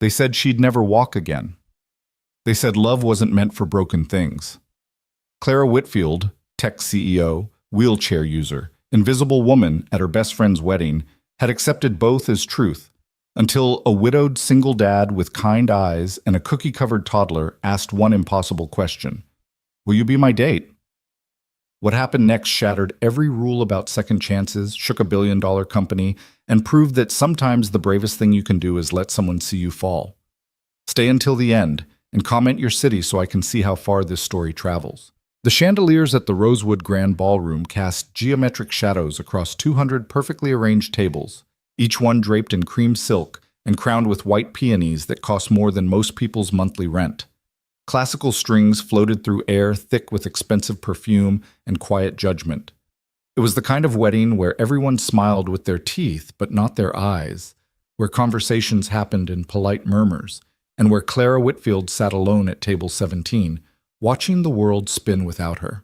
They said she'd never walk again. They said love wasn't meant for broken things. Clara Whitfield, tech CEO, wheelchair user, invisible woman at her best friend's wedding, had accepted both as truth, until a widowed single dad with kind eyes and a cookie-covered toddler asked one impossible question. Will you be my date? What happened next shattered every rule about second chances, shook a billion-dollar company, and proved that sometimes the bravest thing you can do is let someone see you fall. Stay until the end, and comment your city so I can see how far this story travels. The chandeliers at the Rosewood Grand Ballroom cast geometric shadows across 200 perfectly arranged tables, each one draped in cream silk and crowned with white peonies that cost more than most people's monthly rent. Classical strings floated through air thick with expensive perfume and quiet judgment. It was the kind of wedding where everyone smiled with their teeth but not their eyes, where conversations happened in polite murmurs, and where Clara Whitfield sat alone at table 17, watching the world spin without her.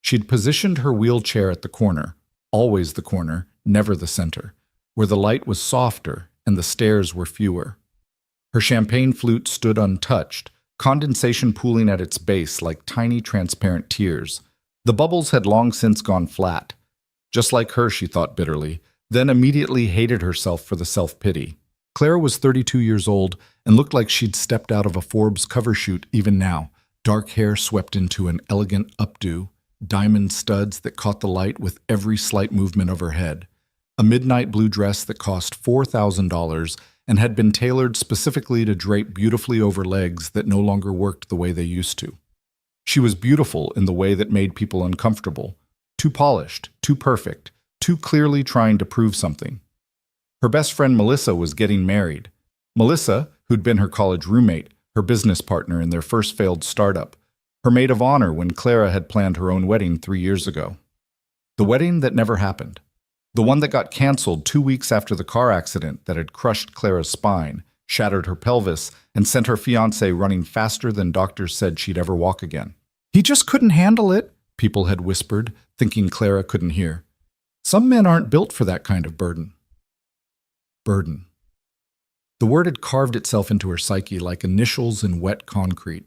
She'd positioned her wheelchair at the corner, always the corner, never the center, where the light was softer and the stairs were fewer. Her champagne flute stood untouched, condensation pooling at its base like tiny transparent tears. The bubbles had long since gone flat. Just like her, she thought bitterly, then immediately hated herself for the self-pity. Clara was 32 years old and looked like she'd stepped out of a Forbes cover shoot even now. Dark hair swept into an elegant updo, diamond studs that caught the light with every slight movement of her head, a midnight blue dress that cost $4,000 and had been tailored specifically to drape beautifully over legs that no longer worked the way they used to. She was beautiful in the way that made people uncomfortable, too polished, too perfect, too clearly trying to prove something. Her best friend Melissa was getting married. Melissa, who'd been her college roommate, her business partner in their first failed startup, her maid of honor when Clara had planned her own wedding 3 years ago. The wedding that never happened. The one that got canceled 2 weeks after the car accident that had crushed Clara's spine, shattered her pelvis, and sent her fiancé running faster than doctors said she'd ever walk again. He just couldn't handle it, people had whispered, thinking Clara couldn't hear. Some men aren't built for that kind of burden. Burden. The word had carved itself into her psyche like initials in wet concrete.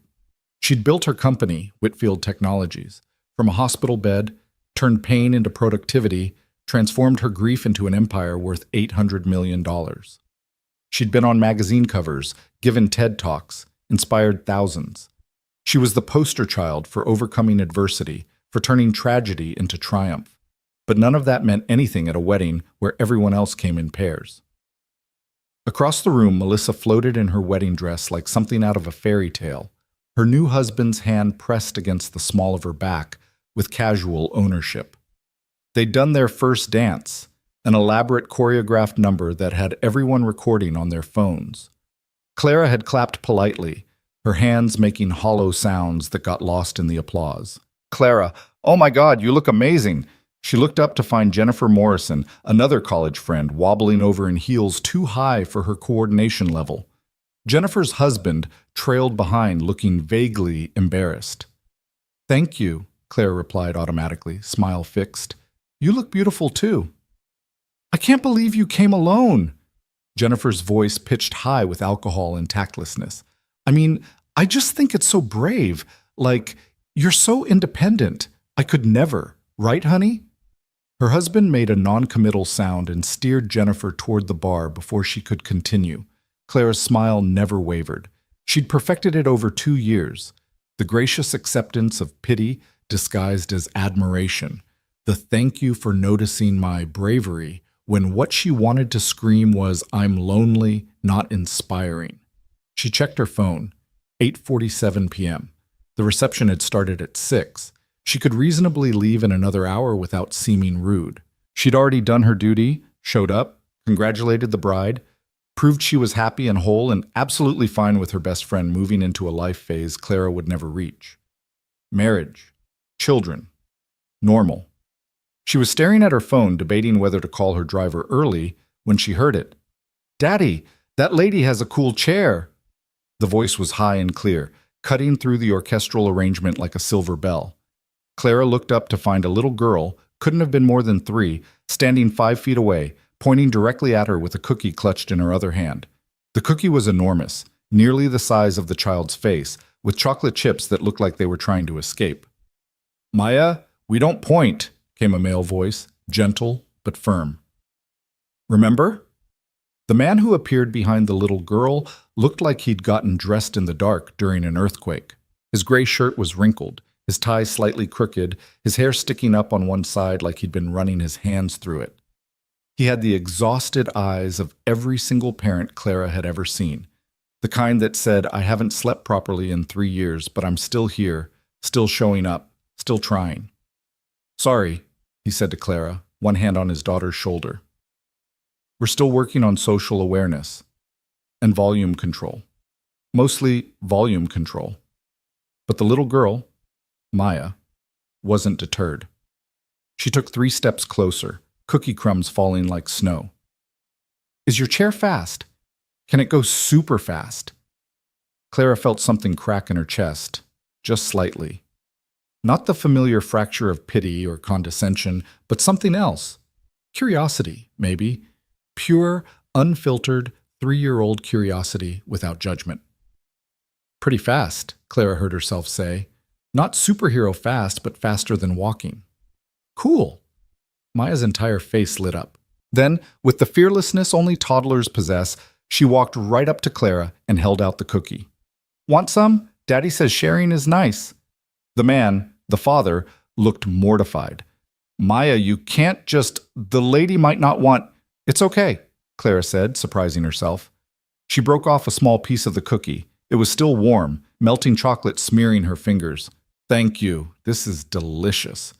She'd built her company, Whitfield Technologies, from a hospital bed, turned pain into productivity, transformed her grief into an empire worth $800 million. She'd been on magazine covers, given TED Talks, inspired thousands. She was the poster child for overcoming adversity, for turning tragedy into triumph. But none of that meant anything at a wedding where everyone else came in pairs. Across the room, Melissa floated in her wedding dress like something out of a fairy tale, her new husband's hand pressed against the small of her back with casual ownership. They'd done their first dance, an elaborate choreographed number that had everyone recording on their phones. Clara had clapped politely, her hands making hollow sounds that got lost in the applause. Clara, oh my God, you look amazing! She looked up to find Jennifer Morrison, another college friend, wobbling over in heels too high for her coordination level. Jennifer's husband trailed behind, looking vaguely embarrassed. Thank you, Clara replied automatically, smile fixed. You look beautiful too. I can't believe you came alone. Jennifer's voice pitched high with alcohol and tactlessness. I mean, I just think it's so brave. Like, you're so independent. I could never. Right, honey? Her husband made a non-committal sound and steered Jennifer toward the bar before she could continue. Clara's smile never wavered. She'd perfected it over 2 years. The gracious acceptance of pity disguised as admiration. The thank you for noticing my bravery when what she wanted to scream was, I'm lonely, not inspiring. She checked her phone. 8:47 p.m. The reception had started at 6. She could reasonably leave in another hour without seeming rude. She'd already done her duty, showed up, congratulated the bride, proved she was happy and whole and absolutely fine with her best friend moving into a life phase Clara would never reach. Marriage. Children. Normal. She was staring at her phone, debating whether to call her driver early when she heard it. Daddy, that lady has a cool chair. The voice was high and clear, cutting through the orchestral arrangement like a silver bell. Clara looked up to find a little girl, couldn't have been more than 3, standing 5 feet away, pointing directly at her with a cookie clutched in her other hand. The cookie was enormous, nearly the size of the child's face, with chocolate chips that looked like they were trying to escape. "Maya, we don't point," came a male voice, gentle but firm. "Remember?" The man who appeared behind the little girl looked like he'd gotten dressed in the dark during an earthquake. His gray shirt was wrinkled, his tie slightly crooked, his hair sticking up on one side like he'd been running his hands through it. He had the exhausted eyes of every single parent Clara had ever seen, the kind that said, "I haven't slept properly in 3 years, but I'm still here, still showing up, still trying." "Sorry," he said to Clara, one hand on his daughter's shoulder. "We're still working on social awareness and volume control. Mostly volume control." But the little girl, Maya, wasn't deterred. She took 3 steps closer, cookie crumbs falling like snow. "Is your chair fast? Can it go super fast?" Clara felt something crack in her chest, just slightly. Not the familiar fracture of pity or condescension, but something else. Curiosity, maybe. Pure, unfiltered, 3-year-old curiosity without judgment. "Pretty fast," Clara heard herself say. "Not superhero fast, but faster than walking." "Cool." Maya's entire face lit up. Then, with the fearlessness only toddlers possess, she walked right up to Clara and held out the cookie. "Want some? Daddy says sharing is nice." The man, the father, looked mortified. "Maya, you can't just... The lady might not want..." "It's okay," Clara said, surprising herself. She broke off a small piece of the cookie. It was still warm, melting chocolate smearing her fingers. "Thank you. This is delicious."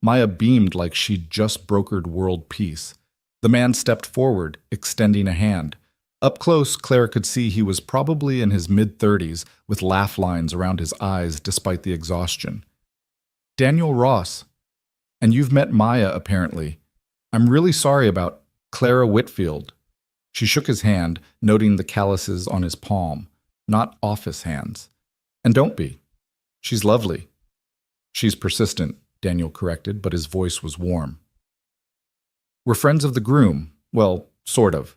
Maya beamed like she'd just brokered world peace. The man stepped forward, extending a hand. Up close, Clara could see he was probably in his mid-30s, with laugh lines around his eyes despite the exhaustion. "Daniel Ross. And you've met Maya, apparently. I'm really sorry about Clara Whitfield." She shook his hand, noting the calluses on his palm. Not office hands. "And don't be. She's lovely." "She's persistent," Daniel corrected, but his voice was warm. "We're friends of the groom. Well, sort of.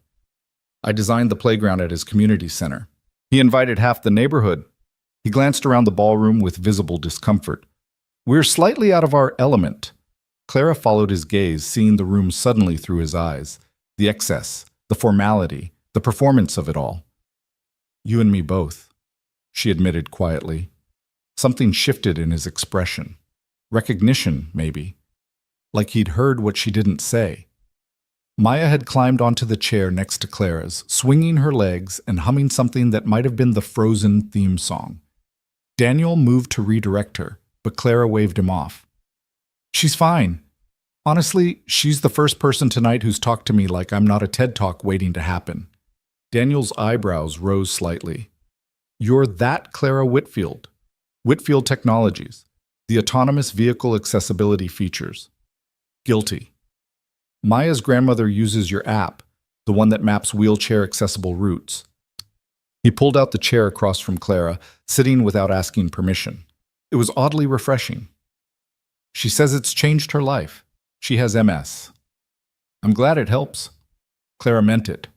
I designed the playground at his community center. He invited half the neighborhood." He glanced around the ballroom with visible discomfort. "We're slightly out of our element." Clara followed his gaze, seeing the room suddenly through his eyes. The excess, the formality, the performance of it all. "You and me both," she admitted quietly. Something shifted in his expression. Recognition, maybe. Like he'd heard what she didn't say. Maya had climbed onto the chair next to Clara's, swinging her legs and humming something that might have been the Frozen theme song. Daniel moved to redirect her, but Clara waved him off. "She's fine. Honestly, she's the first person tonight who's talked to me like I'm not a TED Talk waiting to happen." Daniel's eyebrows rose slightly. "You're that Clara Whitfield. Whitfield Technologies. The autonomous vehicle accessibility features." "Guilty." "Maya's grandmother uses your app, the one that maps wheelchair-accessible routes." He pulled out the chair across from Clara, sitting without asking permission. It was oddly refreshing. "She says it's changed her life. She has MS." "I'm glad it helps." Clara meant it.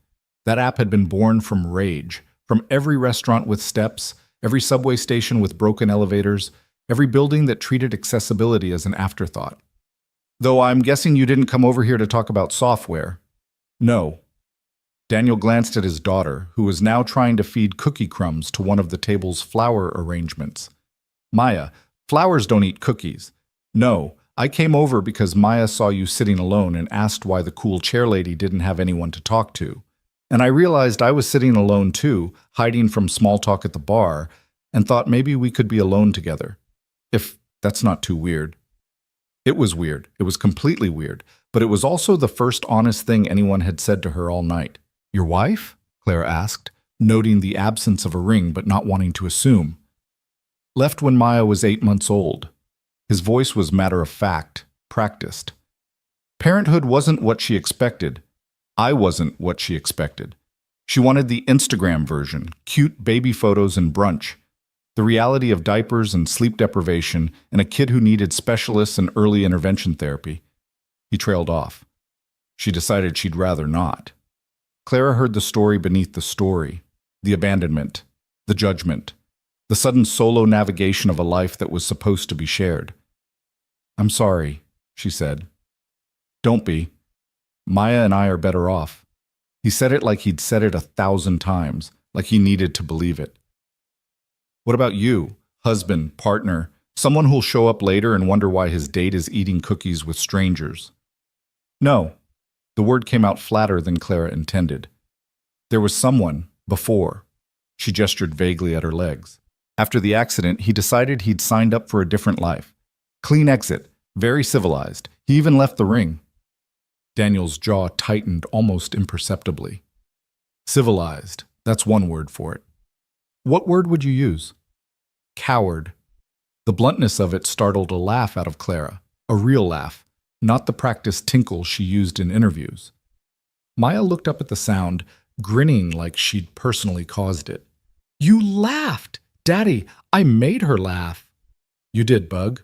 That app had been born from rage, from every restaurant with steps, every subway station with broken elevators, every building that treated accessibility as an afterthought. "Though I'm guessing you didn't come over here to talk about software." "No." Daniel glanced at his daughter, who was now trying to feed cookie crumbs to one of the table's flower arrangements. "Maya, flowers don't eat cookies." "No, I came over because Maya saw you sitting alone and asked why the cool chair lady didn't have anyone to talk to. And I realized I was sitting alone too, hiding from small talk at the bar, and thought maybe we could be alone together. If that's not too weird." It was weird. It was completely weird. But it was also the first honest thing anyone had said to her all night. "Your wife?" Clara asked, noting the absence of a ring but not wanting to assume. "Left when Maya was 8 months old." His voice was matter-of-fact, practiced. Parenthood wasn't what she expected. I wasn't what she expected. She wanted the Instagram version, cute baby photos and brunch. The reality of diapers and sleep deprivation and a kid who needed specialists and early intervention therapy. He trailed off. She decided she'd rather not. Clara heard the story beneath the story. The abandonment, the judgment, the sudden solo navigation of a life that was supposed to be shared. "I'm sorry," she said. "Don't be. Maya and I are better off." He said it like he'd said it 1,000 times, like he needed to believe it. "What about you, husband, partner, someone who'll show up later and wonder why his date is eating cookies with strangers?" "No." The word came out flatter than Clara intended. "There was someone, before." She gestured vaguely at her legs. After the accident, he decided he'd signed up for a different life. Clean exit, very civilized. He even left the ring. Daniel's jaw tightened almost imperceptibly. Civilized, that's one word for it. What word would you use? Coward. The bluntness of it startled a laugh out of Clara, a real laugh, not the practiced tinkle she used in interviews. Maya looked up at the sound, grinning like she'd personally caused it. "You laughed! Daddy, I made her laugh." "You did, Bug."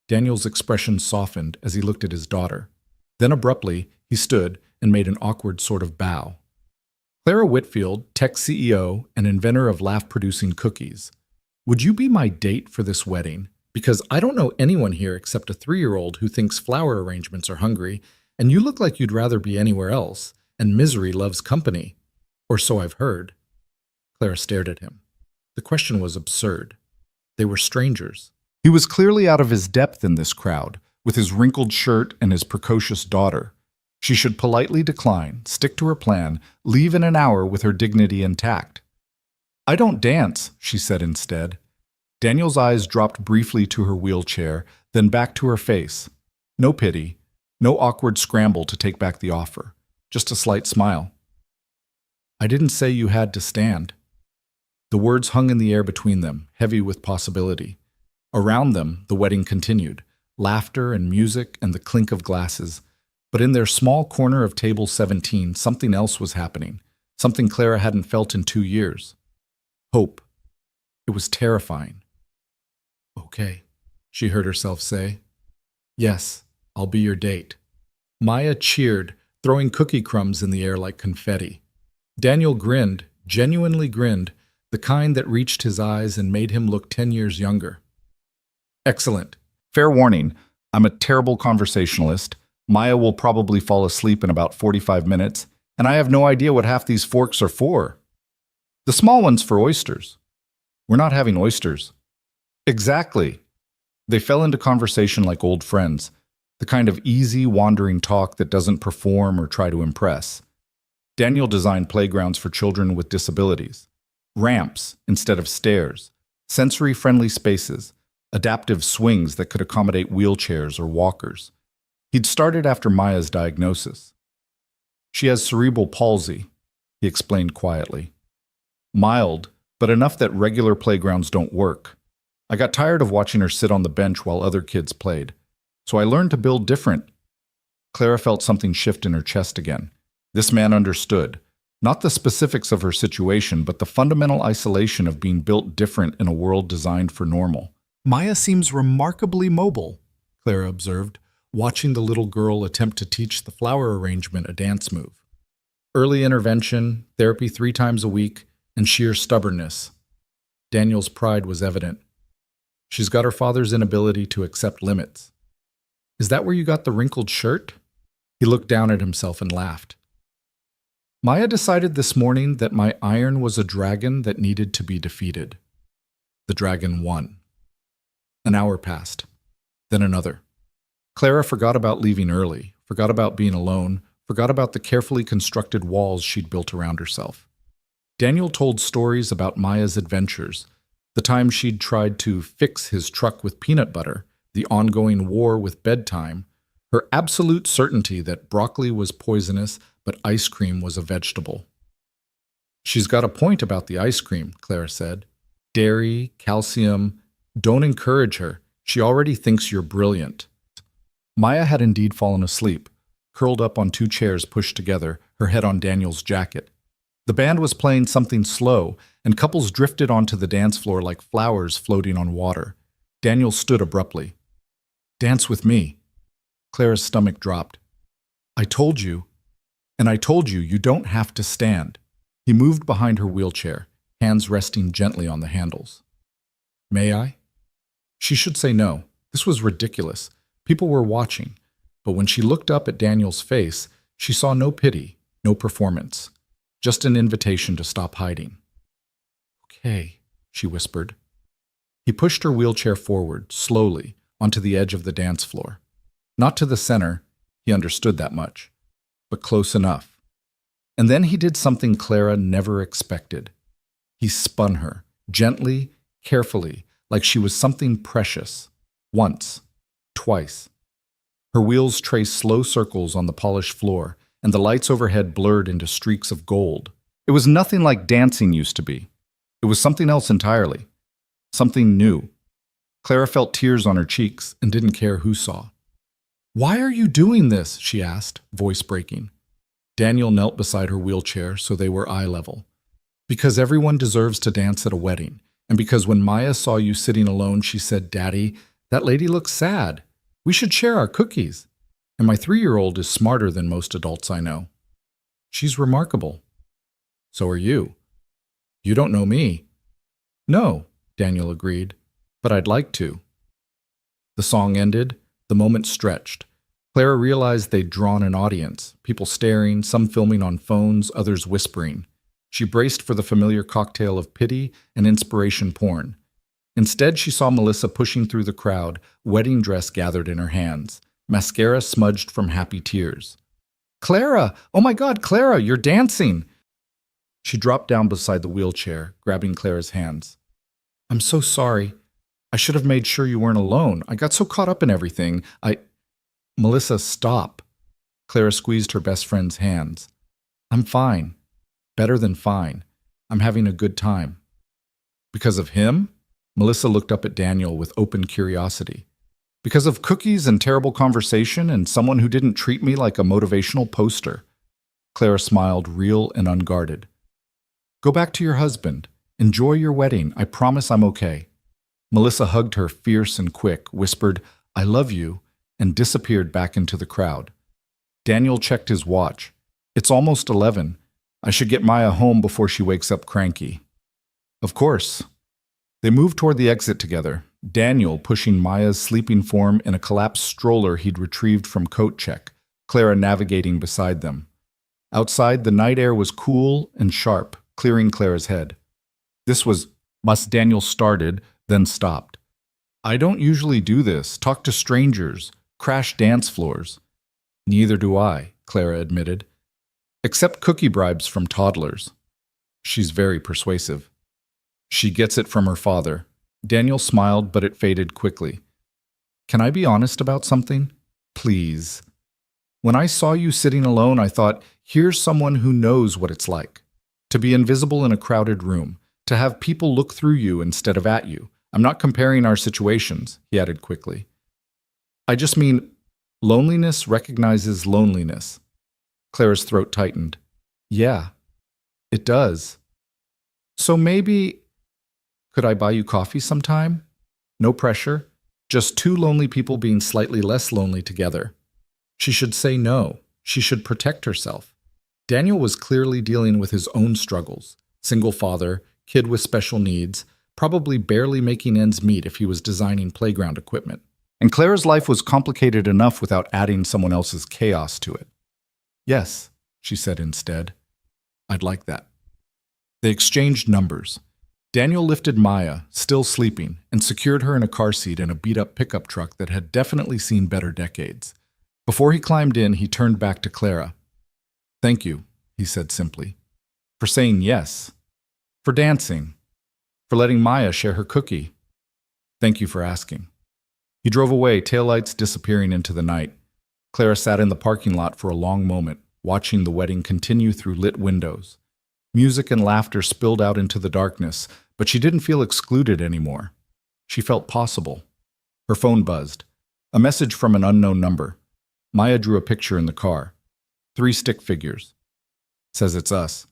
Daniel's expression softened as he looked at his daughter. Then abruptly, he stood and made an awkward sort of bow. "Clara Whitfield, tech CEO and inventor of laugh-producing cookies. Would you be my date for this wedding? Because I don't know anyone here except a 3-year-old who thinks flower arrangements are hungry, and you look like you'd rather be anywhere else, and misery loves company. Or so I've heard." Clara stared at him. The question was absurd. They were strangers. He was clearly out of his depth in this crowd, with his wrinkled shirt and his precocious daughter. She should politely decline, stick to her plan, leave in an hour with her dignity intact. "I don't dance," she said instead. Daniel's eyes dropped briefly to her wheelchair, then back to her face. No pity, no awkward scramble to take back the offer, just a slight smile. "I didn't say you had to stand." The words hung in the air between them, heavy with possibility. Around them, the wedding continued, laughter and music and the clink of glasses. But in their small corner of table 17, something else was happening, something Clara hadn't felt in 2 years. Hope. It was terrifying. "Okay," she heard herself say. "Yes, I'll be your date." Maya cheered, throwing cookie crumbs in the air like confetti. Daniel grinned, genuinely grinned, the kind that reached his eyes and made him look 10 years younger. "Excellent. Fair warning, I'm a terrible conversationalist. Maya will probably fall asleep in about 45 minutes, and I have no idea what half these forks are for." "The small one's for oysters." "We're not having oysters." "Exactly." They fell into conversation like old friends, the kind of easy, wandering talk that doesn't perform or try to impress. Daniel designed playgrounds for children with disabilities. Ramps instead of stairs, sensory-friendly spaces, adaptive swings that could accommodate wheelchairs or walkers. He'd started after Maya's diagnosis. "She has cerebral palsy," he explained quietly. "Mild, but enough that regular playgrounds don't work. I got tired of watching her sit on the bench while other kids played, so I learned to build different." Clara felt something shift in her chest again. This man understood, not the specifics of her situation, but the fundamental isolation of being built different in a world designed for normal. "Maya seems remarkably mobile," Clara observed, watching the little girl attempt to teach the flower arrangement a dance move. Early intervention, therapy 3 times a week, and sheer stubbornness. Daniel's pride was evident. "She's got her father's inability to accept limits." "Is that where you got the wrinkled shirt?" He looked down at himself and laughed. "Maya decided this morning that my iron was a dragon that needed to be defeated. The dragon won." An hour passed, then another. Clara forgot about leaving early, forgot about being alone, forgot about the carefully constructed walls she'd built around herself. Daniel told stories about Maya's adventures, the time she'd tried to fix his truck with peanut butter, the ongoing war with bedtime, her absolute certainty that broccoli was poisonous but ice cream was a vegetable. "She's got a point about the ice cream," Clara said. "Dairy, calcium. Don't encourage her. She already thinks you're brilliant." Maya had indeed fallen asleep, curled up on 2 chairs pushed together, her head on Daniel's jacket. The band was playing something slow, and couples drifted onto the dance floor like flowers floating on water. Daniel stood abruptly. "Dance with me." Clara's stomach dropped. I told you you don't have to stand." He moved behind her wheelchair, hands resting gently on the handles. "May I?" She should say no. This was ridiculous. People were watching. But when she looked up at Daniel's face, she saw no pity, no performance, just an invitation to stop hiding. "Okay," she whispered. He pushed her wheelchair forward, slowly, onto the edge of the dance floor. Not to the center, he understood that much, but close enough. And then he did something Clara never expected. He spun her, gently, carefully, like she was something precious. Once, twice. Her wheels traced slow circles on the polished floor, and the lights overhead blurred into streaks of gold. It was nothing like dancing used to be. It was something else entirely. Something new. Clara felt tears on her cheeks and didn't care who saw. "Why are you doing this?" she asked, voice breaking. Daniel knelt beside her wheelchair so they were eye level. "Because everyone deserves to dance at a wedding, and because when Maya saw you sitting alone, she said, 'Daddy, that lady looks sad. We should share our cookies.' And my 3-year-old is smarter than most adults I know. She's remarkable. So are you. You don't know me." "No," Daniel agreed, "but I'd like to." The song ended, the moment stretched. Clara realized they'd drawn an audience, people staring, some filming on phones, others whispering. She braced for the familiar cocktail of pity and inspiration porn. Instead, she saw Melissa pushing through the crowd, wedding dress gathered in her hands, mascara smudged from happy tears. "Clara! Oh my God, Clara, you're dancing!" She dropped down beside the wheelchair, grabbing Clara's hands. "I'm so sorry. I should have made sure you weren't alone. I got so caught up in everything. Melissa, stop." Clara squeezed her best friend's hands. "I'm fine. Better than fine. I'm having a good time." "Because of him?" Melissa looked up at Daniel with open curiosity. "Because of cookies and terrible conversation and someone who didn't treat me like a motivational poster." Clara smiled, real and unguarded. "Go back to your husband. Enjoy your wedding. I promise I'm okay." Melissa hugged her fierce and quick, whispered, "I love you," and disappeared back into the crowd. Daniel checked his watch. "It's almost 11. I should get Maya home before she wakes up cranky." "Of course." They moved toward the exit together, Daniel pushing Maya's sleeping form in a collapsed stroller he'd retrieved from coat check, Clara navigating beside them. Outside, the night air was cool and sharp, clearing Clara's head. Daniel started, then stopped. "I don't usually do this, talk to strangers, crash dance floors." "Neither do I," Clara admitted. "Except cookie bribes from toddlers." She's very persuasive. She gets it from her father. Daniel smiled, but it faded quickly. "Can I be honest about something? Please." "When I saw you sitting alone, I thought, here's someone who knows what it's like. To be invisible in a crowded room, to have people look through you instead of at you. I'm not comparing our situations," he added quickly. "I just mean, loneliness recognizes loneliness." Clara's throat tightened. "Yeah, it does. So maybe, could I buy you coffee sometime? No pressure, just two lonely people being slightly less lonely together." She should say no. She should protect herself. Daniel was clearly dealing with his own struggles. Single father, kid with special needs, probably barely making ends meet if he was designing playground equipment. And Clara's life was complicated enough without adding someone else's chaos to it. "Yes," she said instead. "I'd like that." They exchanged numbers. Daniel lifted Maya, still sleeping, and secured her in a car seat in a beat-up pickup truck that had definitely seen better decades. Before he climbed in, he turned back to Clara. "Thank you," he said simply, "for saying yes, for dancing, for letting Maya share her cookie. Thank you for asking." He drove away, taillights disappearing into the night. Clara sat in the parking lot for a long moment, watching the wedding continue through lit windows. Music and laughter spilled out into the darkness, but she didn't feel excluded anymore. She felt possible. Her phone buzzed. A message from an unknown number. Maya drew a picture in the car. 3 stick figures. "Says it's us.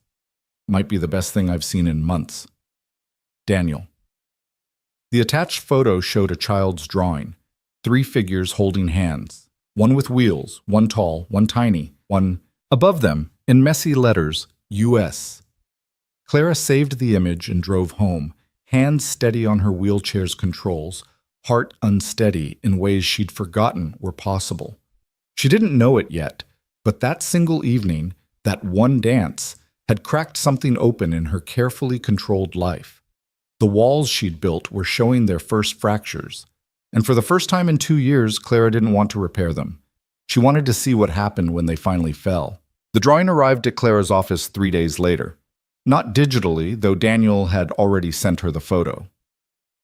Might be the best thing I've seen in months. Daniel." The attached photo showed a child's drawing. 3 figures holding hands. One with wheels, one tall, one tiny, one above them, in messy letters, U.S. Clara saved the image and drove home, hands steady on her wheelchair's controls, heart unsteady in ways she'd forgotten were possible. She didn't know it yet, but that single evening, that one dance, had cracked something open in her carefully controlled life. The walls she'd built were showing their first fractures, and for the first time in 2 years, Clara didn't want to repair them. She wanted to see what happened when they finally fell. The drawing arrived at Clara's office 3 days later. Not digitally, though Daniel had already sent her the photo.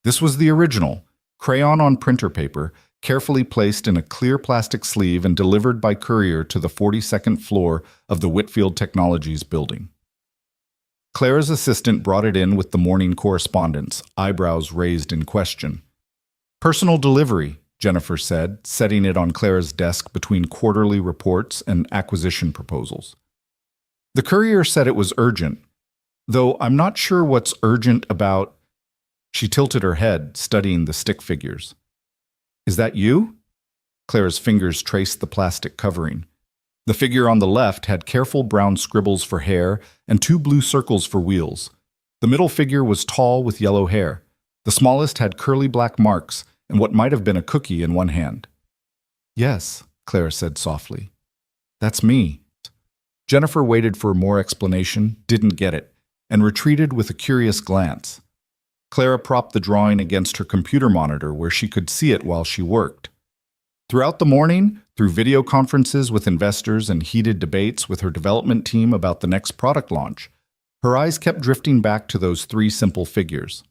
This was the original, crayon on printer paper, carefully placed in a clear plastic sleeve and delivered by courier to the 42nd floor of the Whitfield Technologies building. Clara's assistant brought it in with the morning correspondence, eyebrows raised in question. "Personal delivery," Jennifer said, setting it on Clara's desk between quarterly reports and acquisition proposals. The courier said it was urgent, though I'm not sure what's urgent about. She tilted her head, studying the stick figures. "Is that you?" Clara's fingers traced the plastic covering. The figure on the left had careful brown scribbles for hair and 2 blue circles for wheels. The middle figure was tall with yellow hair. The smallest had curly black marks and what might have been a cookie in one hand. "Yes," Clara said softly. "That's me." Jennifer waited for more explanation, didn't get it, and retreated with a curious glance. Clara propped the drawing against her computer monitor where she could see it while she worked. Throughout the morning, through video conferences with investors and heated debates with her development team about the next product launch, her eyes kept drifting back to those 3 simple figures.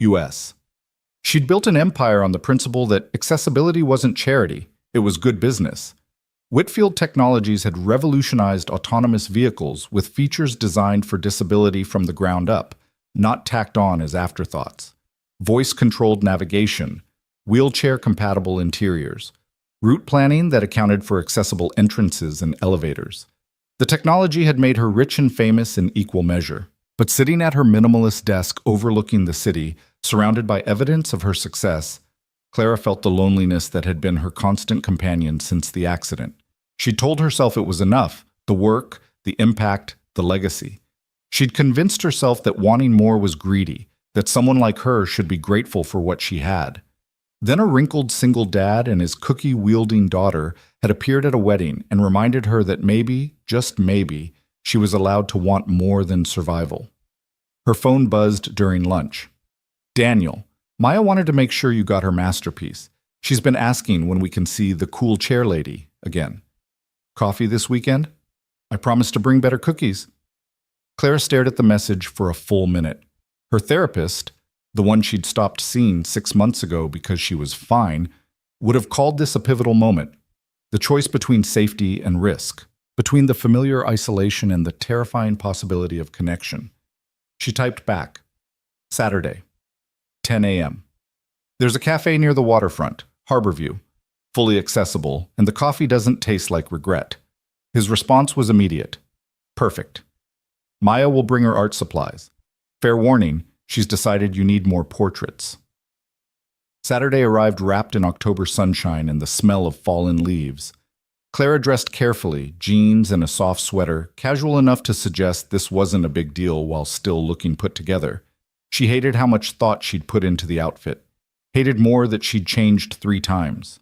US. She'd built an empire on the principle that accessibility wasn't charity, it was good business. Whitfield Technologies had revolutionized autonomous vehicles with features designed for disability from the ground up, not tacked on as afterthoughts. Voice-controlled navigation, wheelchair-compatible interiors, route planning that accounted for accessible entrances and elevators. The technology had made her rich and famous in equal measure. But sitting at her minimalist desk overlooking the city, surrounded by evidence of her success, Clara felt the loneliness that had been her constant companion since the accident. She'd told herself it was enough, the work, the impact, the legacy. She'd convinced herself that wanting more was greedy, that someone like her should be grateful for what she had. Then a wrinkled single dad and his cookie-wielding daughter had appeared at a wedding and reminded her that maybe, just maybe, she was allowed to want more than survival. Her phone buzzed during lunch. "Daniel, Maya wanted to make sure you got her masterpiece. She's been asking when we can see the cool chair lady again. Coffee this weekend? I promised to bring better cookies." Clara stared at the message for a full minute. Her therapist, the one she'd stopped seeing 6 months ago because she was fine, would have called this a pivotal moment. The choice between safety and risk, between the familiar isolation and the terrifying possibility of connection. She typed back, "Saturday, 10 a.m. There's a cafe near the waterfront, Harborview, fully accessible, and the coffee doesn't taste like regret." His response was immediate. "Perfect. Maya will bring her art supplies. Fair warning, she's decided you need more portraits." Saturday arrived wrapped in October sunshine and the smell of fallen leaves. Clara dressed carefully, jeans and a soft sweater, casual enough to suggest this wasn't a big deal while still looking put together. She hated how much thought she'd put into the outfit, hated more that she'd changed 3 times.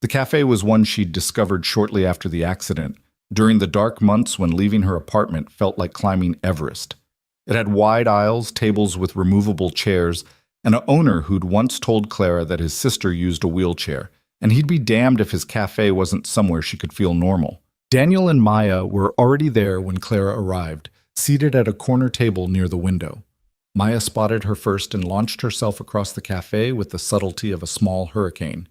The cafe was one she'd discovered shortly after the accident, during the dark months when leaving her apartment felt like climbing Everest. It had wide aisles, tables with removable chairs, and an owner who'd once told Clara that his sister used a wheelchair, and he'd be damned if his cafe wasn't somewhere she could feel normal. Daniel and Maya were already there when Clara arrived, seated at a corner table near the window. Maya spotted her first and launched herself across the cafe with the subtlety of a small hurricane.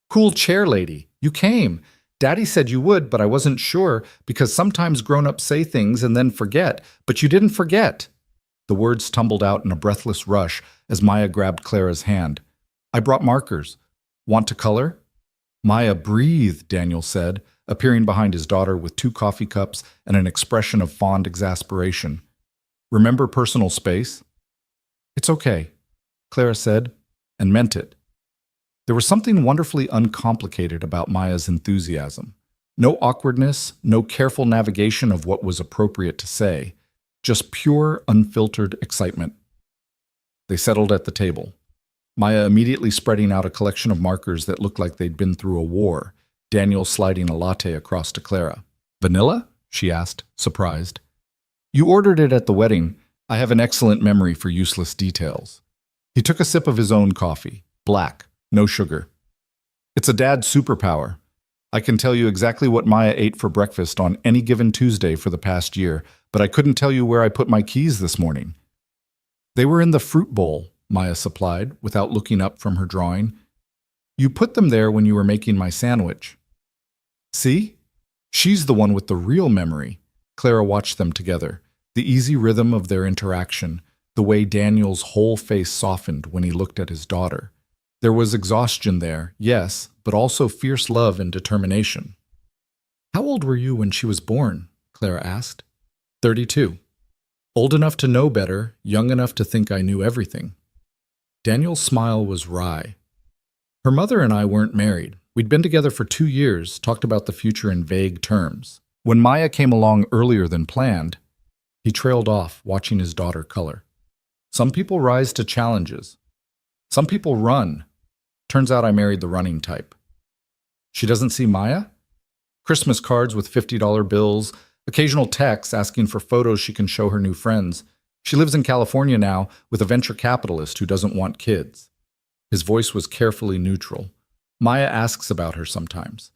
"Cool chair lady, you came. Daddy said you would, but I wasn't sure because sometimes grown-ups say things and then forget, but you didn't forget." The words tumbled out in a breathless rush as Maya grabbed Clara's hand. "I brought markers. Want to color?" "Maya, breathe," Daniel said, appearing behind his daughter with 2 coffee cups and an expression of fond exasperation. "Remember personal space?" "It's okay," Clara said, and meant it. There was something wonderfully uncomplicated about Maya's enthusiasm. No awkwardness, no careful navigation of what was appropriate to say. just pure, unfiltered excitement. They settled at the table, Maya immediately spreading out a collection of markers that looked like they'd been through a war, Daniel sliding a latte across to Clara. "Vanilla?" she asked, surprised. "You ordered it at the wedding. I have an excellent memory for useless details." He took a sip of his own coffee, black, no sugar. "It's a dad superpower. I can tell you exactly what Maya ate for breakfast on any given Tuesday for the past year, but I couldn't tell you where I put my keys this morning." "They were in the fruit bowl," Maya supplied, without looking up from her drawing. "You put them there when you were making my sandwich." "See? She's the one with the real memory." Clara watched them together, the easy rhythm of their interaction, the way Daniel's whole face softened when he looked at his daughter. There was exhaustion there, yes, but also fierce love and determination. "How old were you when she was born?" Clara asked. 32. "Old enough to know better, young enough to think I knew everything." Daniel's smile was wry. "Her mother and I weren't married. We'd been together for 2 years, talked about the future in vague terms. When Maya came along earlier than planned," he trailed off, watching his daughter color. "Some people rise to challenges. Some people run. Turns out I married the running type." "She doesn't see Maya?" "Christmas cards with $50 bills, occasional texts asking for photos she can show her new friends. She lives in California now with a venture capitalist who doesn't want kids." His voice was carefully neutral. "Maya asks about her sometimes.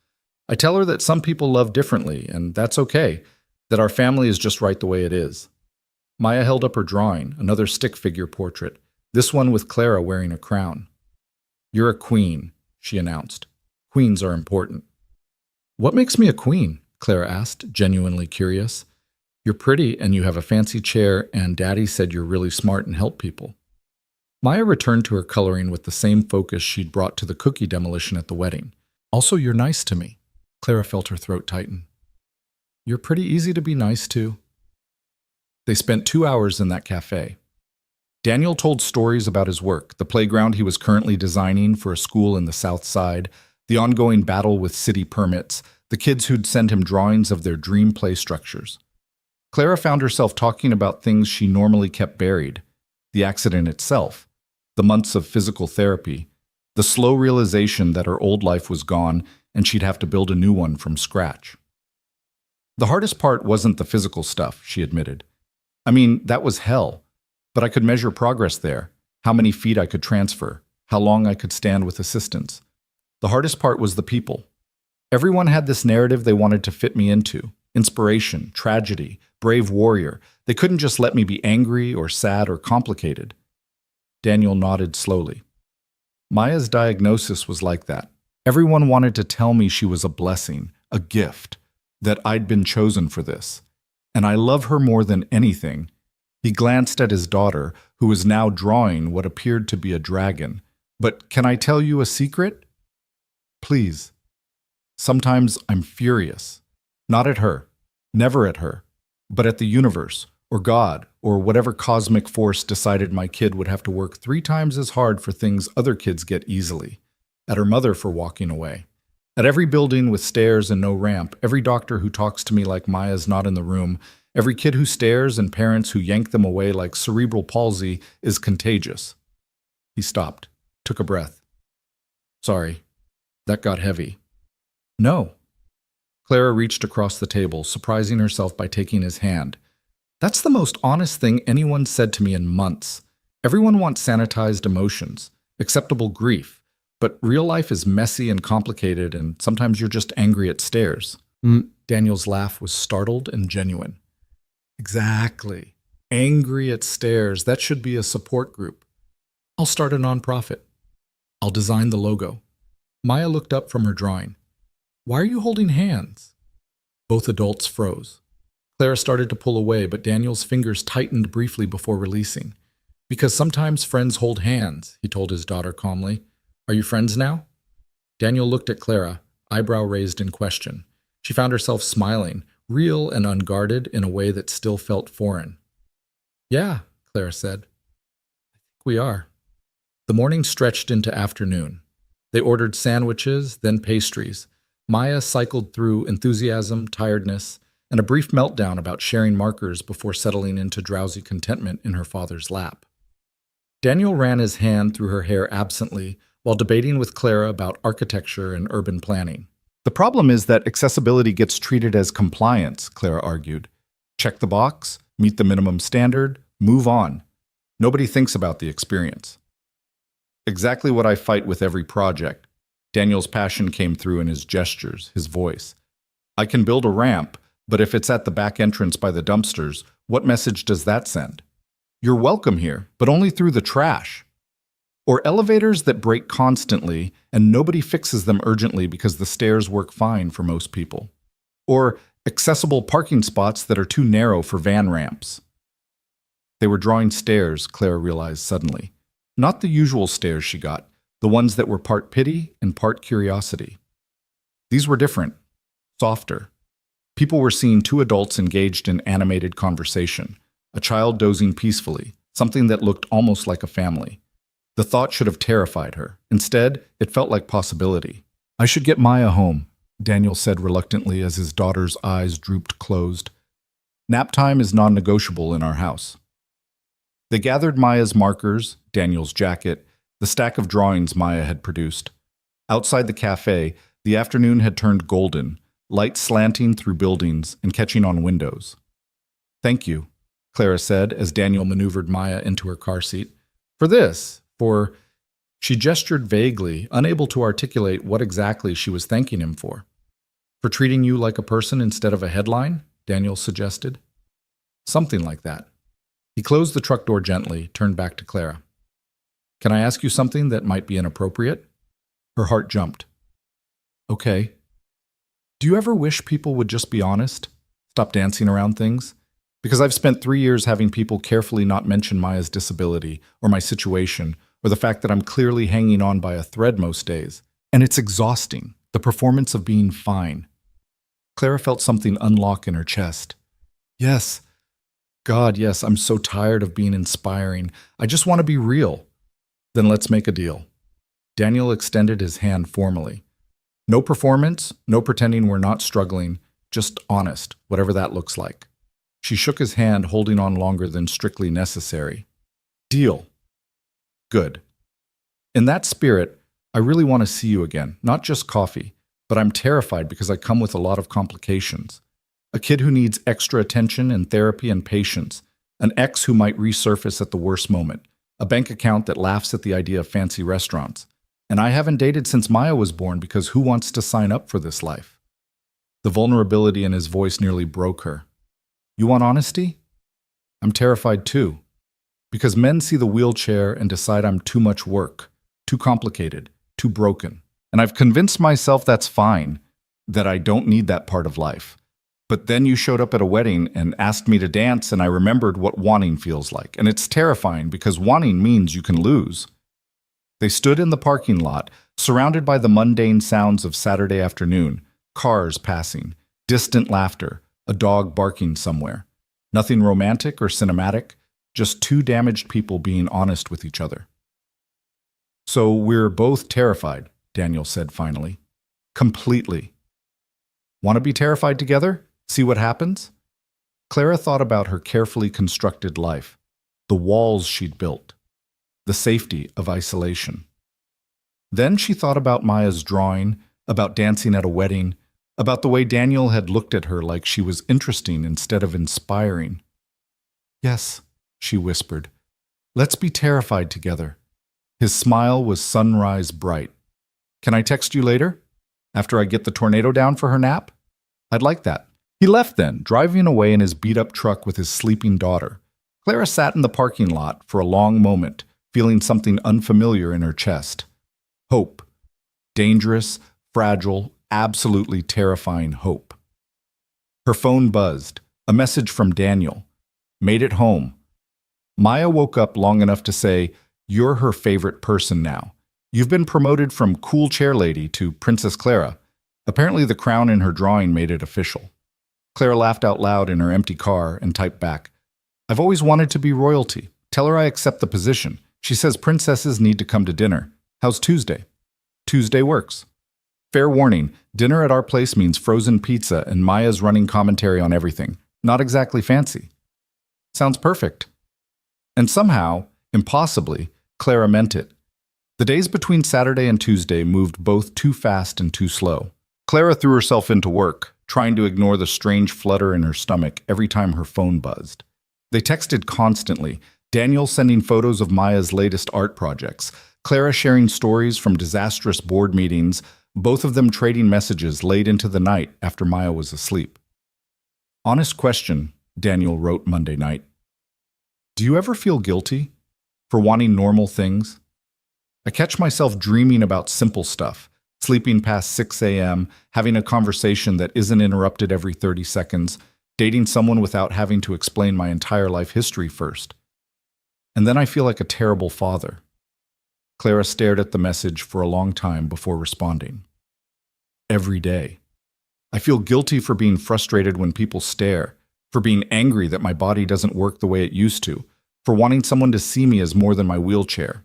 I tell her that some people love differently, and that's okay, that our family is just right the way it is." Maya held up her drawing, another stick figure portrait, this one with Clara wearing a crown. "You're a queen," she announced. "Queens are important." "What makes me a queen?" Clara asked, genuinely curious. "You're pretty and you have a fancy chair, and Daddy said you're really smart and help people." Maya returned to her coloring with the same focus she'd brought to the cookie demolition at the wedding. "Also, you're nice to me." Clara felt her throat tighten. "You're pretty easy to be nice to." They spent 2 hours in that cafe. Daniel told stories about his work, the playground he was currently designing for a school in the South Side, the ongoing battle with city permits, the kids who'd send him drawings of their dream play structures. Clara found herself talking about things she normally kept buried: the accident itself, the months of physical therapy, the slow realization that her old life was gone and she'd have to build a new one from scratch. "The hardest part wasn't the physical stuff," she admitted. "I mean, that was hell. But I could measure progress there, how many feet I could transfer, how long I could stand with assistance. The hardest part was the people. Everyone had this narrative they wanted to fit me into: inspiration, tragedy, brave warrior. They couldn't just let me be angry or sad or complicated." Daniel nodded slowly. "Maya's diagnosis was like that. Everyone wanted to tell me she was a blessing, a gift, that I'd been chosen for this. And I love her more than anything." He glanced at his daughter, who was now drawing what appeared to be a dragon. "But can I tell you a secret?" "Please." "Sometimes I'm furious. Not at her, never at her, but at the universe, or God, or whatever cosmic force decided my kid would have to work 3 times as hard for things other kids get easily. At her mother for walking away. At every building with stairs and no ramp, every doctor who talks to me like Maya's not in the room, every kid who stares and parents who yank them away like cerebral palsy is contagious." He stopped, took a breath. "Sorry, that got heavy." "No." Clara reached across the table, surprising herself by taking his hand. "That's the most honest thing anyone's said to me in months. Everyone wants sanitized emotions, acceptable grief, but real life is messy and complicated, and sometimes you're just angry at stairs." Daniel's laugh was startled and genuine. "Exactly. Angry at stairs. That should be a support group. I'll start a nonprofit. I'll design the logo." Maya looked up from her drawing. "Why are you holding hands?" Both adults froze. Clara started to pull away, but Daniel's fingers tightened briefly before releasing. "Because sometimes friends hold hands," he told his daughter calmly. "Are you friends now?" Daniel looked at Clara, eyebrow raised in question. She found herself smiling, real and unguarded in a way that still felt foreign. "Yeah," Clara said. "I think we are." The morning stretched into afternoon. They ordered sandwiches, then pastries. Maya cycled through enthusiasm, tiredness, and a brief meltdown about sharing markers before settling into drowsy contentment in her father's lap. Daniel ran his hand through her hair absently while debating with Clara about architecture and urban planning. The problem is that accessibility gets treated as compliance, Clara argued. Check the box, meet the minimum standard, move on. Nobody thinks about the experience. Exactly what I fight with every project. Daniel's passion came through in his gestures, his voice. I can build a ramp, but if it's at the back entrance by the dumpsters, what message does that send? You're welcome here, but only through the trash. Or elevators that break constantly and nobody fixes them urgently because the stairs work fine for most people. Or accessible parking spots that are too narrow for van ramps. They were drawing stairs, Clara realized suddenly. Not the usual stairs she got, the ones that were part pity and part curiosity. These were different, softer. People were seeing two adults engaged in animated conversation, a child dozing peacefully, something that looked almost like a family. The thought should have terrified her. Instead, it felt like possibility. I should get Maya home, Daniel said reluctantly as his daughter's eyes drooped closed. Nap time is non-negotiable in our house. They gathered Maya's markers, Daniel's jacket, the stack of drawings Maya had produced. Outside the cafe, the afternoon had turned golden, light slanting through buildings and catching on windows. Thank you, Clara said as Daniel maneuvered Maya into her car seat. For this, for... She gestured vaguely, unable to articulate what exactly she was thanking him for. For treating you like a person instead of a headline, Daniel suggested. Something like that. He closed the truck door gently, turned back to Clara. Can I ask you something that might be inappropriate? Her heart jumped. Okay. Do you ever wish people would just be honest? Stop dancing around things? Because I've spent 3 years having people carefully not mention Maya's disability or my situation or the fact that I'm clearly hanging on by a thread most days. And it's exhausting, the performance of being fine. Clara felt something unlock in her chest. Yes. God, yes, I'm so tired of being inspiring. I just want to be real. Then let's make a deal. Daniel extended his hand formally. No performance, no pretending we're not struggling, just honest, whatever that looks like. She shook his hand, holding on longer than strictly necessary. Deal. Good. In that spirit, I really want to see you again, not just coffee, but I'm terrified because I come with a lot of complications. A kid who needs extra attention and therapy and patience, an ex who might resurface at the worst moment, a bank account that laughs at the idea of fancy restaurants. And I haven't dated since Maya was born because who wants to sign up for this life? The vulnerability in his voice nearly broke her. You want honesty? I'm terrified too. Because men see the wheelchair and decide I'm too much work, too complicated, too broken. And I've convinced myself that's fine, that I don't need that part of life. But then you showed up at a wedding and asked me to dance, and I remembered what wanting feels like. And it's terrifying because wanting means you can lose. They stood in the parking lot, surrounded by the mundane sounds of Saturday afternoon, cars passing, distant laughter, a dog barking somewhere. Nothing romantic or cinematic, just two damaged people being honest with each other. So we're both terrified, Daniel said finally. Completely. Want to be terrified together? See what happens? Clara thought about her carefully constructed life, the walls she'd built, the safety of isolation. Then she thought about Maya's drawing, about dancing at a wedding, about the way Daniel had looked at her like she was interesting instead of inspiring. Yes, she whispered. Let's be terrified together. His smile was sunrise bright. Can I text you later? After I get the tornado down for her nap? I'd like that. He left then, driving away in his beat-up truck with his sleeping daughter. Clara sat in the parking lot for a long moment, feeling something unfamiliar in her chest. Hope. Dangerous, fragile, absolutely terrifying hope. Her phone buzzed. A message from Daniel. Made it home. Maya woke up long enough to say, "You're her favorite person now. You've been promoted from cool chair lady to Princess Clara." Apparently the crown in her drawing made it official. Clara laughed out loud in her empty car and typed back, "I've always wanted to be royalty. Tell her I accept the position. She says princesses need to come to dinner. How's Tuesday?" Tuesday works. Fair warning, dinner at our place means frozen pizza and Maya's running commentary on everything. Not exactly fancy. Sounds perfect. And somehow, impossibly, Clara meant it. The days between Saturday and Tuesday moved both too fast and too slow. Clara threw herself into work, trying to ignore the strange flutter in her stomach every time her phone buzzed. They texted constantly, Daniel sending photos of Maya's latest art projects, Clara sharing stories from disastrous board meetings, both of them trading messages late into the night after Maya was asleep. Honest question, Daniel wrote Monday night. Do you ever feel guilty for wanting normal things? I catch myself dreaming about simple stuff, sleeping past 6 a.m., having a conversation that isn't interrupted every 30 seconds, dating someone without having to explain my entire life history first. And then I feel like a terrible father. Clara stared at the message for a long time before responding. Every day. I feel guilty for being frustrated when people stare, for being angry that my body doesn't work the way it used to, for wanting someone to see me as more than my wheelchair.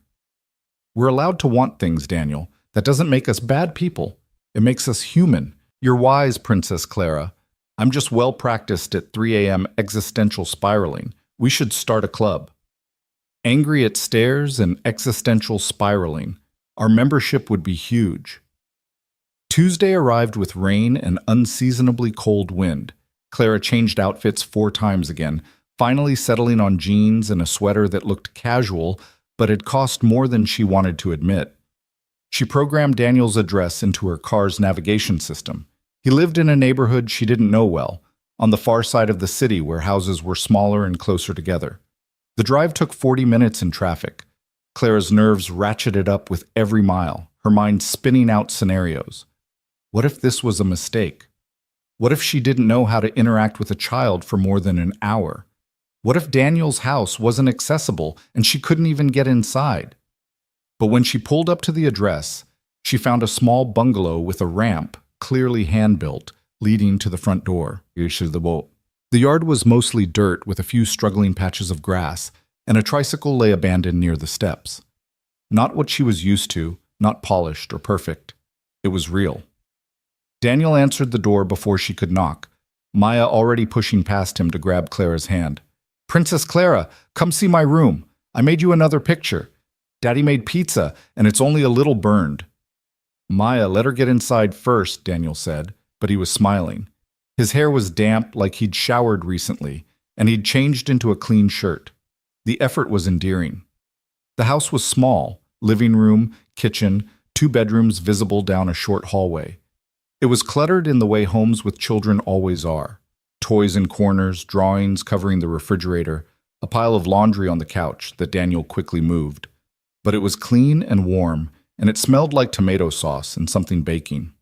We're allowed to want things, Daniel. That doesn't make us bad people. It makes us human. You're wise, Princess Clara. I'm just well practiced at 3 a.m. existential spiraling. We should start a club. Angry at stares and existential spiraling. Our membership would be huge. Tuesday arrived with rain and unseasonably cold wind. Clara changed outfits 4 times again, finally settling on jeans and a sweater that looked casual, but had cost more than she wanted to admit. She programmed Daniel's address into her car's navigation system. He lived in a neighborhood she didn't know well, on the far side of the city where houses were smaller and closer together. The drive took 40 minutes in traffic. Clara's nerves ratcheted up with every mile, her mind spinning out scenarios. What if this was a mistake? What if she didn't know how to interact with a child for more than an hour? What if Daniel's house wasn't accessible and she couldn't even get inside? But when she pulled up to the address, she found a small bungalow with a ramp, clearly hand-built, leading to the front door. The yard was mostly dirt with a few struggling patches of grass, and a tricycle lay abandoned near the steps. Not what she was used to, not polished or perfect. It was real. Daniel answered the door before she could knock, Maya already pushing past him to grab Clara's hand. Princess Clara, come see my room. I made you another picture. Daddy made pizza, and it's only a little burned. Maya, let her get inside first, Daniel said, but he was smiling. His hair was damp like he'd showered recently, and he'd changed into a clean shirt. The effort was endearing. The house was small, living room, kitchen, 2 bedrooms visible down a short hallway. It was cluttered in the way homes with children always are. Toys in corners, drawings covering the refrigerator, a pile of laundry on the couch that Daniel quickly moved. But it was clean and warm, and it smelled like tomato sauce and something baking.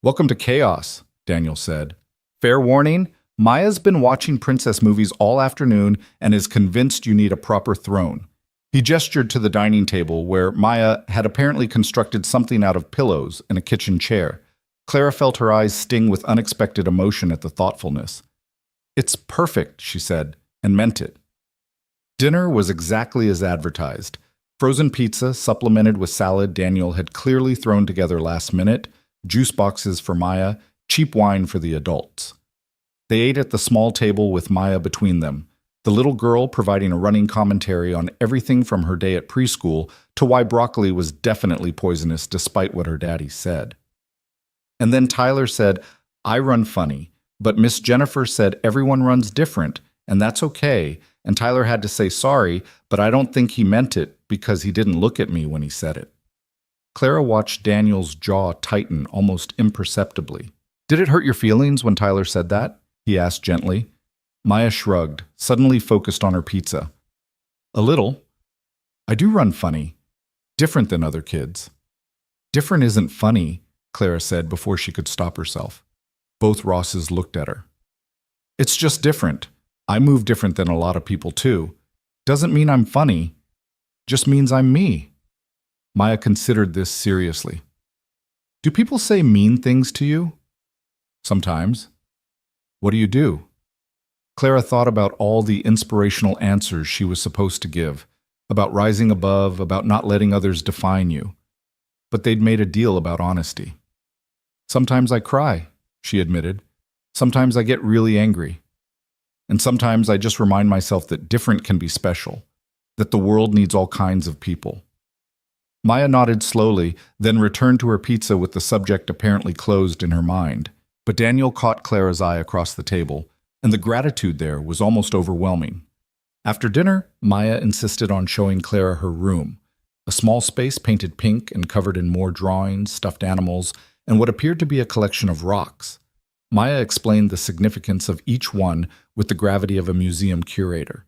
Welcome to chaos, Daniel said. Fair warning, Maya's been watching princess movies all afternoon and is convinced you need a proper throne. He gestured to the dining table where Maya had apparently constructed something out of pillows and a kitchen chair. Clara felt her eyes sting with unexpected emotion at the thoughtfulness. It's perfect, she said, and meant it. Dinner was exactly as advertised. Frozen pizza, supplemented with salad Daniel had clearly thrown together last minute, juice boxes for Maya, cheap wine for the adults. They ate at the small table with Maya between them, the little girl providing a running commentary on everything from her day at preschool to why broccoli was definitely poisonous despite what her daddy said. And then Tyler said, I run funny, but Miss Jennifer said everyone runs different, and that's okay, and Tyler had to say sorry, but I don't think he meant it because he didn't look at me when he said it. Clara watched Daniel's jaw tighten almost imperceptibly. Did it hurt your feelings when Tyler said that? He asked gently. Maya shrugged, suddenly focused on her pizza. A little. I do run funny. Different than other kids. Different isn't funny, Clara said before she could stop herself. Both Rosses looked at her. It's just different. I move different than a lot of people too. Doesn't mean I'm funny. Just means I'm me. Maya considered this seriously. Do people say mean things to you? Sometimes. What do you do? Clara thought about all the inspirational answers she was supposed to give, about rising above, about not letting others define you. But they'd made a deal about honesty. Sometimes I cry, she admitted. Sometimes I get really angry. And sometimes I just remind myself that different can be special, that the world needs all kinds of people. Maya nodded slowly, then returned to her pizza with the subject apparently closed in her mind. But Daniel caught Clara's eye across the table, and the gratitude there was almost overwhelming. After dinner, Maya insisted on showing Clara her room, a small space painted pink and covered in more drawings, stuffed animals, and what appeared to be a collection of rocks. Maya explained the significance of each one with the gravity of a museum curator.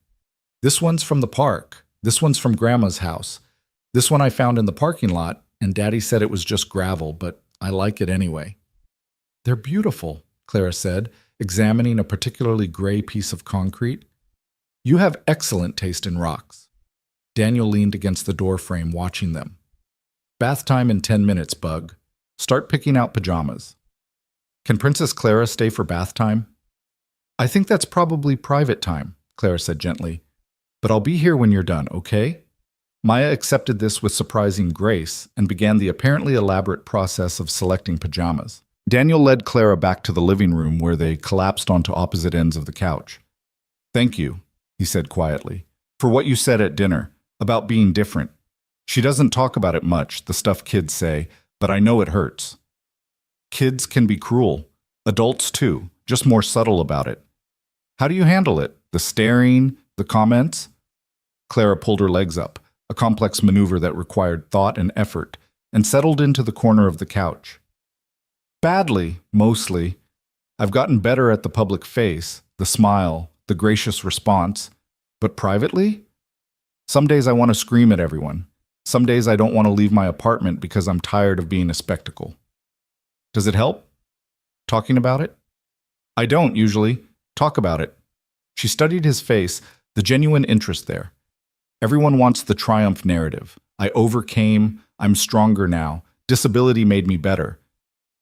This one's from the park. This one's from Grandma's house. This one I found in the parking lot, and Daddy said it was just gravel, but I like it anyway. They're beautiful, Clara said, examining a particularly gray piece of concrete. You have excellent taste in rocks. Daniel leaned against the doorframe, watching them. Bath time in 10 minutes, Bug. Start picking out pajamas. Can Princess Clara stay for bath time? I think that's probably private time, Clara said gently. But I'll be here when you're done, okay? Maya accepted this with surprising grace and began the apparently elaborate process of selecting pajamas. Daniel led Clara back to the living room where they collapsed onto opposite ends of the couch. Thank you, he said quietly, for what you said at dinner about being different. She doesn't talk about it much, the stuff kids say, but I know it hurts. Kids can be cruel. Adults too, just more subtle about it. How do you handle it? The staring, the comments? Clara pulled her legs up, a complex maneuver that required thought and effort, and settled into the corner of the couch. Badly, mostly. I've gotten better at the public face, the smile, the gracious response. But privately? Some days I want to scream at everyone. Some days I don't want to leave my apartment because I'm tired of being a spectacle. Does it help? Talking about it? I don't, usually. Talk about it. She studied his face, the genuine interest there. Everyone wants the triumph narrative. I overcame, I'm stronger now, disability made me better.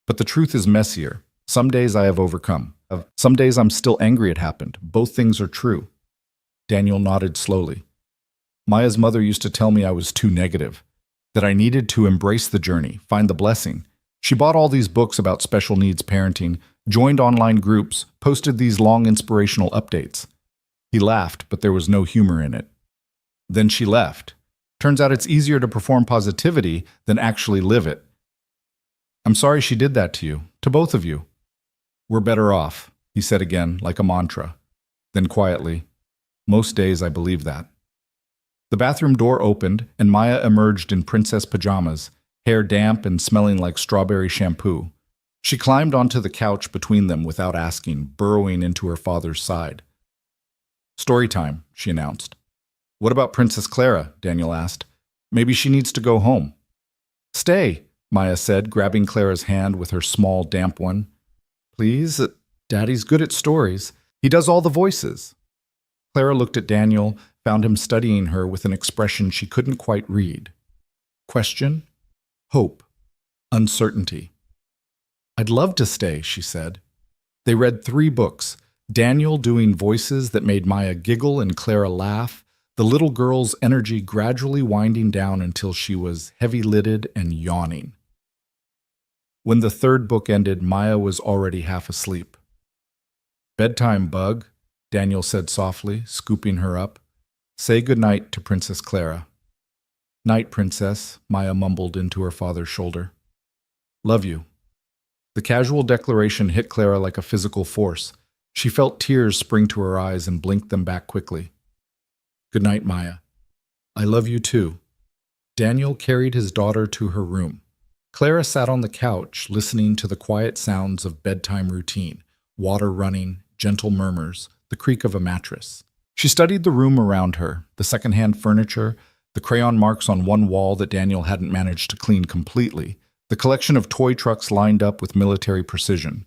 But the truth is messier. Some days I have overcome. Some days I'm still angry it happened. Both things are true. Daniel nodded slowly. Maya's mother used to tell me I was too negative, that I needed to embrace the journey, find the blessing. She bought all these books about special needs parenting, joined online groups, posted these long inspirational updates. He laughed, but there was no humor in it. Then she left. Turns out it's easier to perform positivity than actually live it. I'm sorry she did that to you, to both of you. We're better off, he said again, like a mantra. Then quietly, most days I believe that. The bathroom door opened, and Maya emerged in princess pajamas, hair damp and smelling like strawberry shampoo. She climbed onto the couch between them without asking, burrowing into her father's side. Story time, she announced. What about Princess Clara? Daniel asked. Maybe she needs to go home. Stay, Maya said, grabbing Clara's hand with her small, damp one. Please? Daddy's good at stories. He does all the voices. Clara looked at Daniel, found him studying her with an expression she couldn't quite read. Question? Hope. Uncertainty. I'd love to stay, she said. They read 3 books, Daniel doing voices that made Maya giggle and Clara laugh, the little girl's energy gradually winding down until she was heavy-lidded and yawning. When the 3rd book ended, Maya was already half asleep. Bedtime, Bug, Daniel said softly, scooping her up. Say goodnight to Princess Clara. Night, Princess, Maya mumbled into her father's shoulder. Love you. The casual declaration hit Clara like a physical force. She felt tears spring to her eyes and blinked them back quickly. Good night, Maya. I love you too. Daniel carried his daughter to her room. Clara sat on the couch, listening to the quiet sounds of bedtime routine, water running, gentle murmurs, the creak of a mattress. She studied the room around her, the secondhand furniture, the crayon marks on one wall that Daniel hadn't managed to clean completely, the collection of toy trucks lined up with military precision.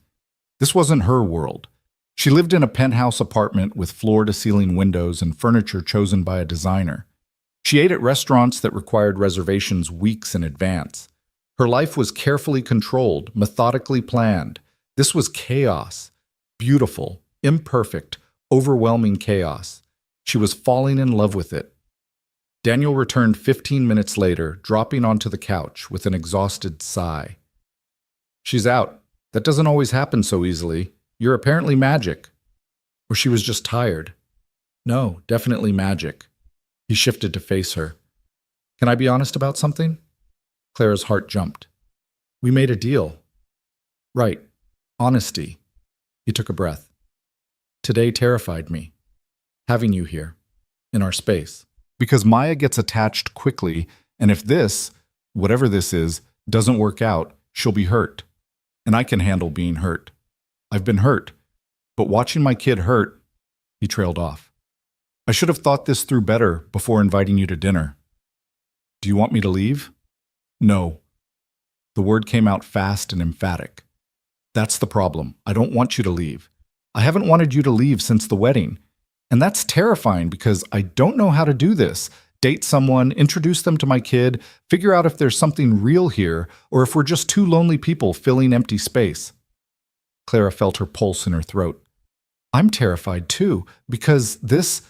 This wasn't her world. She lived in a penthouse apartment with floor-to-ceiling windows and furniture chosen by a designer. She ate at restaurants that required reservations weeks in advance. Her life was carefully controlled, methodically planned. This was chaos. Beautiful, imperfect, overwhelming chaos. She was falling in love with it. Daniel returned 15 minutes later, dropping onto the couch with an exhausted sigh. She's out. That doesn't always happen so easily. You're apparently magic. Or she was just tired. No, definitely magic. He shifted to face her. Can I be honest about something? Clara's heart jumped. We made a deal. Right. Honesty. He took a breath. Today terrified me. Having you here. In our space. Because Maya gets attached quickly, and if this, whatever this is, doesn't work out, she'll be hurt. And I can handle being hurt. I've been hurt. But watching my kid hurt, he trailed off. I should have thought this through better before inviting you to dinner. Do you want me to leave? No. The word came out fast and emphatic. That's the problem. I don't want you to leave. I haven't wanted you to leave since the wedding. And that's terrifying because I don't know how to do this. Date someone, introduce them to my kid, figure out if there's something real here, or if we're just two lonely people filling empty space. Clara felt her pulse in her throat. I'm terrified too, because this...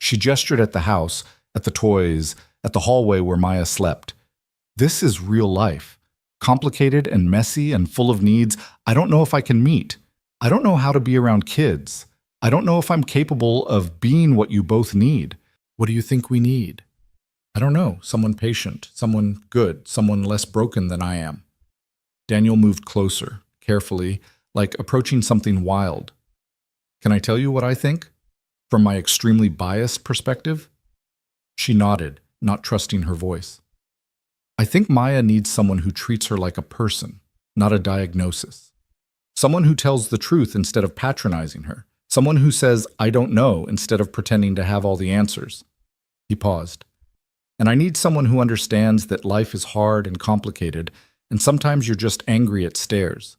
She gestured at the house, at the toys, at the hallway where Maya slept. This is real life. Complicated and messy and full of needs I don't know if I can meet. I don't know how to be around kids. I don't know if I'm capable of being what you both need. What do you think we need? I don't know. Someone patient, someone good, someone less broken than I am. Daniel moved closer, carefully, like approaching something wild. Can I tell you what I think? From my extremely biased perspective? She nodded, not trusting her voice. I think Maya needs someone who treats her like a person, not a diagnosis. Someone who tells the truth instead of patronizing her. Someone who says, I don't know, instead of pretending to have all the answers. He paused. And I need someone who understands that life is hard and complicated, and sometimes you're just angry at stairs.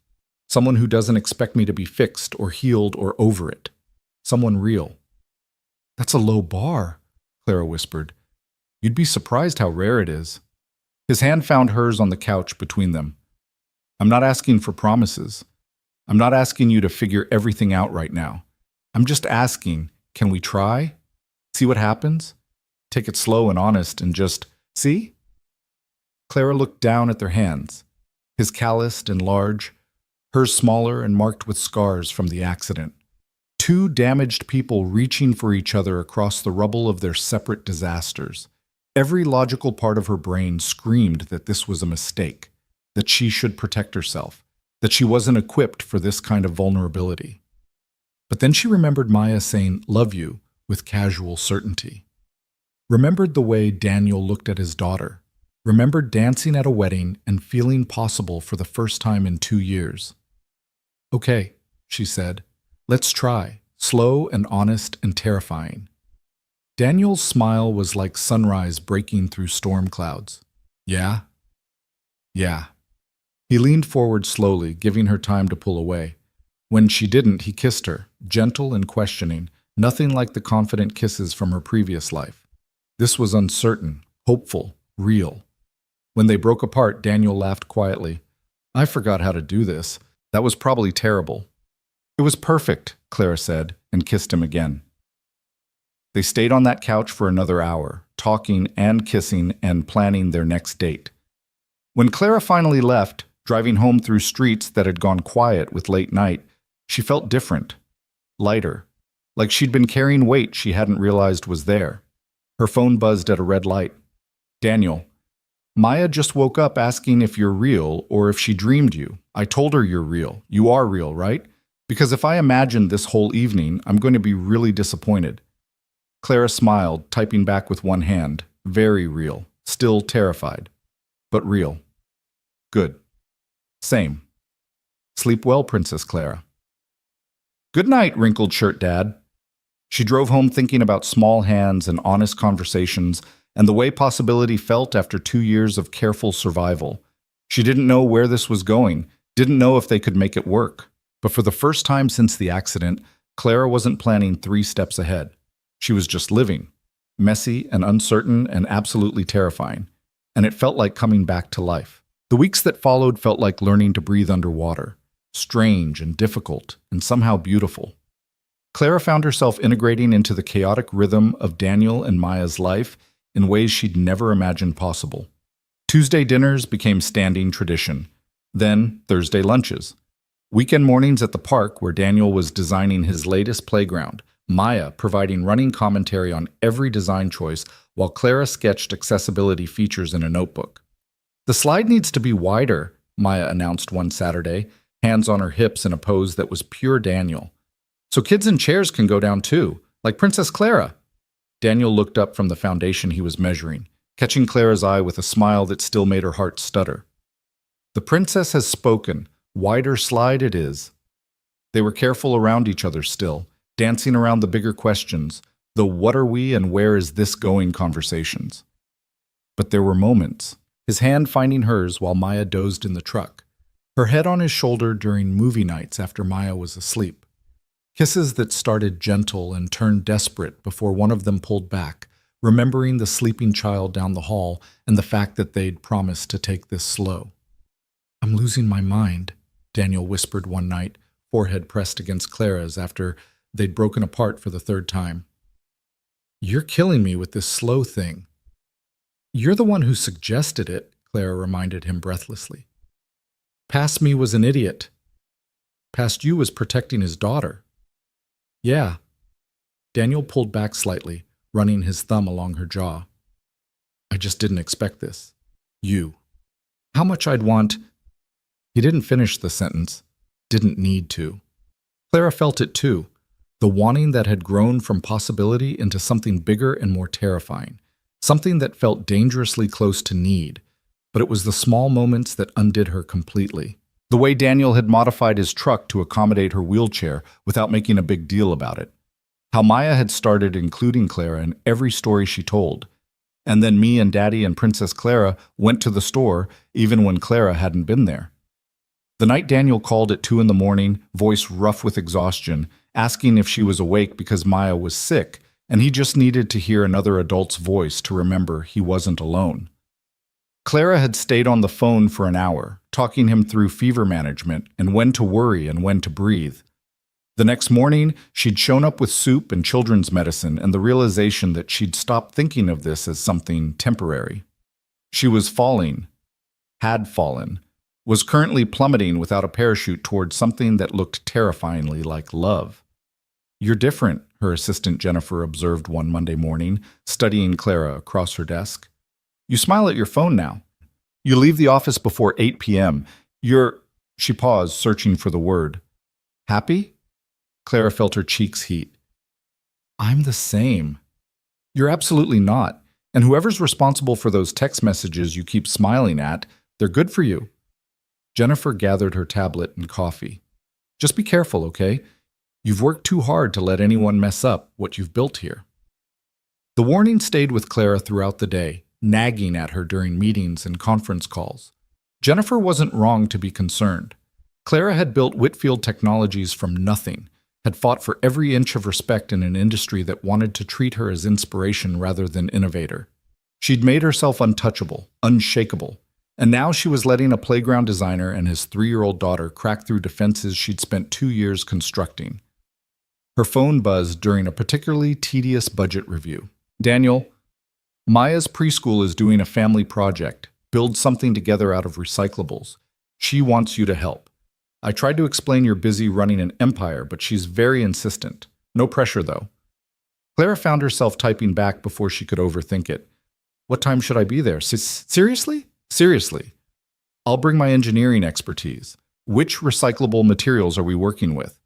Someone who doesn't expect me to be fixed or healed or over it. Someone real. That's a low bar, Clara whispered. You'd be surprised how rare it is. His hand found hers on the couch between them. I'm not asking for promises. I'm not asking you to figure everything out right now. I'm just asking, can we try? See what happens? Take it slow and honest and just, see? Clara looked down at their hands, his calloused and large, hers smaller and marked with scars from the accident. Two damaged people reaching for each other across the rubble of their separate disasters. Every logical part of her brain screamed that this was a mistake, that she should protect herself, that she wasn't equipped for this kind of vulnerability. But then she remembered Maya saying, love you, with casual certainty. Remembered the way Daniel looked at his daughter. Remembered dancing at a wedding and feeling possible for the first time in 2 years. Okay, she said, let's try, slow and honest and terrifying. Daniel's smile was like sunrise breaking through storm clouds. Yeah? Yeah. He leaned forward slowly, giving her time to pull away. When she didn't, he kissed her, gentle and questioning, nothing like the confident kisses from her previous life. This was uncertain, hopeful, real. When they broke apart, Daniel laughed quietly. I forgot how to do this. That was probably terrible. It was perfect, Clara said, and kissed him again. They stayed on that couch for another hour, talking and kissing and planning their next date. When Clara finally left, driving home through streets that had gone quiet with late night, she felt different, lighter, like she'd been carrying weight she hadn't realized was there. Her phone buzzed at a red light. Daniel, Maya just woke up asking if you're real or if she dreamed you. I told her you're real. You are real, right? Because if I imagined this whole evening, I'm going to be really disappointed. Clara smiled, typing back with one hand. Very real. Still terrified. But real. Good. Same. Sleep well, Princess Clara. Good night, wrinkled shirt dad. She drove home thinking about small hands and honest conversations and the way possibility felt after 2 years of careful survival. She didn't know where this was going, didn't know if they could make it work. But for the first time since the accident, Clara wasn't planning 3 steps ahead. She was just living, messy and uncertain and absolutely terrifying. And it felt like coming back to life. The weeks that followed felt like learning to breathe underwater. Strange and difficult, and somehow beautiful. Clara found herself integrating into the chaotic rhythm of Daniel and Maya's life in ways she'd never imagined possible. Tuesday dinners became standing tradition. Then Thursday lunches. Weekend mornings at the park where Daniel was designing his latest playground, Maya providing running commentary on every design choice while Clara sketched accessibility features in a notebook. "The slide needs to be wider," Maya announced one Saturday, hands on her hips in a pose that was pure Daniel. "So kids in chairs can go down too, like Princess Clara." Daniel looked up from the foundation he was measuring, catching Clara's eye with a smile that still made her heart stutter. "The princess has spoken. Wider slide it is." They were careful around each other still, dancing around the bigger questions, the what are we and where is this going conversations. But there were moments, his hand finding hers while Maya dozed in the truck, her head on his shoulder during movie nights after Maya was asleep. Kisses that started gentle and turned desperate before one of them pulled back, remembering the sleeping child down the hall and the fact that they'd promised to take this slow. "I'm losing my mind," Daniel whispered one night, forehead pressed against Clara's after they'd broken apart for the third time. "You're killing me with this slow thing." "You're the one who suggested it," Clara reminded him breathlessly. "Past me was an idiot. Past you was protecting his daughter." "Yeah." Daniel pulled back slightly, running his thumb along her jaw. "I just didn't expect this. You. How much I'd want—" He didn't finish the sentence. Didn't need to. Clara felt it too, the wanting that had grown from possibility into something bigger and more terrifying, something that felt dangerously close to need, but it was the small moments that undid her completely. The way Daniel had modified his truck to accommodate her wheelchair without making a big deal about it. How Maya had started including Clara in every story she told. And then me and Daddy and Princess Clara went to the store even when Clara hadn't been there. The night Daniel called at 2 a.m, voice rough with exhaustion, asking if she was awake because Maya was sick, and he just needed to hear another adult's voice to remember he wasn't alone. Clara had stayed on the phone for an hour, talking him through fever management and when to worry and when to breathe. The next morning, she'd shown up with soup and children's medicine and the realization that she'd stopped thinking of this as something temporary. She was falling, had fallen, was currently plummeting without a parachute towards something that looked terrifyingly like love. "You're different," her assistant Jennifer observed one Monday morning, studying Clara across her desk. "You smile at your phone now. You leave the office before 8 p.m. You're—" She paused, searching for the word. "Happy?" Clara felt her cheeks heat. "I'm the same." "You're absolutely not. And whoever's responsible for those text messages you keep smiling at, they're good for you." Jennifer gathered her tablet and coffee. "Just be careful, okay? You've worked too hard to let anyone mess up what you've built here." The warning stayed with Clara throughout the day, nagging at her during meetings and conference calls. Jennifer wasn't wrong to be concerned. Clara had built Whitfield Technologies from nothing, had fought for every inch of respect in an industry that wanted to treat her as inspiration rather than innovator. She'd made herself untouchable, unshakable, and now she was letting a playground designer and his 3-year-old daughter crack through defenses she'd spent 2 years constructing. Her phone buzzed during a particularly tedious budget review. "Daniel, Maya's preschool is doing a family project, build something together out of recyclables. She wants you to help. I tried to explain you're busy running an empire, but she's very insistent. No pressure, though." Clara found herself typing back before she could overthink it. "What time should I be there? Seriously? Seriously. I'll bring my engineering expertise. Which recyclable materials are we working with?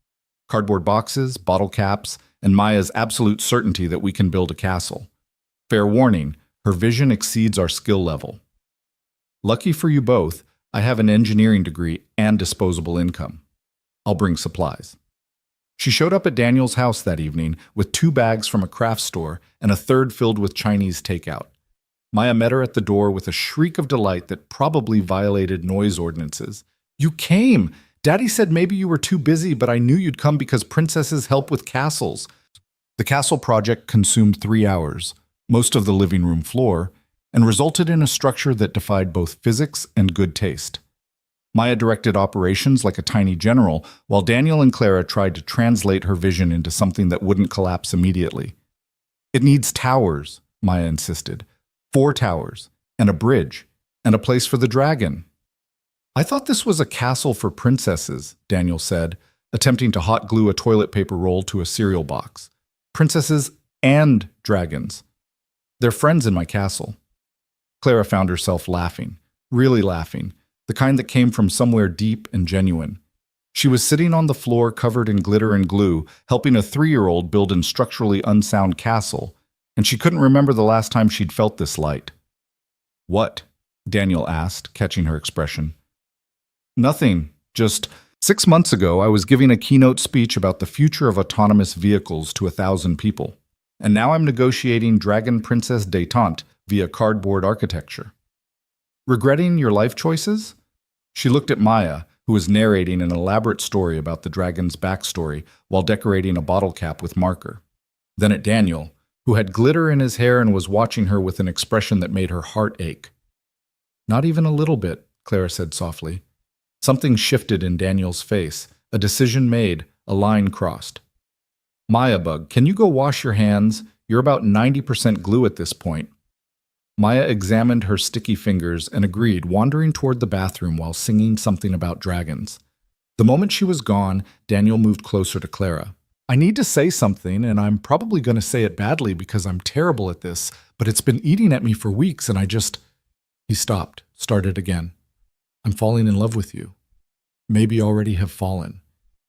Cardboard boxes, bottle caps, and Maya's absolute certainty that we can build a castle. Fair warning, her vision exceeds our skill level. Lucky for you both, I have an engineering degree and disposable income. I'll bring supplies." She showed up at Daniel's house that evening with 2 bags from a craft store and a third filled with Chinese takeout. Maya met her at the door with a shriek of delight that probably violated noise ordinances. "You came! Daddy said maybe you were too busy, but I knew you'd come because princesses help with castles." The castle project consumed 3 hours, most of the living room floor, and resulted in a structure that defied both physics and good taste. Maya directed operations like a tiny general, while Daniel and Clara tried to translate her vision into something that wouldn't collapse immediately. "It needs towers," Maya insisted. 4 towers, and a bridge, and a place for the dragon." I thought this was a castle for princesses, Daniel said, attempting to hot glue a toilet paper roll to a cereal box. Princesses and dragons. They're friends in my castle. Clara found herself laughing, really laughing, the kind that came from somewhere deep and genuine. She was sitting on the floor covered in glitter and glue, helping a 3-year-old build a structurally unsound castle, and she couldn't remember the last time she'd felt this light. What? Daniel asked, catching her expression. Nothing. Just 6 months ago, I was giving a keynote speech about the future of autonomous vehicles to 1,000 people. And now I'm negotiating Dragon Princess Détente via cardboard architecture. Regretting your life choices? She looked at Maya, who was narrating an elaborate story about the dragon's backstory while decorating a bottle cap with marker. Then at Daniel, who had glitter in his hair and was watching her with an expression that made her heart ache. Not even a little bit, Clara said softly. Something shifted in Daniel's face, a decision made, a line crossed. Maya Bug, can you go wash your hands? You're about 90% glue at this point. Maya examined her sticky fingers and agreed, wandering toward the bathroom while singing something about dragons. The moment she was gone, Daniel moved closer to Clara. I need to say something, and I'm probably going to say it badly because I'm terrible at this, but it's been eating at me for weeks and I just... He stopped, started again. I'm falling in love with you. Maybe already have fallen.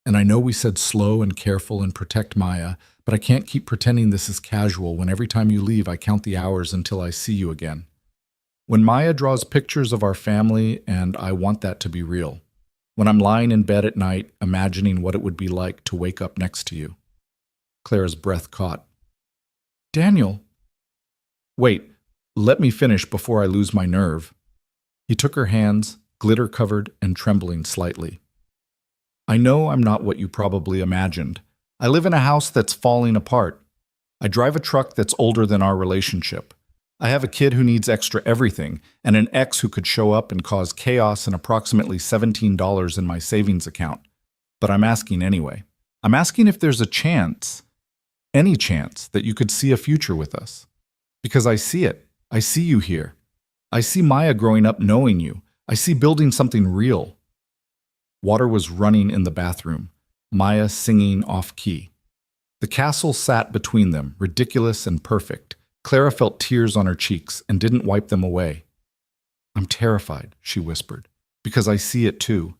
And I know we said slow and careful and protect Maya, but I can't keep pretending this is casual when every time you leave I count the hours until I see you again. When Maya draws pictures of our family, and I want that to be real. When I'm lying in bed at night, imagining what it would be like to wake up next to you. Clara's breath caught. Daniel. Wait, let me finish before I lose my nerve. He took her hands, glitter-covered and trembling slightly. I know I'm not what you probably imagined. I live in a house that's falling apart. I drive a truck that's older than our relationship. I have a kid who needs extra everything, and an ex who could show up and cause chaos and approximately $17 in my savings account. But I'm asking anyway. I'm asking if there's a chance, any chance, that you could see a future with us. Because I see it. I see you here. I see Maya growing up knowing you. I see building something real. Water was running in the bathroom, Maya singing off-key. The castle sat between them, ridiculous and perfect. Clara felt tears on her cheeks and didn't wipe them away. I'm terrified, she whispered, because I see it too.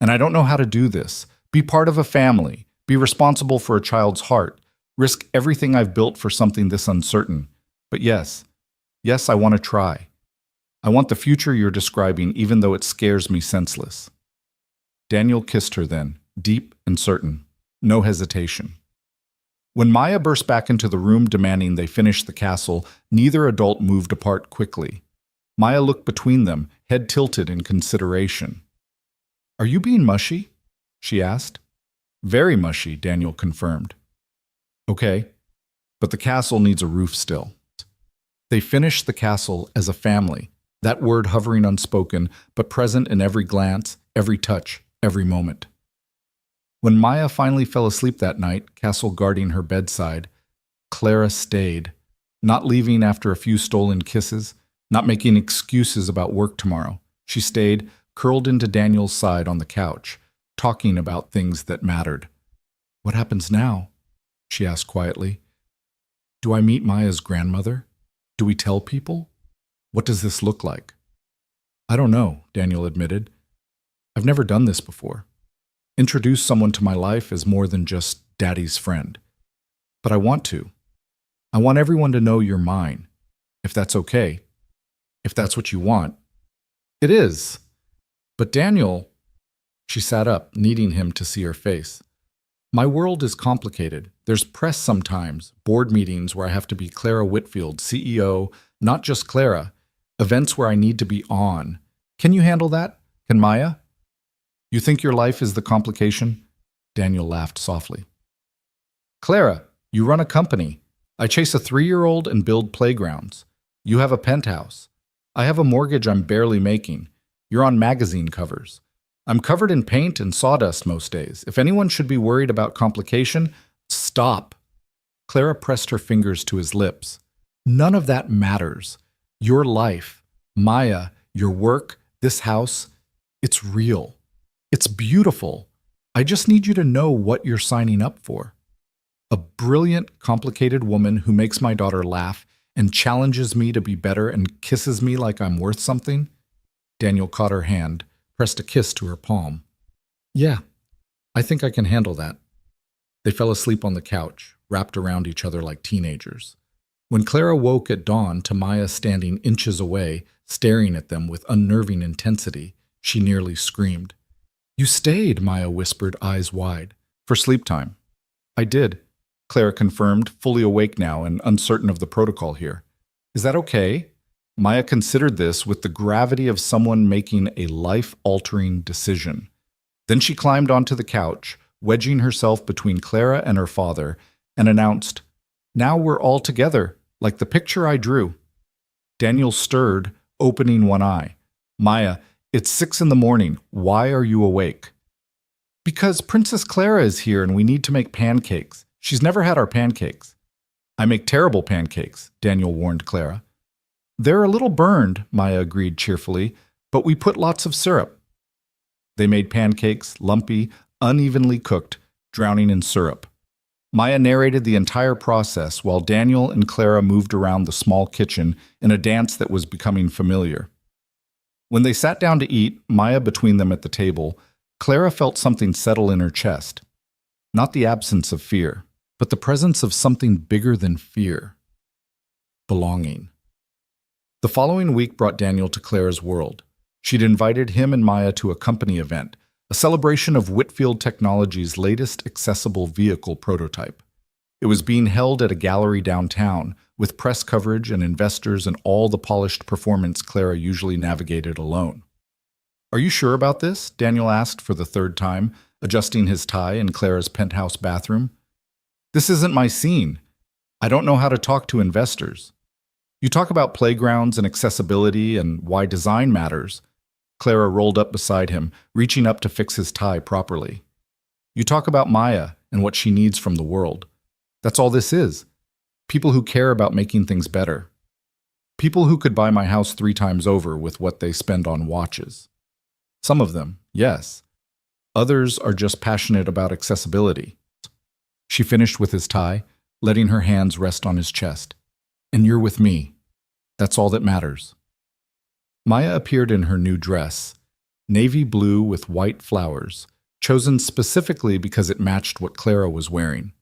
And I don't know how to do this. Be part of a family. Be responsible for a child's heart. Risk everything I've built for something this uncertain. But yes, I want to try. I want the future you're describing, even though it scares me senseless. Daniel kissed her then, deep and certain. No hesitation. When Maya burst back into the room demanding they finish the castle, neither adult moved apart quickly. Maya looked between them, head tilted in consideration. Are you being mushy? She asked. Very mushy, Daniel confirmed. Okay, but the castle needs a roof still. They finished the castle as a family, that word hovering unspoken, but present in every glance, every touch, every moment. When Maya finally fell asleep that night, castle guarding her bedside, Clara stayed, not leaving after a few stolen kisses, not making excuses about work tomorrow. She stayed, curled into Daniel's side on the couch, talking about things that mattered. What happens now? She asked quietly. Do I meet Maya's grandmother? Do we tell people? What does this look like? I don't know, Daniel admitted. I've never done this before. Introduce someone to my life as more than just daddy's friend. But I want to. I want everyone to know you're mine. If that's okay. If that's what you want. It is. But Daniel... She sat up, needing him to see her face. My world is complicated. There's press sometimes, board meetings where I have to be Clara Whitfield, CEO, not just Clara, events where I need to be on. Can you handle that? Can Maya? You think your life is the complication? Daniel laughed softly. Clara, you run a company. I chase a 3-year-old and build playgrounds. You have a penthouse. I have a mortgage I'm barely making. You're on magazine covers. I'm covered in paint and sawdust most days. If anyone should be worried about complication, stop. Clara pressed her fingers to his lips. None of that matters. Your life, Maya, your work, this house, It's real. It's beautiful. I just need you to know what you're signing up for. A brilliant, complicated woman who makes my daughter laugh and challenges me to be better and kisses me like I'm worth something? Daniel caught her hand, pressed a kiss to her palm. Yeah, I think I can handle that. They fell asleep on the couch, wrapped around each other like teenagers. When Clara woke at dawn to Maya standing inches away, staring at them with unnerving intensity, she nearly screamed. You stayed, Maya whispered, eyes wide. For sleep time. I did, Clara confirmed, fully awake now and uncertain of the protocol here. Is that okay? Maya considered this with the gravity of someone making a life-altering decision. Then she climbed onto the couch, wedging herself between Clara and her father, and announced, Now we're all together, like the picture I drew. Daniel stirred, opening one eye. Maya, it's 6 a.m. Why are you awake? Because Princess Clara is here and we need to make pancakes. She's never had our pancakes. I make terrible pancakes, Daniel warned Clara. They're a little burned, Maya agreed cheerfully, but we put lots of syrup. They made pancakes, lumpy, unevenly cooked, drowning in syrup. Maya narrated the entire process while Daniel and Clara moved around the small kitchen in a dance that was becoming familiar. When they sat down to eat, Maya between them at the table, Clara felt something settle in her chest. Not the absence of fear, but the presence of something bigger than fear. Belonging. The following week brought Daniel to Clara's world. She'd invited him and Maya to a company event, a celebration of Whitfield Technology's latest accessible vehicle prototype. It was being held at a gallery downtown, with press coverage and investors and all the polished performance Clara usually navigated alone. Are you sure about this? Daniel asked for the third time, adjusting his tie in Clara's penthouse bathroom. This isn't my scene. I don't know how to talk to investors. You talk about playgrounds and accessibility and why design matters. Clara rolled up beside him, reaching up to fix his tie properly. You talk about Maya and what she needs from the world. That's all this is. People who care about making things better. People who could buy my house 3 times over with what they spend on watches. Some of them, yes. Others are just passionate about accessibility. She finished with his tie, letting her hands rest on his chest. And you're with me. That's all that matters. Maya appeared in her new dress, navy blue with white flowers, chosen specifically because it matched what Clara was wearing.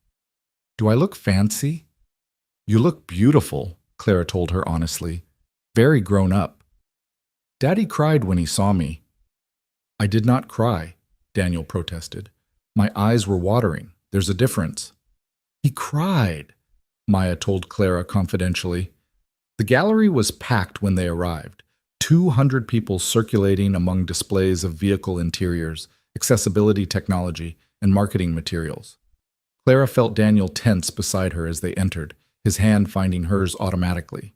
Do I look fancy? You look beautiful, Clara told her honestly. Very grown up. Daddy cried when he saw me. I did not cry, Daniel protested. My eyes were watering. There's a difference. He cried, Maya told Clara confidentially. The gallery was packed when they arrived, 200 people circulating among displays of vehicle interiors, accessibility technology, and marketing materials. Clara felt Daniel tense beside her as they entered, his hand finding hers automatically.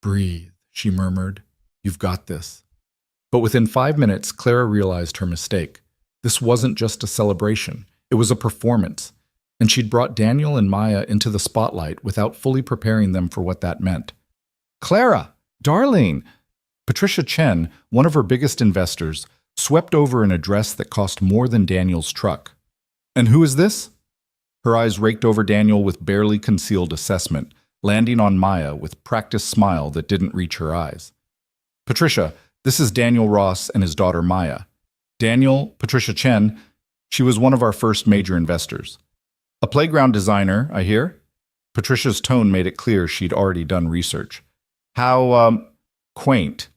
Breathe, she murmured. You've got this. But within 5 minutes, Clara realized her mistake. This wasn't just a celebration. It was a performance. And she'd brought Daniel and Maya into the spotlight without fully preparing them for what that meant. Clara, darling! Patricia Chen, one of her biggest investors, swept over an address that cost more than Daniel's truck. And who is this? Her eyes raked over Daniel with barely concealed assessment, landing on Maya with practiced smile that didn't reach her eyes. Patricia, this is Daniel Ross and his daughter Maya. Daniel, Patricia Chen, she was one of our first major investors. A playground designer, I hear? Patricia's tone made it clear she'd already done research. How, quaint.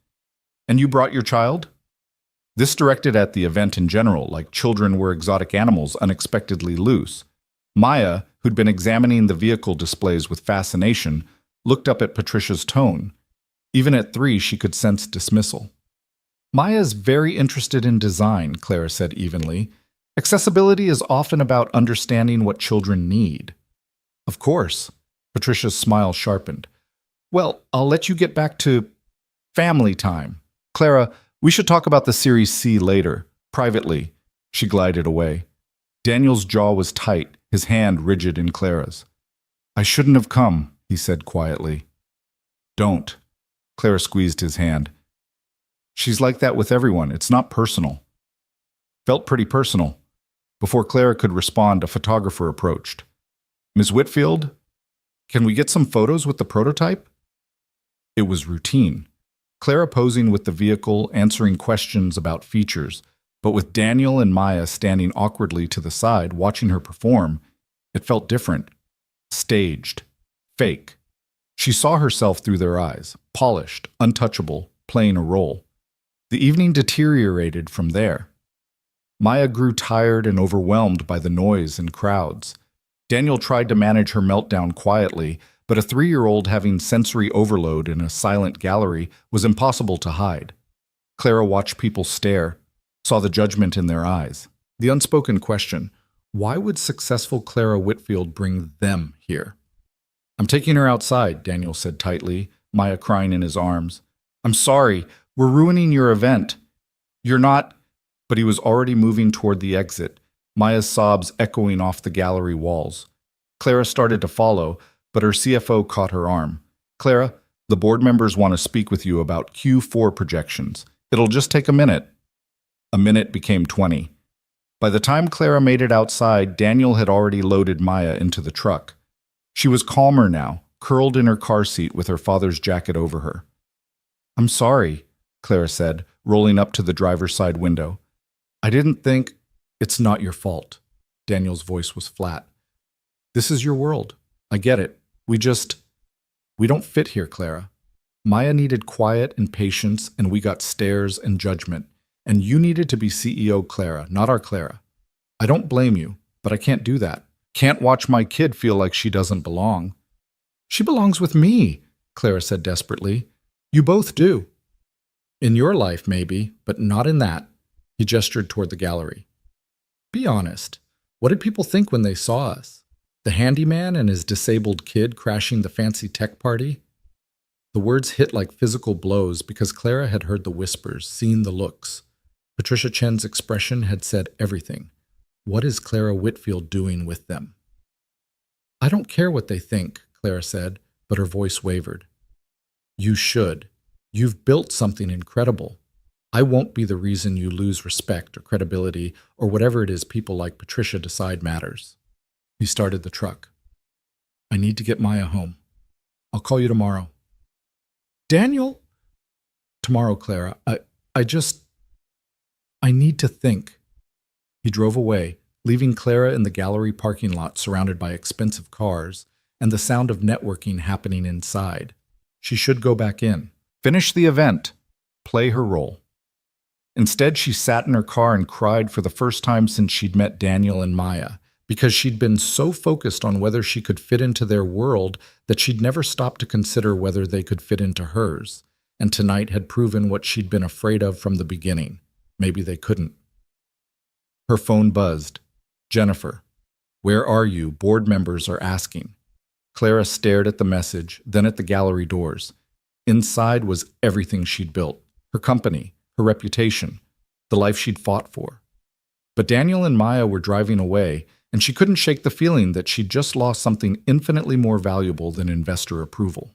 And you brought your child? This directed at the event in general, like children were exotic animals unexpectedly loose. Maya, who'd been examining the vehicle displays with fascination, looked up at Patricia's tone. Even at 3, she could sense dismissal. Maya's very interested in design, Clara said evenly. Accessibility is often about understanding what children need. Of course. Patricia's smile sharpened. Well, I'll let you get back to family time. Clara, we should talk about the Series C later, privately. She glided away. Daniel's jaw was tight, his hand rigid in Clara's. I shouldn't have come, he said quietly. Don't. Clara squeezed his hand. She's like that with everyone. It's not personal. Felt pretty personal. Before Clara could respond, a photographer approached. Ms. Whitfield, can we get some photos with the prototype? It was routine. Clara posing with the vehicle, answering questions about features, but with Daniel and Maya standing awkwardly to the side, watching her perform, it felt different. Staged. Fake. She saw herself through their eyes, polished, untouchable, playing a role. The evening deteriorated from there. Maya grew tired and overwhelmed by the noise and crowds. Daniel tried to manage her meltdown quietly, but a 3-year-old having sensory overload in a silent gallery was impossible to hide. Clara watched people stare, saw the judgment in their eyes. The unspoken question, why would successful Clara Whitfield bring them here? I'm taking her outside, Daniel said tightly, Maya crying in his arms. I'm sorry, we're ruining your event. You're not... But he was already moving toward the exit, Maya's sobs echoing off the gallery walls. Clara started to follow, but her CFO caught her arm. Clara, the board members want to speak with you about Q4 projections. It'll just take a minute. A minute became 20. By the time Clara made it outside, Daniel had already loaded Maya into the truck. She was calmer now, curled in her car seat with her father's jacket over her. I'm sorry, Clara said, rolling up to the driver's side window. I didn't think... It's not your fault. Daniel's voice was flat. This is your world. I get it. We don't fit here, Clara. Maya needed quiet and patience, and we got stares and judgment. And you needed to be CEO, Clara, not our Clara. I don't blame you, but I can't do that. Can't watch my kid feel like she doesn't belong. She belongs with me, Clara said desperately. You both do. In your life, maybe, but not in that. He gestured toward the gallery. Be honest. What did people think when they saw us? The handyman and his disabled kid crashing the fancy tech party? The words hit like physical blows because Clara had heard the whispers, seen the looks. Patricia Chen's expression had said everything. What is Clara Whitfield doing with them? I don't care what they think, Clara said, but her voice wavered. You should. You've built something incredible. I won't be the reason you lose respect or credibility or whatever it is people like Patricia decide matters. He started the truck. I need to get Maya home. I'll call you tomorrow. Daniel? Tomorrow, Clara. I need to think. He drove away, leaving Clara in the gallery parking lot surrounded by expensive cars and the sound of networking happening inside. She should go back in. Finish the event. Play her role. Instead, she sat in her car and cried for the first time since she'd met Daniel and Maya, because she'd been so focused on whether she could fit into their world that she'd never stopped to consider whether they could fit into hers, and tonight had proven what she'd been afraid of from the beginning. Maybe they couldn't. Her phone buzzed. Jennifer. Where are you? Board members are asking. Clara stared at the message, then at the gallery doors. Inside was everything she'd built. Her company. Her reputation, the life she'd fought for. But Daniel and Maya were driving away, and she couldn't shake the feeling that she'd just lost something infinitely more valuable than investor approval.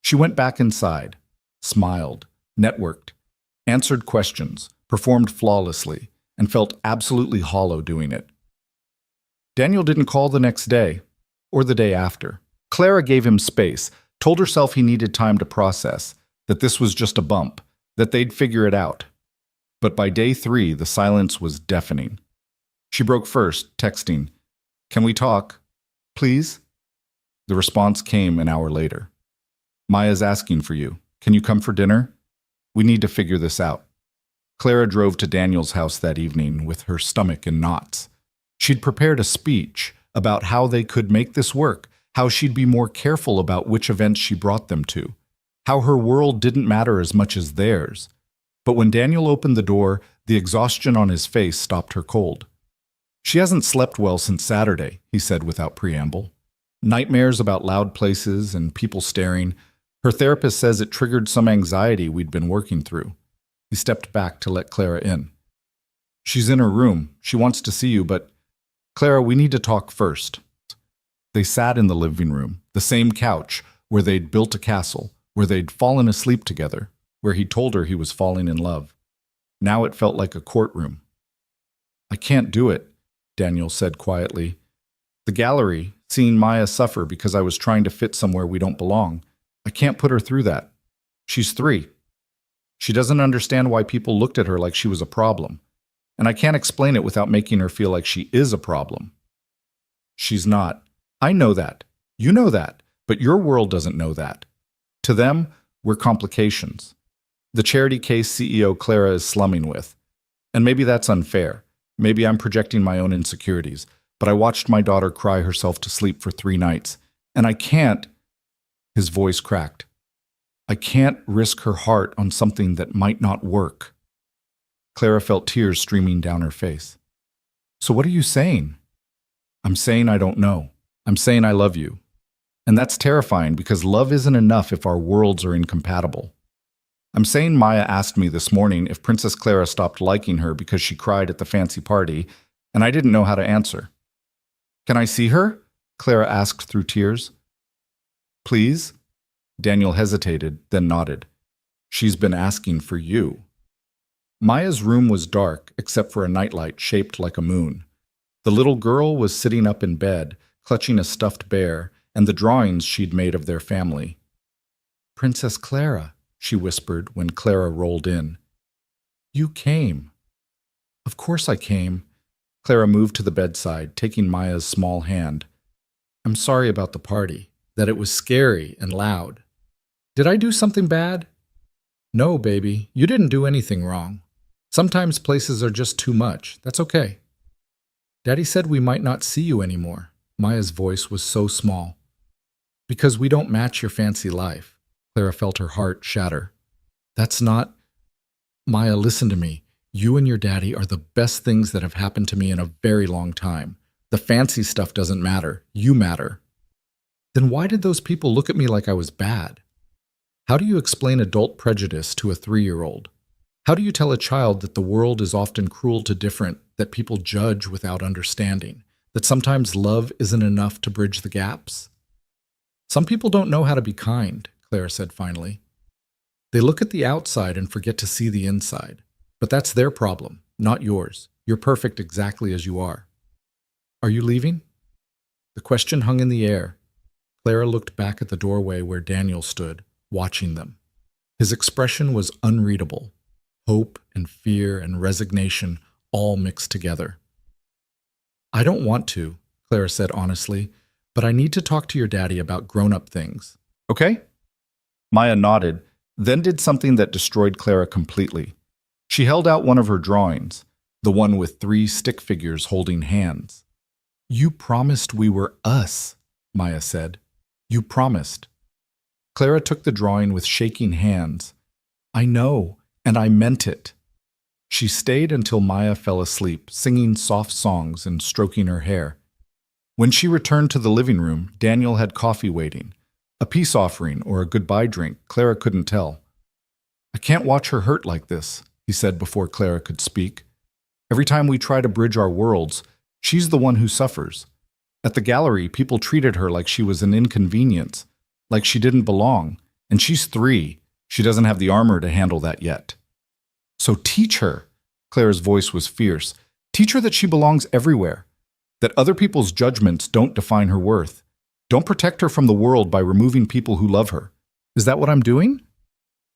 She went back inside, smiled, networked, answered questions, performed flawlessly, and felt absolutely hollow doing it. Daniel didn't call the next day, or the day after. Clara gave him space, told herself he needed time to process, that this was just a bump, that they'd figure it out. But by day 3, the silence was deafening. She broke first, texting, Can we talk? Please? The response came an hour later. Maya's asking for you. Can you come for dinner? We need to figure this out. Clara drove to Daniel's house that evening with her stomach in knots. She'd prepared a speech about how they could make this work, how she'd be more careful about which events she brought them to, how her world didn't matter as much as theirs. But when Daniel opened the door, the exhaustion on his face stopped her cold. She hasn't slept well since Saturday, he said without preamble. Nightmares about loud places and people staring. Her therapist says it triggered some anxiety we'd been working through. He stepped back to let Clara in. She's in her room. She wants to see you, but... Clara, we need to talk first. They sat in the living room, the same couch, where they'd built a castle, where they'd fallen asleep together. where he told her he was falling in love. Now it felt like a courtroom. "I can't do it," Daniel said quietly. "The gallery, seeing Maya suffer because I was trying to fit somewhere we don't belong. I can't put her through that. She's 3. She doesn't understand why people looked at her like she was a problem. And I can't explain it without making her feel like she is a problem. She's not. I know that. You know that. But your world doesn't know that. To them, we're complications. The charity case CEO Clara is slumming with. And maybe that's unfair. Maybe I'm projecting my own insecurities. But I watched my daughter cry herself to sleep for 3 nights. And I can't." His voice cracked. "I can't risk her heart on something that might not work." Clara felt tears streaming down her face. "So what are you saying?" "I'm saying I don't know. I'm saying I love you. And that's terrifying because love isn't enough if our worlds are incompatible. I'm saying Maya asked me this morning if Princess Clara stopped liking her because she cried at the fancy party, and I didn't know how to answer." "Can I see her?" Clara asked through tears. "Please?" Daniel hesitated, then nodded. "She's been asking for you." Maya's room was dark, except for a nightlight shaped like a moon. The little girl was sitting up in bed, clutching a stuffed bear and the drawings she'd made of their family. "Princess Clara," she whispered when Clara rolled in. "You came." "Of course I came." Clara moved to the bedside, taking Maya's small hand. "I'm sorry about the party, that it was scary and loud. Did I do something bad?" "No, baby, you didn't do anything wrong. Sometimes places are just too much. That's okay." "Daddy said we might not see you anymore." Maya's voice was so small. "Because we don't match your fancy life." Clara felt her heart shatter. "That's not—" "Maya, listen to me. You and your daddy are the best things that have happened to me in a very long time. The fancy stuff doesn't matter. You matter." "Then why did those people look at me like I was bad?" How do you explain adult prejudice to a 3-year-old? How do you tell a child that the world is often cruel to different, that people judge without understanding, that sometimes love isn't enough to bridge the gaps? "Some people don't know how to be kind," Clara said finally. "They look at the outside and forget to see the inside. But that's their problem, not yours. You're perfect exactly as you are." "Are you leaving?" The question hung in the air. Clara looked back at the doorway where Daniel stood, watching them. His expression was unreadable. Hope and fear and resignation all mixed together. "I don't want to," Clara said honestly, "but I need to talk to your daddy about grown-up things." "Okay?" Maya nodded, then did something that destroyed Clara completely. She held out one of her drawings, the one with 3 stick figures holding hands. "You promised we were us," Maya said. "You promised." Clara took the drawing with shaking hands. "I know, and I meant it." She stayed until Maya fell asleep, singing soft songs and stroking her hair. When she returned to the living room, Daniel had coffee waiting. A peace offering or a goodbye drink, Clara couldn't tell. "I can't watch her hurt like this," he said before Clara could speak. "Every time we try to bridge our worlds, she's the one who suffers. At the gallery, people treated her like she was an inconvenience, like she didn't belong, and she's 3. She doesn't have the armor to handle that yet." "So teach her," Clara's voice was fierce. "Teach her that she belongs everywhere, that other people's judgments don't define her worth. Don't protect her from the world by removing people who love her. Is that what I'm doing?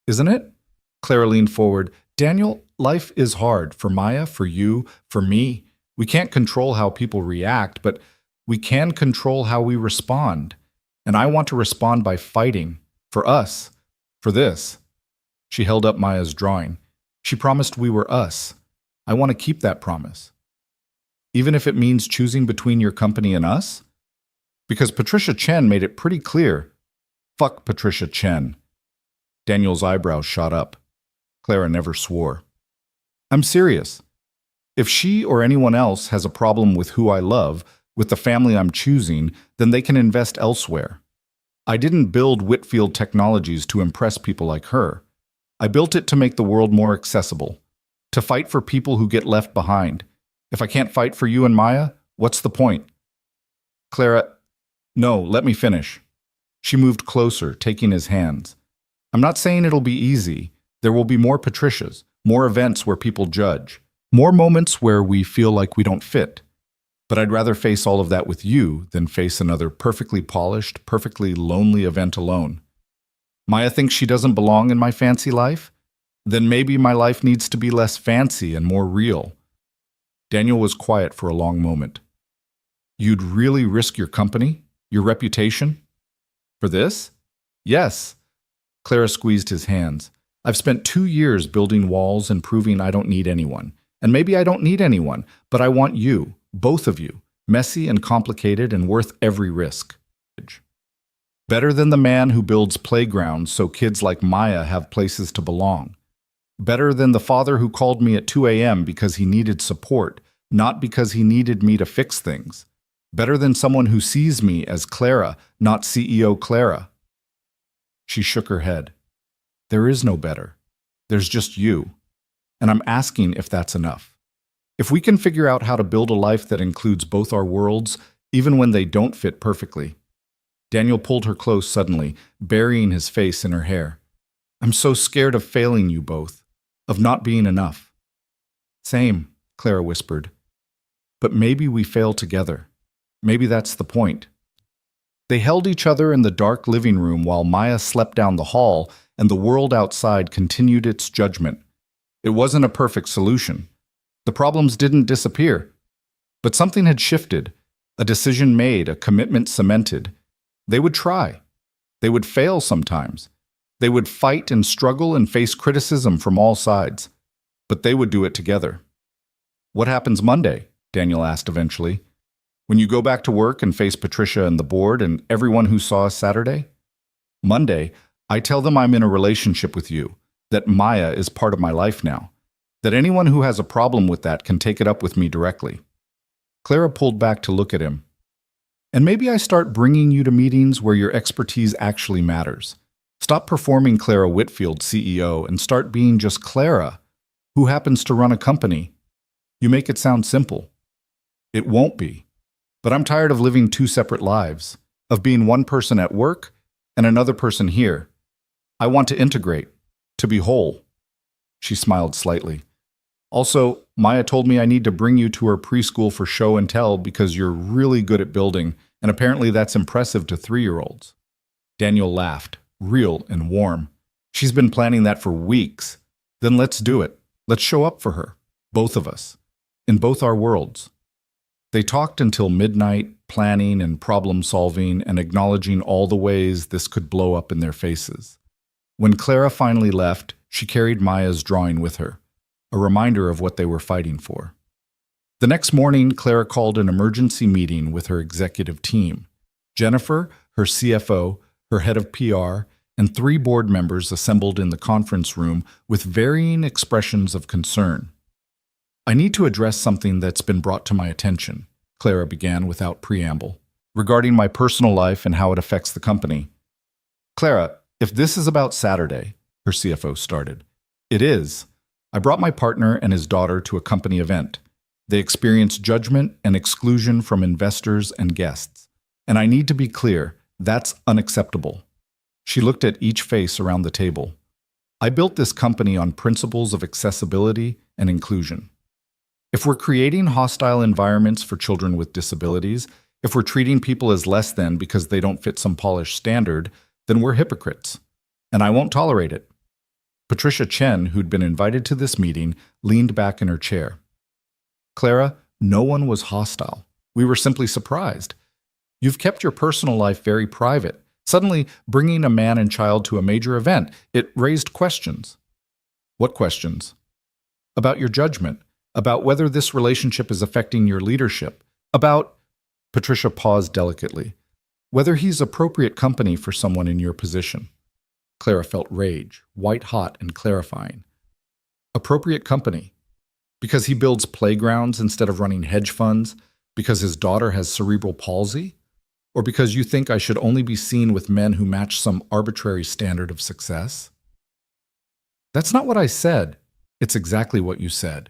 Isn't it?" Clara leaned forward. "Daniel, life is hard for Maya, for you, for me. We can't control how people react, but we can control how we respond. And I want to respond by fighting. For us. For this." She held up Maya's drawing. "She promised we were us. I want to keep that promise. Even if it means choosing between your company and us? Because Patricia Chen made it pretty clear." "Fuck Patricia Chen." Daniel's eyebrows shot up. Clara never swore. "I'm serious. If she or anyone else has a problem with who I love, with the family I'm choosing, then they can invest elsewhere. I didn't build Whitfield Technologies to impress people like her. I built it to make the world more accessible, to fight for people who get left behind. If I can't fight for you and Maya, what's the point?" "Clara, no, let me finish." She moved closer, taking his hands. "I'm not saying it'll be easy. There will be more Patricias, more events where people judge, more moments where we feel like we don't fit. But I'd rather face all of that with you than face another perfectly polished, perfectly lonely event alone. Maya thinks she doesn't belong in my fancy life? Then maybe my life needs to be less fancy and more real. Daniel was quiet for a long moment. You'd really risk your company? Your reputation? For this? Yes. Clara squeezed his hands. I've spent 2 years building walls and proving I don't need anyone. And maybe I don't need anyone, but I want you, both of you, messy and complicated and worth every risk. Better than the man who builds playgrounds so kids like Maya have places to belong. Better than the father who called me at 2 a.m. because he needed support, not because he needed me to fix things. Better than someone who sees me as Clara, not CEO Clara. She shook her head. There is no better. There's just you. And I'm asking if that's enough. If we can figure out how to build a life that includes both our worlds, even when they don't fit perfectly. Daniel pulled her close suddenly, burying his face in her hair. I'm so scared of failing you both, of not being enough. Same, Clara whispered. But maybe we fail together. Maybe that's the point. They held each other in the dark living room while Maya slept down the hall and the world outside continued its judgment. It wasn't a perfect solution. The problems didn't disappear. But something had shifted, a decision made, a commitment cemented. They would try. They would fail sometimes. They would fight and struggle and face criticism from all sides. But they would do it together. What happens Monday? Daniel asked eventually. When you go back to work and face Patricia and the board and everyone who saw us Saturday? Monday, I tell them I'm in a relationship with you, that Maya is part of my life now, that anyone who has a problem with that can take it up with me directly. Clara pulled back to look at him. And maybe I start bringing you to meetings where your expertise actually matters. Stop performing Clara Whitfield, CEO, and start being just Clara, who happens to run a company. You make it sound simple. It won't be. But I'm tired of living 2 separate lives, of being one person at work and another person here. I want to integrate, to be whole. She smiled slightly. Also, Maya told me I need to bring you to her preschool for show and tell because you're really good at building, and apparently that's impressive to 3-year-olds. Daniel laughed, real and warm. She's been planning that for weeks. Then let's do it. Let's show up for her, both of us, in both our worlds. They talked until midnight, planning and problem-solving and acknowledging all the ways this could blow up in their faces. When Clara finally left, she carried Maya's drawing with her, a reminder of what they were fighting for. The next morning, Clara called an emergency meeting with her executive team. Jennifer, her CFO, her head of PR, and 3 board members assembled in the conference room with varying expressions of concern. I need to address something that's been brought to my attention, Clara began without preamble, regarding my personal life and how it affects the company. Clara, if this is about Saturday, her CFO started. It is. I brought my partner and his daughter to a company event. They experienced judgment and exclusion from investors and guests. And I need to be clear, that's unacceptable. She looked at each face around the table. I built this company on principles of accessibility and inclusion. If we're creating hostile environments for children with disabilities, if we're treating people as less than because they don't fit some polished standard, then we're hypocrites. And I won't tolerate it. Patricia Chen, who'd been invited to this meeting, leaned back in her chair. Clara, no one was hostile. We were simply surprised. You've kept your personal life very private. Suddenly, bringing a man and child to a major event, it raised questions. What questions? About your judgment. About whether this relationship is affecting your leadership, about, Patricia paused delicately, whether he's appropriate company for someone in your position. Clara felt rage, white-hot and clarifying. Appropriate company. Because he builds playgrounds instead of running hedge funds? Because his daughter has cerebral palsy? Or because you think I should only be seen with men who match some arbitrary standard of success? That's not what I said. It's exactly what you said.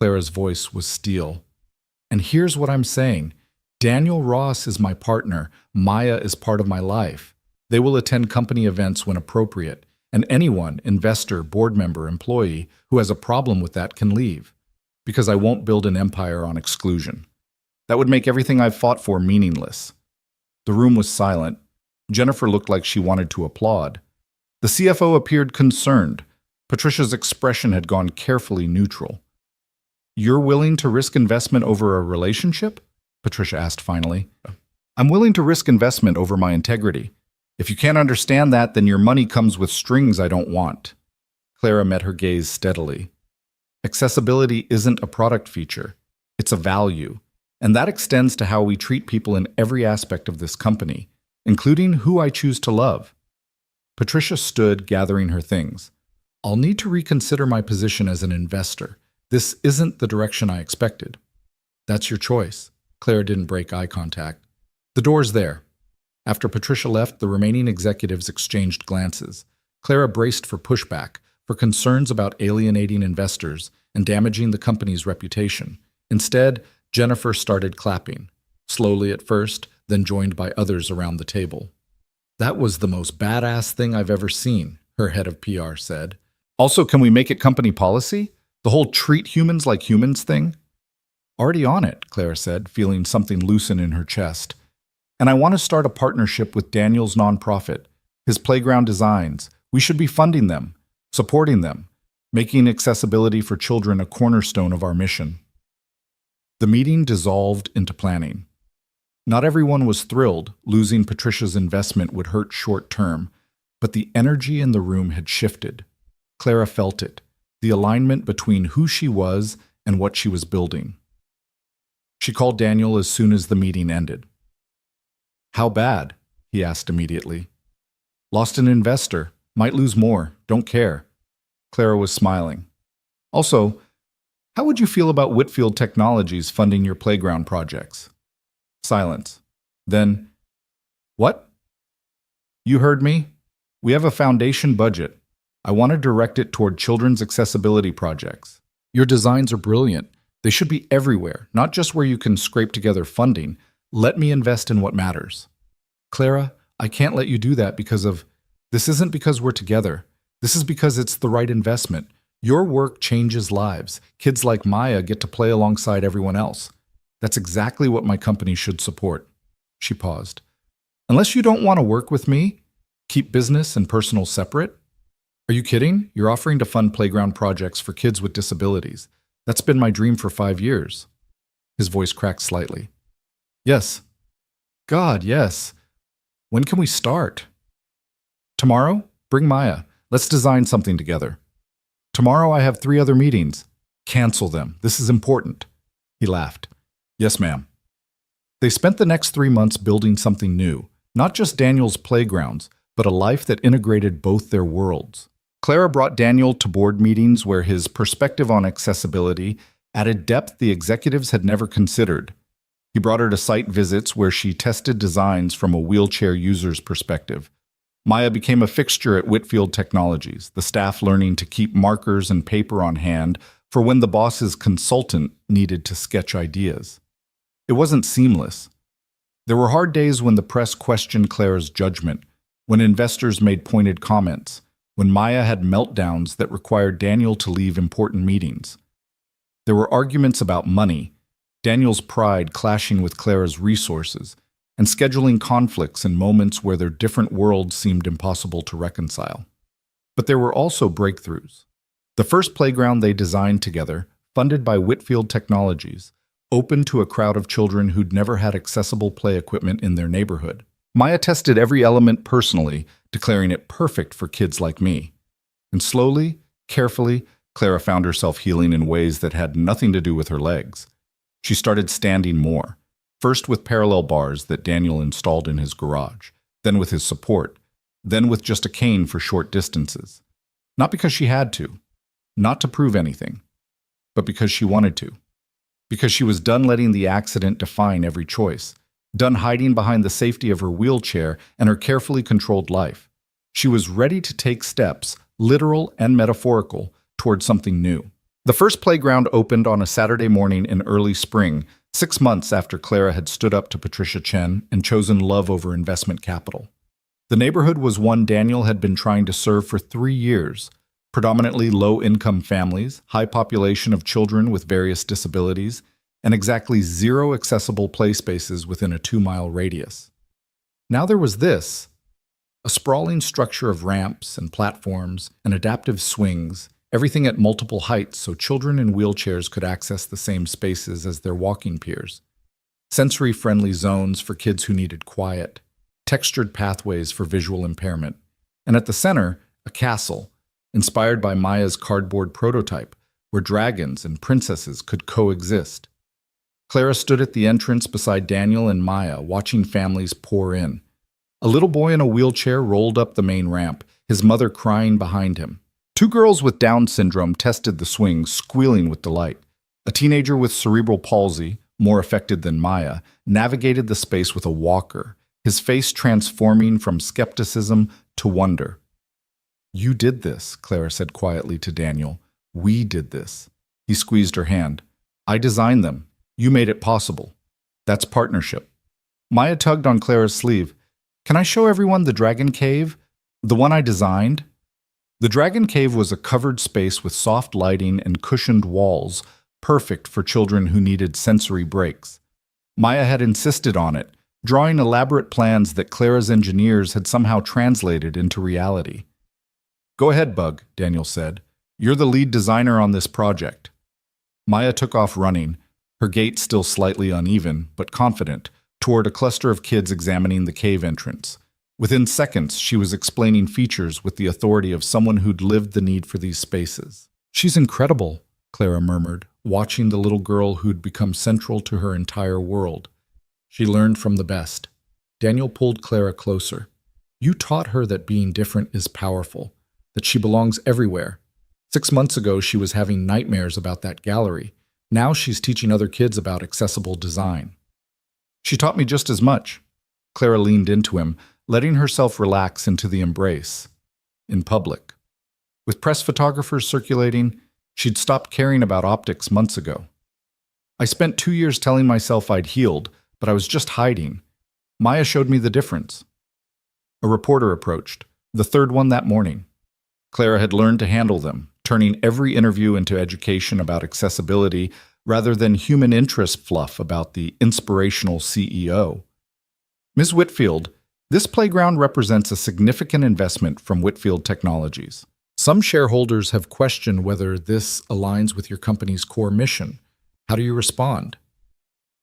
Clara's voice was steel. And here's what I'm saying. Daniel Ross is my partner. Maya is part of my life. They will attend company events when appropriate. and anyone, investor, board member, employee, who has a problem with that can leave, because I won't build an empire on exclusion. That would make everything I've fought for meaningless. The room was silent. Jennifer looked like she wanted to applaud. The CFO appeared concerned. Patricia's expression had gone carefully neutral. "You're willing to risk investment over a relationship?" Patricia asked finally. "I'm willing to risk investment over my integrity. If you can't understand that, then your money comes with strings I don't want." Clara met her gaze steadily. Accessibility isn't a product feature. It's a value. And that extends to how we treat people in every aspect of this company, including who I choose to love. Patricia stood, gathering her things. "I'll need to reconsider my position as an investor. This isn't the direction I expected." "That's your choice." Clara didn't break eye contact. "The door's there." After Patricia left, the remaining executives exchanged glances. Clara braced for pushback, for concerns about alienating investors and damaging the company's reputation. Instead, Jennifer started clapping, slowly at first, then joined by others around the table. "That was the most badass thing I've ever seen," her head of PR said. "Also, can we make it company policy? The whole treat humans like humans thing?" "Already on it," Clara said, feeling something loosen in her chest. "And I want to start a partnership with Daniel's nonprofit, his Playground Designs. We should be funding them, supporting them, making accessibility for children a cornerstone of our mission." The meeting dissolved into planning. Not everyone was thrilled. Losing Patricia's investment would hurt short term, but the energy in the room had shifted. Clara felt it, the alignment between who she was and what she was building. She called Daniel as soon as the meeting ended. "How bad?" he asked immediately. "Lost an investor. Might lose more. Don't care." Clara was smiling. "Also, how would you feel about Whitfield Technologies funding your playground projects?" Silence. Then, "What?" "You heard me. We have a foundation budget. I want to direct it toward children's accessibility projects. Your designs are brilliant. They should be everywhere, not just where you can scrape together funding. Let me invest in what matters." "Clara, I can't let you do that this isn't because we're together. This is because it's the right investment. Your work changes lives. Kids like Maya get to play alongside everyone else. That's exactly what my company should support." She paused. "Unless you don't want to work with me, keep business and personal separate? Are you kidding? You're offering to fund playground projects for kids with disabilities. That's been my dream for 5 years. His voice cracked slightly. "Yes. God, yes. When can we start?" "Tomorrow? Bring Maya. Let's design something together." "Tomorrow I have 3 other meetings." "Cancel them. This is important." He laughed. "Yes, ma'am." They spent the next 3 months building something new, not just Daniel's playgrounds, but a life that integrated both their worlds. Clara brought Daniel to board meetings where his perspective on accessibility added depth the executives had never considered. He brought her to site visits where she tested designs from a wheelchair user's perspective. Maya became a fixture at Whitfield Technologies, the staff learning to keep markers and paper on hand for when the boss's consultant needed to sketch ideas. It wasn't seamless. There were hard days when the press questioned Clara's judgment, when investors made pointed comments, when Maya had meltdowns that required Daniel to leave important meetings. There were arguments about money, Daniel's pride clashing with Clara's resources, and scheduling conflicts in moments where their different worlds seemed impossible to reconcile. But there were also breakthroughs. The first playground they designed together, funded by Whitfield Technologies, opened to a crowd of children who'd never had accessible play equipment in their neighborhood. Maya tested every element personally, declaring it perfect for kids like me. And slowly, carefully, Clara found herself healing in ways that had nothing to do with her legs. She started standing more. First with parallel bars that Daniel installed in his garage, then with his support, then with just a cane for short distances. Not because she had to, not to prove anything, but because she wanted to. Because she was done letting the accident define every choice, done hiding behind the safety of her wheelchair and her carefully controlled life. She was ready to take steps, literal and metaphorical, toward something new. The first playground opened on a Saturday morning in early spring, 6 months after Clara had stood up to Patricia Chen and chosen love over investment capital. The neighborhood was one Daniel had been trying to serve for 3 years. Predominantly low-income families, high population of children with various disabilities, and exactly 0 accessible play spaces within a 2-mile radius. Now there was this, a sprawling structure of ramps and platforms and adaptive swings, everything at multiple heights so children in wheelchairs could access the same spaces as their walking peers. Sensory-friendly zones for kids who needed quiet, textured pathways for visual impairment, and at the center, a castle, inspired by Maya's cardboard prototype, where dragons and princesses could coexist. Clara stood at the entrance beside Daniel and Maya, watching families pour in. A little boy in a wheelchair rolled up the main ramp, his mother crying behind him. 2 girls with Down syndrome tested the swings, squealing with delight. A teenager with cerebral palsy, more affected than Maya, navigated the space with a walker, his face transforming from skepticism to wonder. "You did this," Clara said quietly to Daniel. "We did this." He squeezed her hand. "I designed them. You made it possible. That's partnership." Maya tugged on Clara's sleeve. "Can I show everyone the Dragon Cave? The one I designed?" The Dragon Cave was a covered space with soft lighting and cushioned walls, perfect for children who needed sensory breaks. Maya had insisted on it, drawing elaborate plans that Clara's engineers had somehow translated into reality. "Go ahead, Bug," Daniel said. "You're the lead designer on this project." Maya took off running, her gait still slightly uneven, but confident, toward a cluster of kids examining the cave entrance. Within seconds, she was explaining features with the authority of someone who'd lived the need for these spaces. "She's incredible," Clara murmured, watching the little girl who'd become central to her entire world. She learned from the best. Daniel pulled Clara closer. "You taught her that being different is powerful, that she belongs everywhere. 6 months ago, she was having nightmares about that gallery. Now she's teaching other kids about accessible design." "She taught me just as much." Clara leaned into him, letting herself relax into the embrace. In public. With press photographers circulating, she'd stopped caring about optics months ago. "I spent 2 years telling myself I'd healed, but I was just hiding. Maya showed me the difference." A reporter approached, the 3rd one that morning. Clara had learned to handle them, turning every interview into education about accessibility rather than human interest fluff about the inspirational CEO. "Ms. Whitfield, this playground represents a significant investment from Whitfield Technologies. Some shareholders have questioned whether this aligns with your company's core mission. How do you respond?"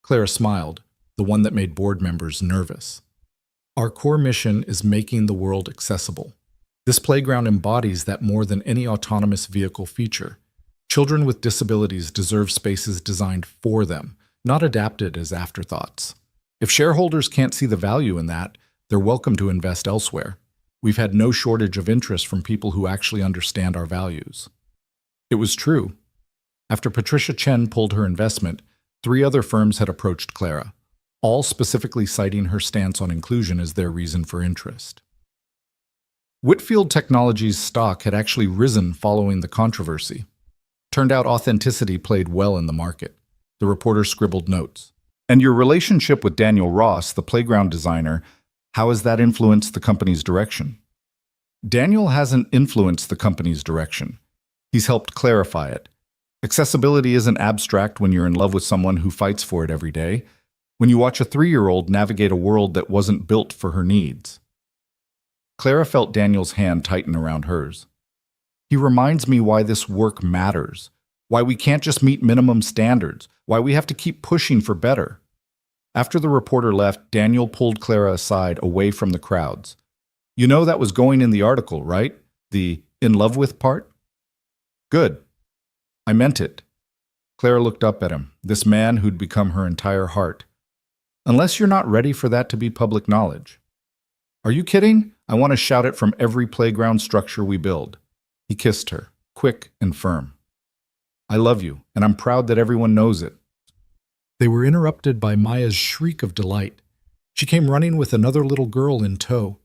Clara smiled, the one that made board members nervous. "Our core mission is making the world accessible. This playground embodies that more than any autonomous vehicle feature. Children with disabilities deserve spaces designed for them, not adapted as afterthoughts. If shareholders can't see the value in that, they're welcome to invest elsewhere. We've had no shortage of interest from people who actually understand our values." It was true. After Patricia Chen pulled her investment, 3 other firms had approached Clara, all specifically citing her stance on inclusion as their reason for interest. Whitfield Technologies' stock had actually risen following the controversy. Turned out authenticity played well in the market. The reporter scribbled notes. "And your relationship with Daniel Ross, the playground designer, how has that influenced the company's direction?" "Daniel hasn't influenced the company's direction. He's helped clarify it. Accessibility isn't abstract when you're in love with someone who fights for it every day, when you watch a 3-year-old navigate a world that wasn't built for her needs." Clara felt Daniel's hand tighten around hers. "He reminds me why this work matters, why we can't just meet minimum standards, why we have to keep pushing for better." After the reporter left, Daniel pulled Clara aside, away from the crowds. "You know that was going in the article, right? The 'in love with' part?" "Good. I meant it." Clara looked up at him, this man who'd become her entire heart. "Unless you're not ready for that to be public knowledge." "Are you kidding? I want to shout it from every playground structure we build." He kissed her, quick and firm. "I love you, and I'm proud that everyone knows it." They were interrupted by Maya's shriek of delight. She came running with another little girl in tow,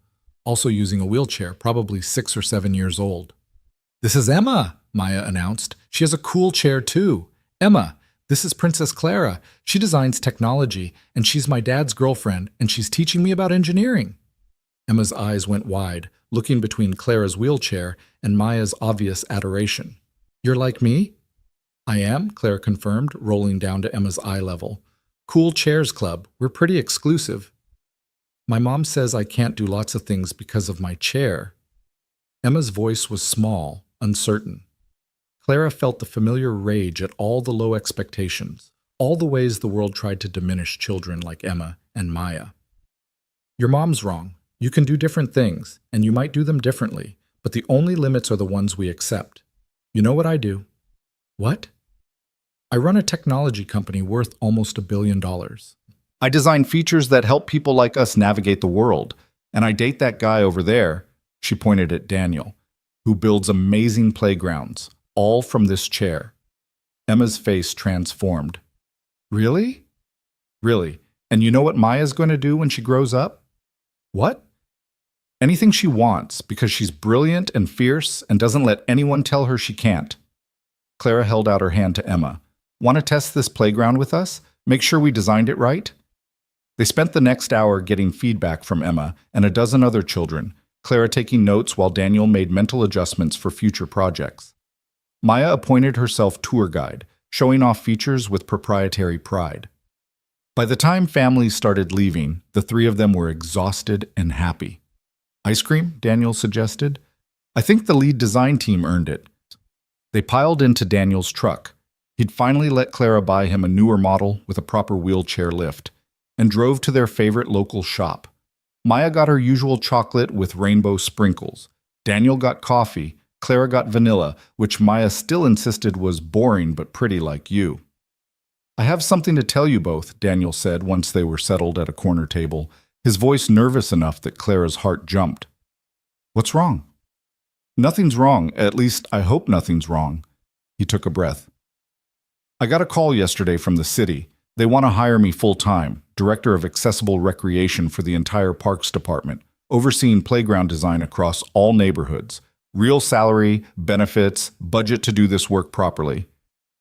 also using a wheelchair, probably 6 or 7 years old. "This is Emma," Maya announced. "She has a cool chair too. Emma, this is Princess Clara. She designs technology, and she's my dad's girlfriend, and she's teaching me about engineering." Emma's eyes went wide, looking between Clara's wheelchair and Maya's obvious adoration. "You're like me?" "I am," Clara confirmed, rolling down to Emma's eye level. "Cool Chairs Club. We're pretty exclusive." "My mom says I can't do lots of things because of my chair." Emma's voice was small, uncertain. Clara felt the familiar rage at all the low expectations, all the ways the world tried to diminish children like Emma and Maya. "Your mom's wrong. You can do different things, and you might do them differently, but the only limits are the ones we accept. You know what I do?" "What?" "I run a technology company worth almost $1 billion. I design features that help people like us navigate the world, and I date that guy over there," she pointed at Daniel, "who builds amazing playgrounds, all from this chair." Emma's face transformed. "Really?" "Really. And you know what Maya's going to do when she grows up?" "What?" "Anything she wants, because she's brilliant and fierce and doesn't let anyone tell her she can't." Clara held out her hand to Emma. "Want to test this playground with us? Make sure we designed it right?" They spent the next hour getting feedback from Emma and a dozen other children, Clara taking notes while Daniel made mental adjustments for future projects. Maya appointed herself tour guide, showing off features with proprietary pride. By the time families started leaving, the three of them were exhausted and happy. "Ice cream?" Daniel suggested. "I think the lead design team earned it." They piled into Daniel's truck. He'd finally let Clara buy him a newer model with a proper wheelchair lift, and drove to their favorite local shop. Maya got her usual chocolate with rainbow sprinkles. Daniel got coffee. Clara got vanilla, which Maya still insisted was boring but pretty like you. "I have something to tell you both," Daniel said once they were settled at a corner table, his voice nervous enough that Clara's heart jumped. "What's wrong?" "Nothing's wrong, at least I hope nothing's wrong." He took a breath. "I got a call yesterday from the city. They want to hire me full-time, Director of Accessible Recreation for the entire Parks Department, overseeing playground design across all neighborhoods. Real salary, benefits, budget to do this work properly."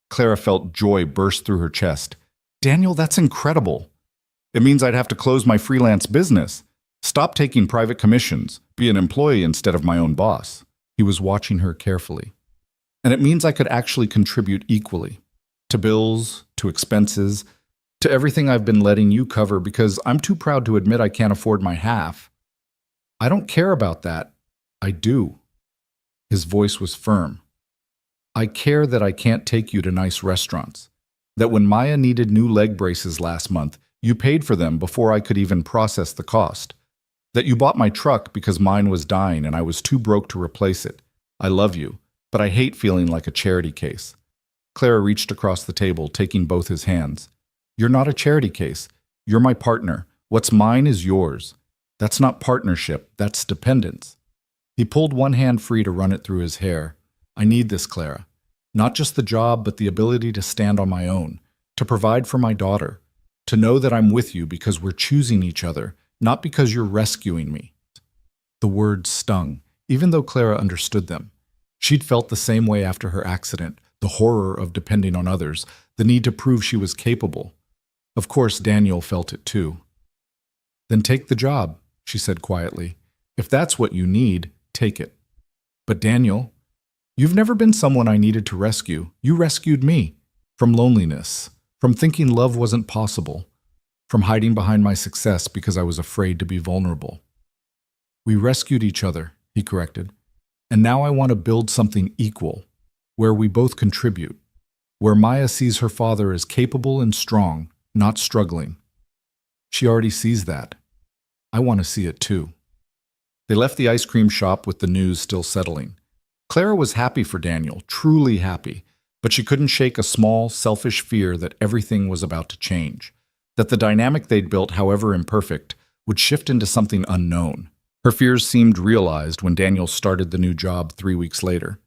Clara felt joy burst through her chest. "Daniel, that's incredible. It means I'd have to close my freelance business, stop taking private commissions, be an employee instead of my own boss." He was watching her carefully. "And it means I could actually contribute equally. To bills, to expenses, to everything I've been letting you cover because I'm too proud to admit I can't afford my half." "I don't care about that. I do." His voice was firm. "I care that I can't take you to nice restaurants. That when Maya needed new leg braces last month, you paid for them before I could even process the cost. That you bought my truck because mine was dying and I was too broke to replace it. I love you, but I hate feeling like a charity case." Clara reached across the table, taking both his hands. "You're not a charity case. You're my partner. What's mine is yours. That's not partnership, that's dependence." He pulled one hand free to run it through his hair. "I need this, Clara. Not just the job, but the ability to stand on my own, to provide for my daughter, to know that I'm with you because we're choosing each other, not because you're rescuing me." The words stung, even though Clara understood them. She'd felt the same way after her accident, the horror of depending on others, the need to prove she was capable. Of course, Daniel felt it too. "Then take the job," she said quietly. "If that's what you need, take it." "But Daniel, you've never been someone I needed to rescue. You rescued me. From loneliness, from thinking love wasn't possible, from hiding behind my success because I was afraid to be vulnerable." "We rescued each other," he corrected. "And now I want to build something equal, where we both contribute, where Maya sees her father as capable and strong, not struggling. She already sees that. I want to see it too." They left the ice cream shop with the news still settling. Clara was happy for Daniel, truly happy, but she couldn't shake a small, selfish fear that everything was about to change, that the dynamic they'd built, however imperfect, would shift into something unknown. Her fears seemed realized when Daniel started the new job 3 weeks later.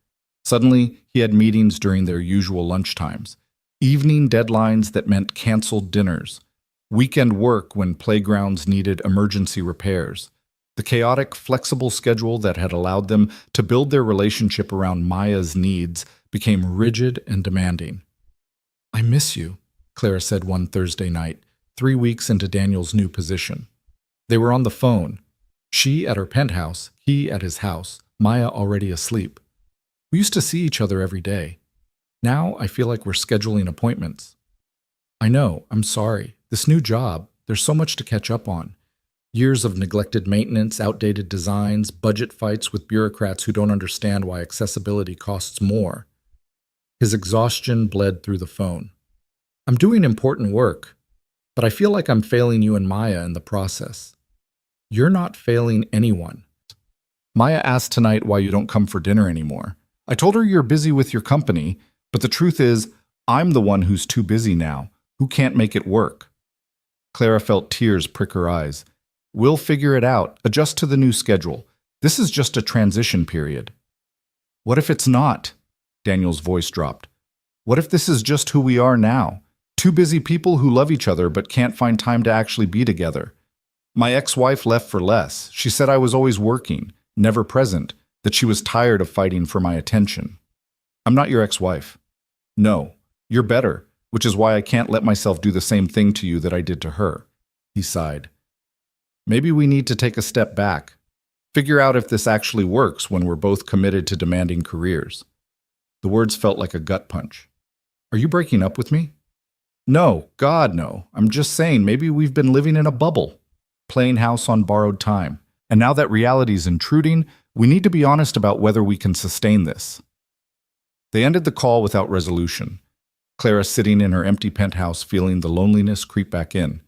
Suddenly, he had meetings during their usual lunchtimes, evening deadlines that meant canceled dinners, weekend work when playgrounds needed emergency repairs. The chaotic, flexible schedule that had allowed them to build their relationship around Maya's needs became rigid and demanding. "I miss you," Clara said one Thursday night, 3 weeks into Daniel's new position. They were on the phone. She at her penthouse, he at his house, Maya already asleep. We used to see each other every day. Now I feel like we're scheduling appointments. I know, I'm sorry. This new job, there's so much to catch up on. Years of neglected maintenance, outdated designs, budget fights with bureaucrats who don't understand why accessibility costs more. His exhaustion bled through the phone. I'm doing important work, but I feel like I'm failing you and Maya in the process. You're not failing anyone. Maya asked tonight why you don't come for dinner anymore. I told her you're busy with your company, but the truth is, I'm the one who's too busy now, who can't make it work. Clara felt tears prick her eyes. We'll figure it out, adjust to the new schedule. This is just a transition period. What if it's not? Daniel's voice dropped. What if this is just who we are now? Two busy people who love each other but can't find time to actually be together. My ex-wife left for less. She said I was always working, never present, that she was tired of fighting for my attention. I'm not your ex-wife. No, you're better, which is why I can't let myself do the same thing to you that I did to her. He sighed. Maybe we need to take a step back, figure out if this actually works when we're both committed to demanding careers. The words felt like a gut punch. Are you breaking up with me? No, God, no. I'm just saying maybe we've been living in a bubble, playing house on borrowed time. And now that reality's intruding, we need to be honest about whether we can sustain this. They ended the call without resolution. Clara sitting in her empty penthouse feeling the loneliness creep back in.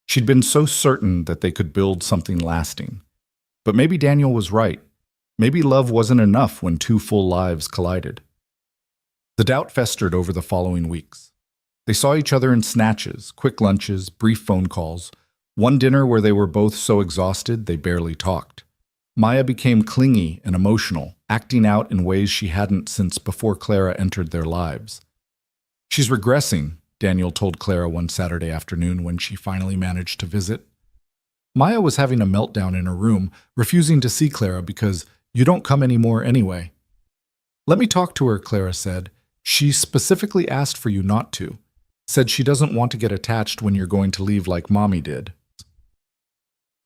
She'd been so certain that they could build something lasting. But maybe Daniel was right. Maybe love wasn't enough when two full lives collided. The doubt festered over the following weeks. They saw each other in snatches, quick lunches, brief phone calls, one dinner where they were both so exhausted they barely talked. Maya became clingy and emotional, acting out in ways she hadn't since before Clara entered their lives. She's regressing, Daniel told Clara one Saturday afternoon when she finally managed to visit. Maya was having a meltdown in her room, refusing to see Clara because you don't come anymore anyway. Let me talk to her, Clara said. She specifically asked for you not to. Said she doesn't want to get attached when you're going to leave like Mommy did.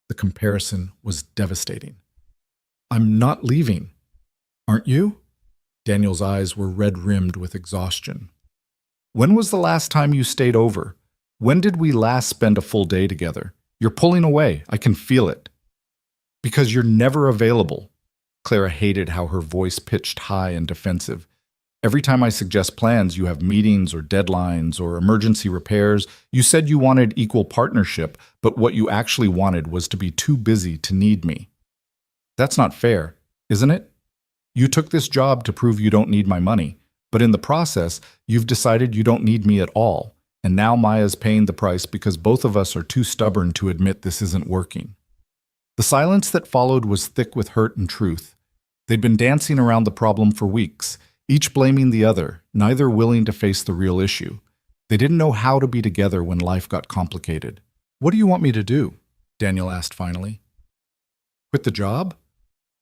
The comparison was devastating. I'm not leaving. Aren't you? Daniel's eyes were red-rimmed with exhaustion. When was the last time you stayed over? When did we last spend a full day together? You're pulling away. I can feel it. Because you're never available. Clara hated how her voice pitched high and defensive. Every time I suggest plans, you have meetings or deadlines or emergency repairs. You said you wanted equal partnership, but what you actually wanted was to be too busy to need me. That's not fair, isn't it? You took this job to prove you don't need my money. But in the process, you've decided you don't need me at all, and now Maya's paying the price because both of us are too stubborn to admit this isn't working. The silence that followed was thick with hurt and truth. They'd been dancing around the problem for weeks, each blaming the other, neither willing to face the real issue. They didn't know how to be together when life got complicated. What do you want me to do? Daniel asked finally. Quit the job?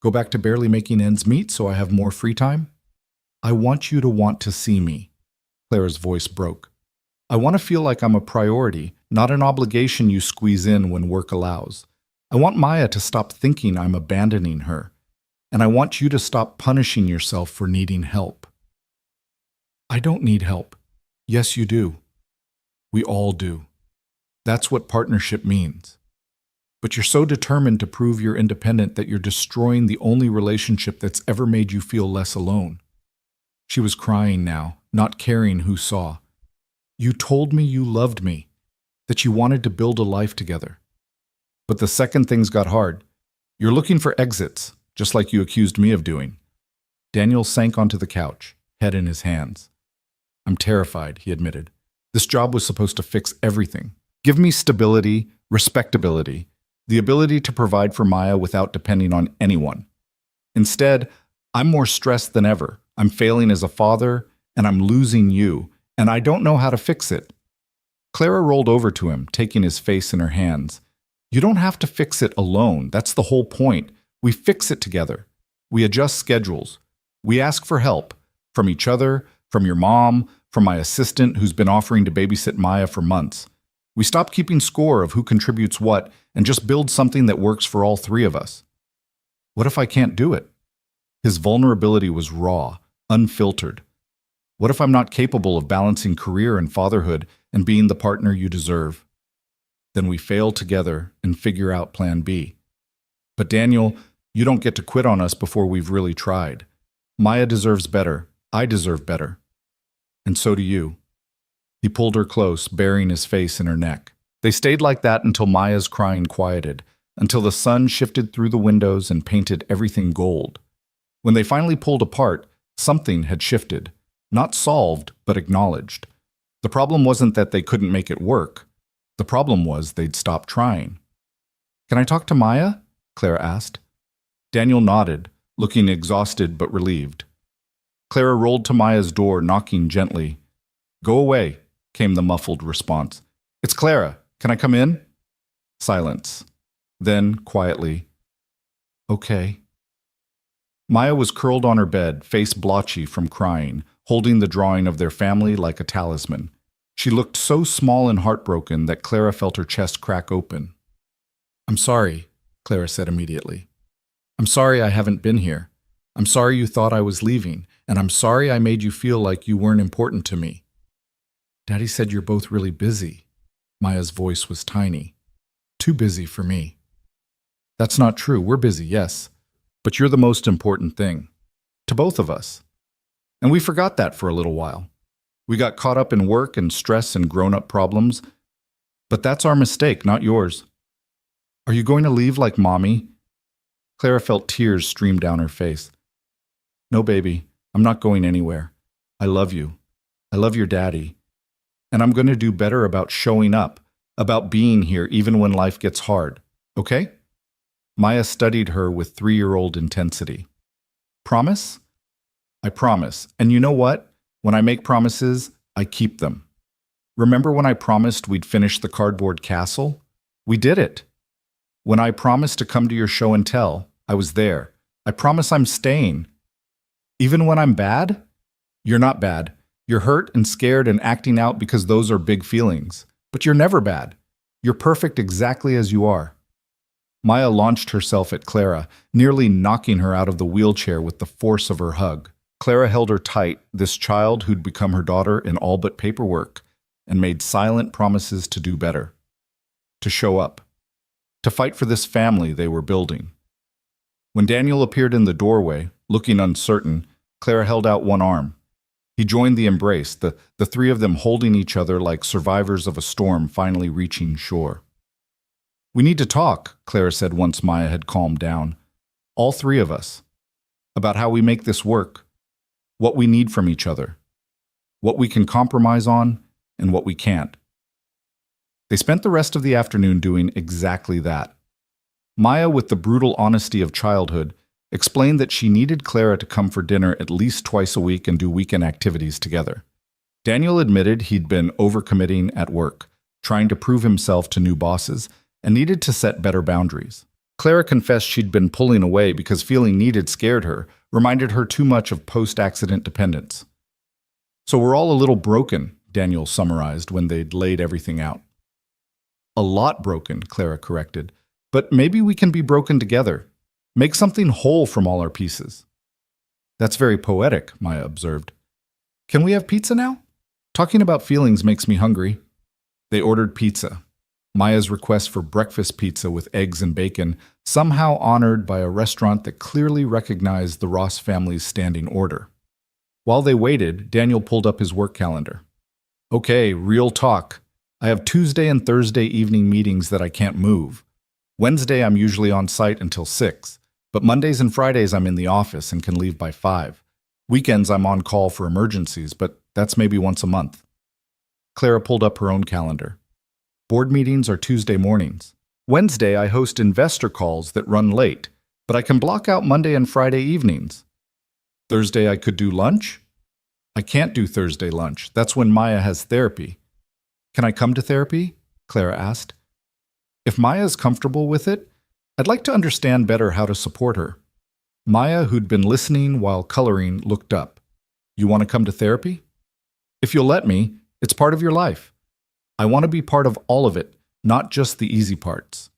Go back to barely making ends meet so I have more free time? I want you to want to see me. Clara's voice broke. I want to feel like I'm a priority, not an obligation you squeeze in when work allows. I want Maya to stop thinking I'm abandoning her. And I want you to stop punishing yourself for needing help. I don't need help. Yes, you do. We all do. That's what partnership means. But you're so determined to prove you're independent that you're destroying the only relationship that's ever made you feel less alone. She was crying now, not caring who saw. You told me you loved me, that you wanted to build a life together. But the second things got hard, you're looking for exits, just like you accused me of doing. Daniel sank onto the couch, head in his hands. I'm terrified, he admitted. This job was supposed to fix everything. Give me stability, respectability, the ability to provide for Maya without depending on anyone. Instead, I'm more stressed than ever. I'm failing as a father, and I'm losing you, and I don't know how to fix it. Clara rolled over to him, taking his face in her hands. You don't have to fix it alone. That's the whole point. We fix it together. We adjust schedules. We ask for help from each other, from your mom, from my assistant who's been offering to babysit Maya for months. We stop keeping score of who contributes what and just build something that works for all three of us. What if I can't do it? His vulnerability was raw, unfiltered. What if I'm not capable of balancing career and fatherhood and being the partner you deserve? Then we fail together and figure out plan B. But Daniel, you don't get to quit on us before we've really tried. Maya deserves better. I deserve better. And so do you. He pulled her close, burying his face in her neck. They stayed like that until Maya's crying quieted, until the sun shifted through the windows and painted everything gold. When they finally pulled apart, something had shifted. Not solved, but acknowledged. The problem wasn't that they couldn't make it work. The problem was they'd stopped trying. "Can I talk to Maya?" Clara asked. Daniel nodded, looking exhausted but relieved. Clara rolled to Maya's door, knocking gently. "Go away," came the muffled response. "It's Clara. Can I come in?" Silence. Then, quietly, "Okay." Maya was curled on her bed, face blotchy from crying, holding the drawing of their family like a talisman. She looked so small and heartbroken that Clara felt her chest crack open. "I'm sorry," Clara said immediately. "I'm sorry I haven't been here. I'm sorry you thought I was leaving, and I'm sorry I made you feel like you weren't important to me." "Daddy said you're both really busy." Maya's voice was tiny. "Too busy for me." "That's not true. We're busy, yes. But you're the most important thing. To both of us. And we forgot that for a little while. We got caught up in work and stress and grown-up problems. But that's our mistake, not yours. Are you going to leave like Mommy?" Clara felt tears stream down her face. "No, baby. I'm not going anywhere. I love you. I love your daddy. And I'm going to do better about showing up, about being here even when life gets hard. Okay?" Maya studied her with 3-year-old intensity. "Promise?" "I promise. And you know what? When I make promises, I keep them. Remember when I promised we'd finish the cardboard castle? We did it. When I promised to come to your show and tell, I was there. I promise I'm staying. Even when I'm bad? You're not bad. You're hurt and scared and acting out because those are big feelings. But you're never bad. You're perfect exactly as you are." Maya launched herself at Clara, nearly knocking her out of the wheelchair with the force of her hug. Clara held her tight, this child who'd become her daughter in all but paperwork, and made silent promises to do better. To show up. To fight for this family they were building. When Daniel appeared in the doorway, looking uncertain, Clara held out one arm. He joined the embrace, the three of them holding each other like survivors of a storm finally reaching shore. "We need to talk," Clara said once Maya had calmed down. "All three of us. About how we make this work. What we need from each other. What we can compromise on and what we can't." They spent the rest of the afternoon doing exactly that. Maya, with the brutal honesty of childhood, explained that she needed Clara to come for dinner at least twice a week and do weekend activities together. Daniel admitted he'd been overcommitting at work, trying to prove himself to new bosses, and needed to set better boundaries. Clara confessed she'd been pulling away because feeling needed scared her, reminded her too much of post-accident dependence. "So we're all a little broken," Daniel summarized when they'd laid everything out. "A lot broken," Clara corrected. "But maybe we can be broken together. Make something whole from all our pieces." "That's very poetic," Maya observed. "Can we have pizza now? Talking about feelings makes me hungry." They ordered pizza. Maya's request for breakfast pizza with eggs and bacon, somehow honored by a restaurant that clearly recognized the Ross family's standing order. While they waited, Daniel pulled up his work calendar. "Okay, real talk. I have Tuesday and Thursday evening meetings that I can't move. Wednesday I'm usually on site until 6, but Mondays and Fridays I'm in the office and can leave by 5. Weekends I'm on call for emergencies, but that's maybe once a month." Clara pulled up her own calendar. "Board meetings are Tuesday mornings. Wednesday I host investor calls that run late, but I can block out Monday and Friday evenings. Thursday I could do lunch? I can't do Thursday lunch. That's when Maya has therapy. Can I come to therapy?" Clara asked. If Maya is comfortable with it, I'd like to understand better how to support her. Maya, who'd been listening while coloring, looked up. "You want to come to therapy?" "If you'll let me, it's part of your life." I want to be part of all of it, not just the easy parts.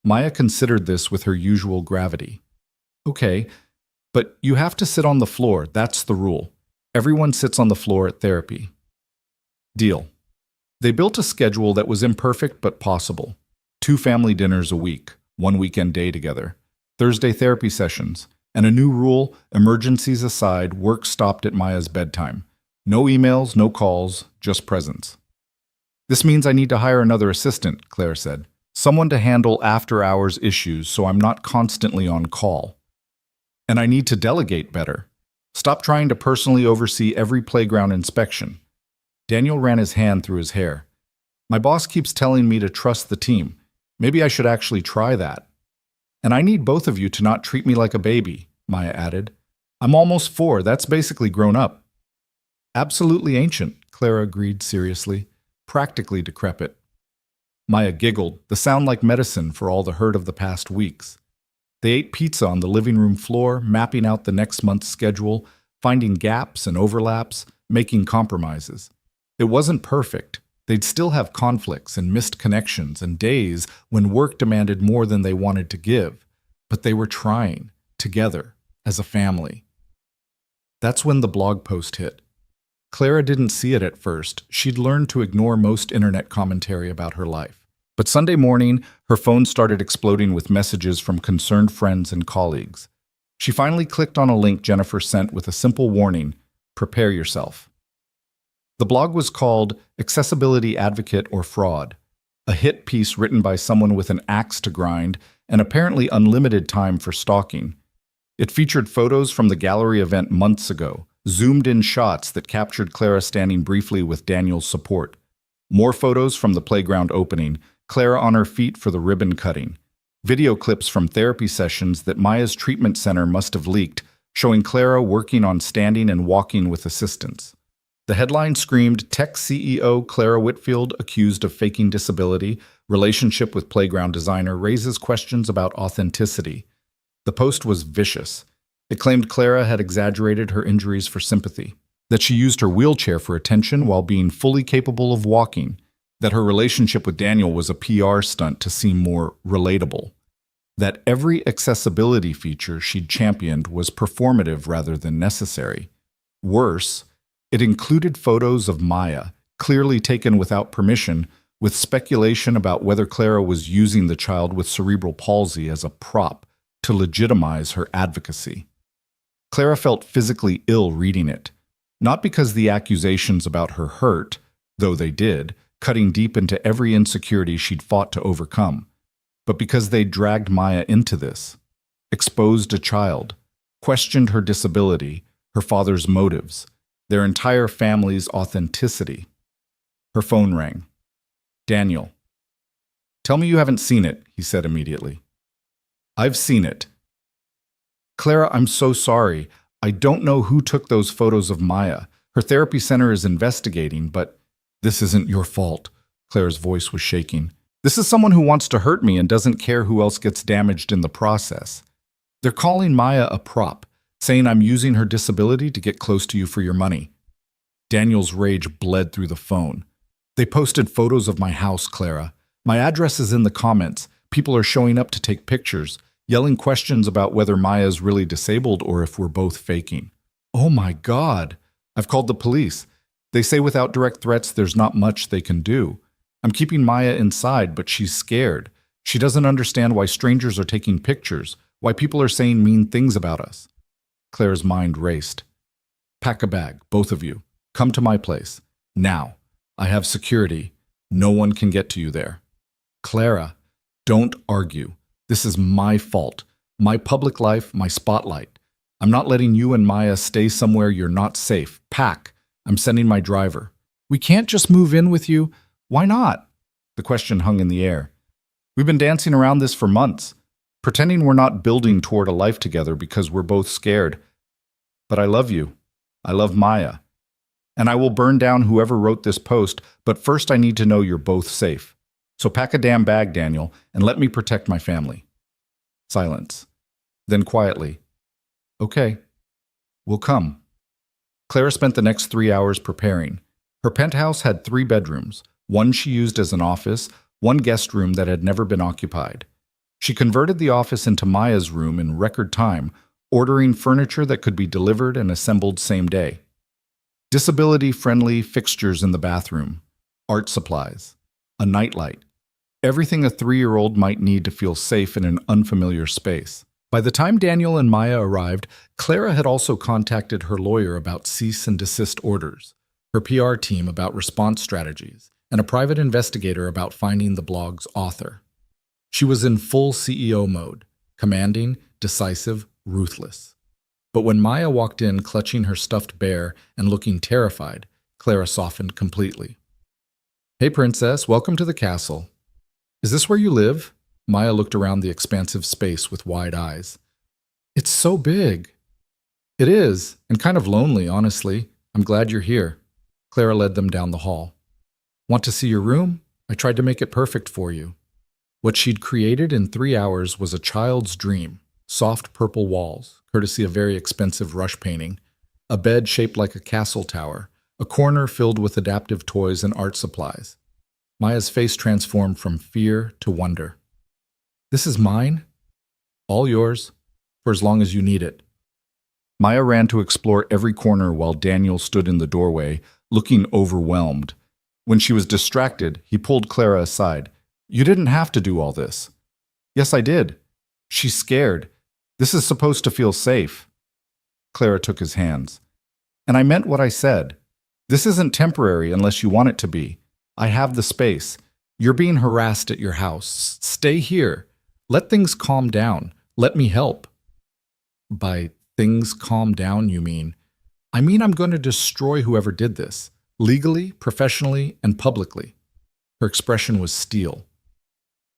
Maya considered this with her usual gravity. Okay, but you have to sit on the floor, that's the rule. Everyone sits on the floor at therapy. Deal. They built a schedule that was imperfect but possible. 2 family dinners a week, 1 weekend day together, Thursday therapy sessions, and a new rule, emergencies aside, work stopped at Maya's bedtime. No emails, no calls, just presence. This means I need to hire another assistant, Claire said. Someone to handle after-hours issues so I'm not constantly on call. And I need to delegate better. Stop trying to personally oversee every playground inspection. Daniel ran his hand through his hair. My boss keeps telling me to trust the team. Maybe I should actually try that. And I need both of you to not treat me like a baby, Maya added. I'm almost 4, that's basically grown up. Absolutely ancient, Clara agreed seriously. Practically decrepit. Maya giggled, the sound like medicine for all the hurt of the past weeks. They ate pizza on the living room floor, mapping out the next month's schedule, finding gaps and overlaps, making compromises. It wasn't perfect. They'd still have conflicts and missed connections and days when work demanded more than they wanted to give. But they were trying, together, as a family. That's when the blog post hit. Clara didn't see it at first. She'd learned to ignore most internet commentary about her life. But Sunday morning, her phone started exploding with messages from concerned friends and colleagues. She finally clicked on a link Jennifer sent with a simple warning, prepare yourself. The blog was called Accessibility Advocate or Fraud, a hit piece written by someone with an axe to grind and apparently unlimited time for stalking. It featured photos from the gallery event months ago, zoomed-in shots that captured Clara standing briefly with Daniel's support. More photos from the playground opening, Clara on her feet for the ribbon cutting. Video clips from therapy sessions that Maya's treatment center must have leaked, showing Clara working on standing and walking with assistance. The headline screamed, Tech CEO Clara Whitfield accused of faking disability, relationship with playground designer raises questions about authenticity. The post was vicious. It claimed Clara had exaggerated her injuries for sympathy, that she used her wheelchair for attention while being fully capable of walking, that her relationship with Daniel was a PR stunt to seem more relatable, that every accessibility feature she'd championed was performative rather than necessary. Worse, it included photos of Maya, clearly taken without permission, with speculation about whether Clara was using the child with cerebral palsy as a prop to legitimize her advocacy. Clara felt physically ill reading it, not because the accusations about her hurt, though they did, cutting deep into every insecurity she'd fought to overcome, but because they dragged Maya into this, exposed a child, questioned her disability, her father's motives, their entire family's authenticity. Her phone rang. Daniel. Tell me you haven't seen it, he said immediately. I've seen it. Clara, I'm so sorry. I don't know who took those photos of Maya. Her therapy center is investigating, but this isn't your fault. Clara's voice was shaking. This is someone who wants to hurt me and doesn't care who else gets damaged in the process. They're calling Maya a prop, saying I'm using her disability to get close to you for your money. Daniel's rage bled through the phone. They posted photos of my house, Clara. My address is in the comments. People are showing up to take pictures, yelling questions about whether Maya's really disabled or if we're both faking. Oh my God. I've called the police. They say without direct threats, there's not much they can do. I'm keeping Maya inside, but she's scared. She doesn't understand why strangers are taking pictures, why people are saying mean things about us. Claire's mind raced. Pack a bag, both of you. Come to my place. Now. I have security. No one can get to you there. Clara, don't argue. This is my fault. My public life, my spotlight. I'm not letting you and Maya stay somewhere you're not safe. Pack. I'm sending my driver. We can't just move in with you. Why not? The question hung in the air. We've been dancing around this for months, pretending we're not building toward a life together because we're both scared. But I love you. I love Maya. And I will burn down whoever wrote this post, but first I need to know you're both safe. So pack a damn bag, Daniel, and let me protect my family. Silence. Then quietly. Okay. We'll come. Clara spent the next 3 hours preparing. Her penthouse had 3 bedrooms, One she used as an office, one guest room that had never been occupied. She converted the office into Maya's room in record time, ordering furniture that could be delivered and assembled same day. Disability-friendly fixtures in the bathroom, art supplies, a nightlight, everything a 3-year-old might need to feel safe in an unfamiliar space. By the time Daniel and Maya arrived, Clara had also contacted her lawyer about cease and desist orders, her PR team about response strategies, and a private investigator about finding the blog's author. She was in full CEO mode, commanding, decisive, ruthless. But when Maya walked in clutching her stuffed bear and looking terrified, Clara softened completely. "Hey, Princess, welcome to the castle. Is this where you live?" Maya looked around the expansive space with wide eyes. "It's so big." "It is, and kind of lonely, honestly. I'm glad you're here." Clara led them down the hall. "Want to see your room? I tried to make it perfect for you." What she'd created in 3 hours was a child's dream. Soft purple walls, courtesy of very expensive rush painting, a bed shaped like a castle tower, a corner filled with adaptive toys and art supplies. Maya's face transformed from fear to wonder. "This is mine? All yours, for as long as you need it." Maya ran to explore every corner while Daniel stood in the doorway, looking overwhelmed. When she was distracted, he pulled Clara aside. "You didn't have to do all this." "Yes, I did." "She's scared. This is supposed to feel safe." Clara took his hands. "And I meant what I said. This isn't temporary unless you want it to be. I have the space. You're being harassed at your house. Stay here. Let things calm down. Let me help." "By things calm down, you mean?" "I mean I'm going to destroy whoever did this, legally, professionally, and publicly." Her expression was steel.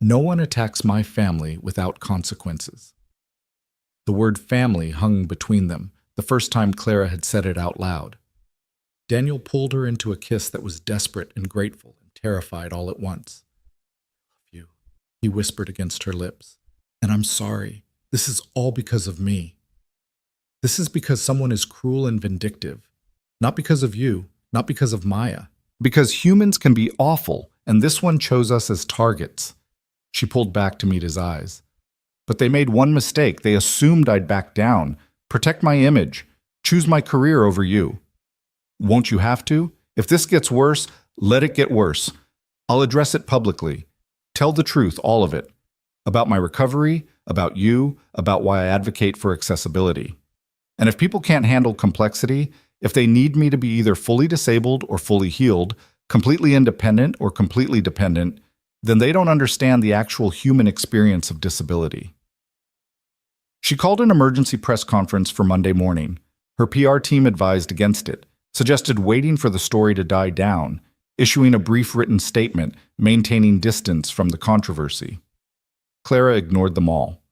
"No one attacks my family without consequences." The word family hung between them, the first time Clara had said it out loud. Daniel pulled her into a kiss that was desperate and grateful and terrified all at once. "I love you," he whispered against her lips. "And I'm sorry. This is all because of me. This is because someone is cruel and vindictive. Not because of you, not because of Maya. Because humans can be awful, and this one chose us as targets." She pulled back to meet his eyes. "But they made one mistake. They assumed I'd back down, protect my image, choose my career over you." "Won't you have to? If this gets worse, let it get worse. I'll address it publicly. Tell the truth, all of it. About my recovery, about you, about why I advocate for accessibility. And if people can't handle complexity, if they need me to be either fully disabled or fully healed, completely independent or completely dependent, then they don't understand the actual human experience of disability." She called an emergency press conference for Monday morning. Her PR team advised against it, suggested waiting for the story to die down, issuing a brief written statement, maintaining distance from the controversy. Clara ignored them all.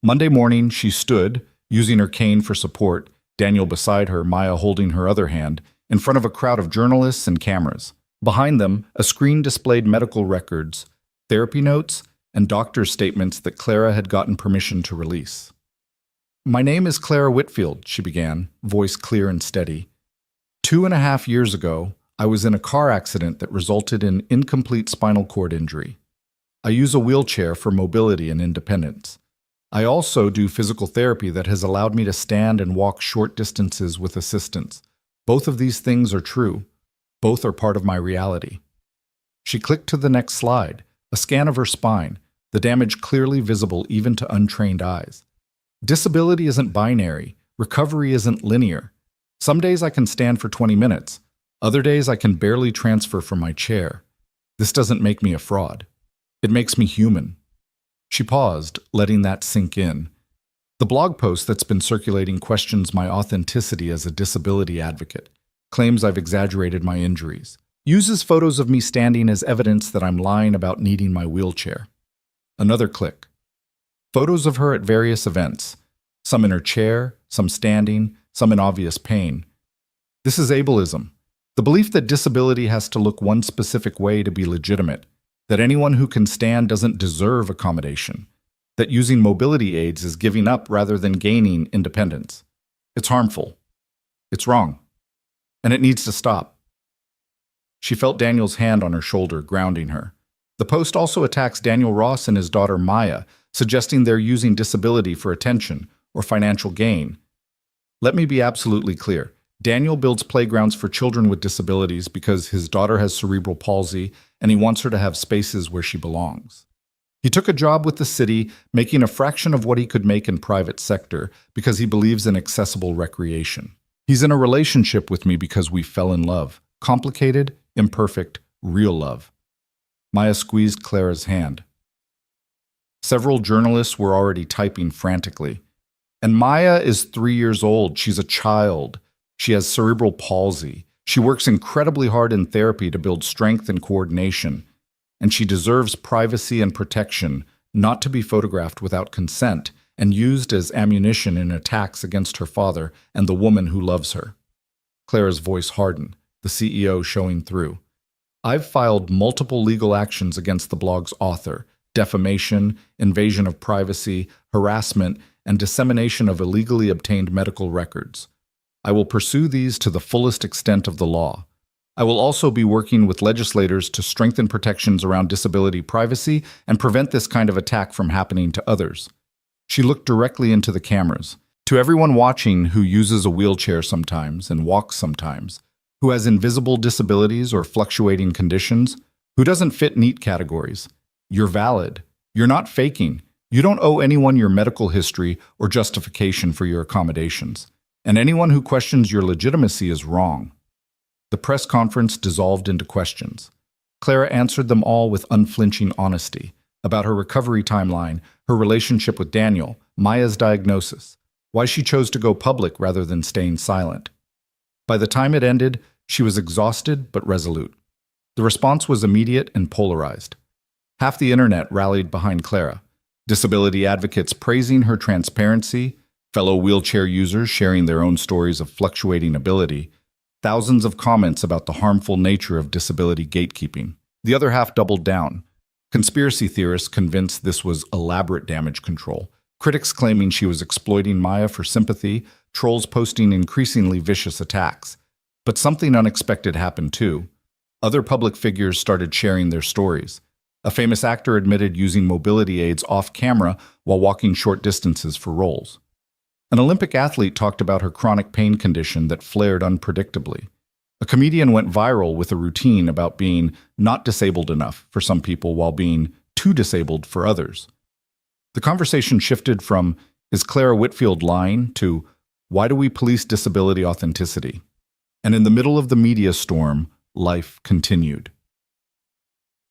Monday morning, she stood, using her cane for support, Daniel beside her, Maya holding her other hand, in front of a crowd of journalists and cameras. Behind them, a screen displayed medical records, therapy notes, and doctor's statements that Clara had gotten permission to release. "My name is Clara Whitfield," she began, voice clear and steady. 2.5 years ago, I was in a car accident that resulted in incomplete spinal cord injury. I use a wheelchair for mobility and independence. I also do physical therapy that has allowed me to stand and walk short distances with assistance. Both of these things are true. Both are part of my reality." She clicked to the next slide, a scan of her spine, the damage clearly visible even to untrained eyes. Disability isn't binary. Recovery isn't linear. Some days I can stand for 20 minutes. Other days I can barely transfer from my chair. This doesn't make me a fraud. It makes me human. She paused, letting that sink in. The blog post that's been circulating questions my authenticity as a disability advocate, claims I've exaggerated my injuries, uses photos of me standing as evidence that I'm lying about needing my wheelchair. Another click. Photos of her at various events, some in her chair, some standing, some in obvious pain. This is ableism, the belief that disability has to look one specific way to be legitimate, that anyone who can stand doesn't deserve accommodation, that using mobility aids is giving up rather than gaining independence. It's harmful. It's wrong. And it needs to stop. She felt Daniel's hand on her shoulder, grounding her. The post also attacks Daniel Ross and his daughter Maya, suggesting they're using disability for attention or financial gain. Let me be absolutely clear. Daniel builds playgrounds for children with disabilities because his daughter has cerebral palsy and he wants her to have spaces where she belongs. He took a job with the city, making a fraction of what he could make in private sector because he believes in accessible recreation. He's in a relationship with me because we fell in love. Complicated, imperfect, real love. Maya squeezed Clara's hand. Several journalists were already typing frantically. And Maya is 3 years old. She's a child. She has cerebral palsy. She works incredibly hard in therapy to build strength and coordination. And she deserves privacy and protection, not to be photographed without consent and used as ammunition in attacks against her father and the woman who loves her. Clara's voice hardened, the CEO showing through. I've filed multiple legal actions against the blog's author: defamation, invasion of privacy, harassment, and dissemination of illegally obtained medical records. I will pursue these to the fullest extent of the law. I will also be working with legislators to strengthen protections around disability privacy and prevent this kind of attack from happening to others. She looked directly into the cameras. To everyone watching who uses a wheelchair sometimes and walks sometimes, who has invisible disabilities or fluctuating conditions, who doesn't fit neat categories, you're valid. You're not faking. You don't owe anyone your medical history or justification for your accommodations. And anyone who questions your legitimacy is wrong. The press conference dissolved into questions. Clara answered them all with unflinching honesty about her recovery timeline, her relationship with Daniel, Maya's diagnosis, why she chose to go public rather than staying silent. By the time it ended, she was exhausted but resolute. The response was immediate and polarized. Half the internet rallied behind Clara. Disability advocates praising her transparency, fellow wheelchair users sharing their own stories of fluctuating ability, thousands of comments about the harmful nature of disability gatekeeping. The other half doubled down. Conspiracy theorists convinced this was elaborate damage control, critics claiming she was exploiting Maya for sympathy, trolls posting increasingly vicious attacks. But something unexpected happened too. Other public figures started sharing their stories. A famous actor admitted using mobility aids off camera while walking short distances for roles. An Olympic athlete talked about her chronic pain condition that flared unpredictably. A comedian went viral with a routine about being not disabled enough for some people while being too disabled for others. The conversation shifted from, "Is Clara Whitfield lying?" to, "Why do we police disability authenticity?" And in the middle of the media storm, life continued.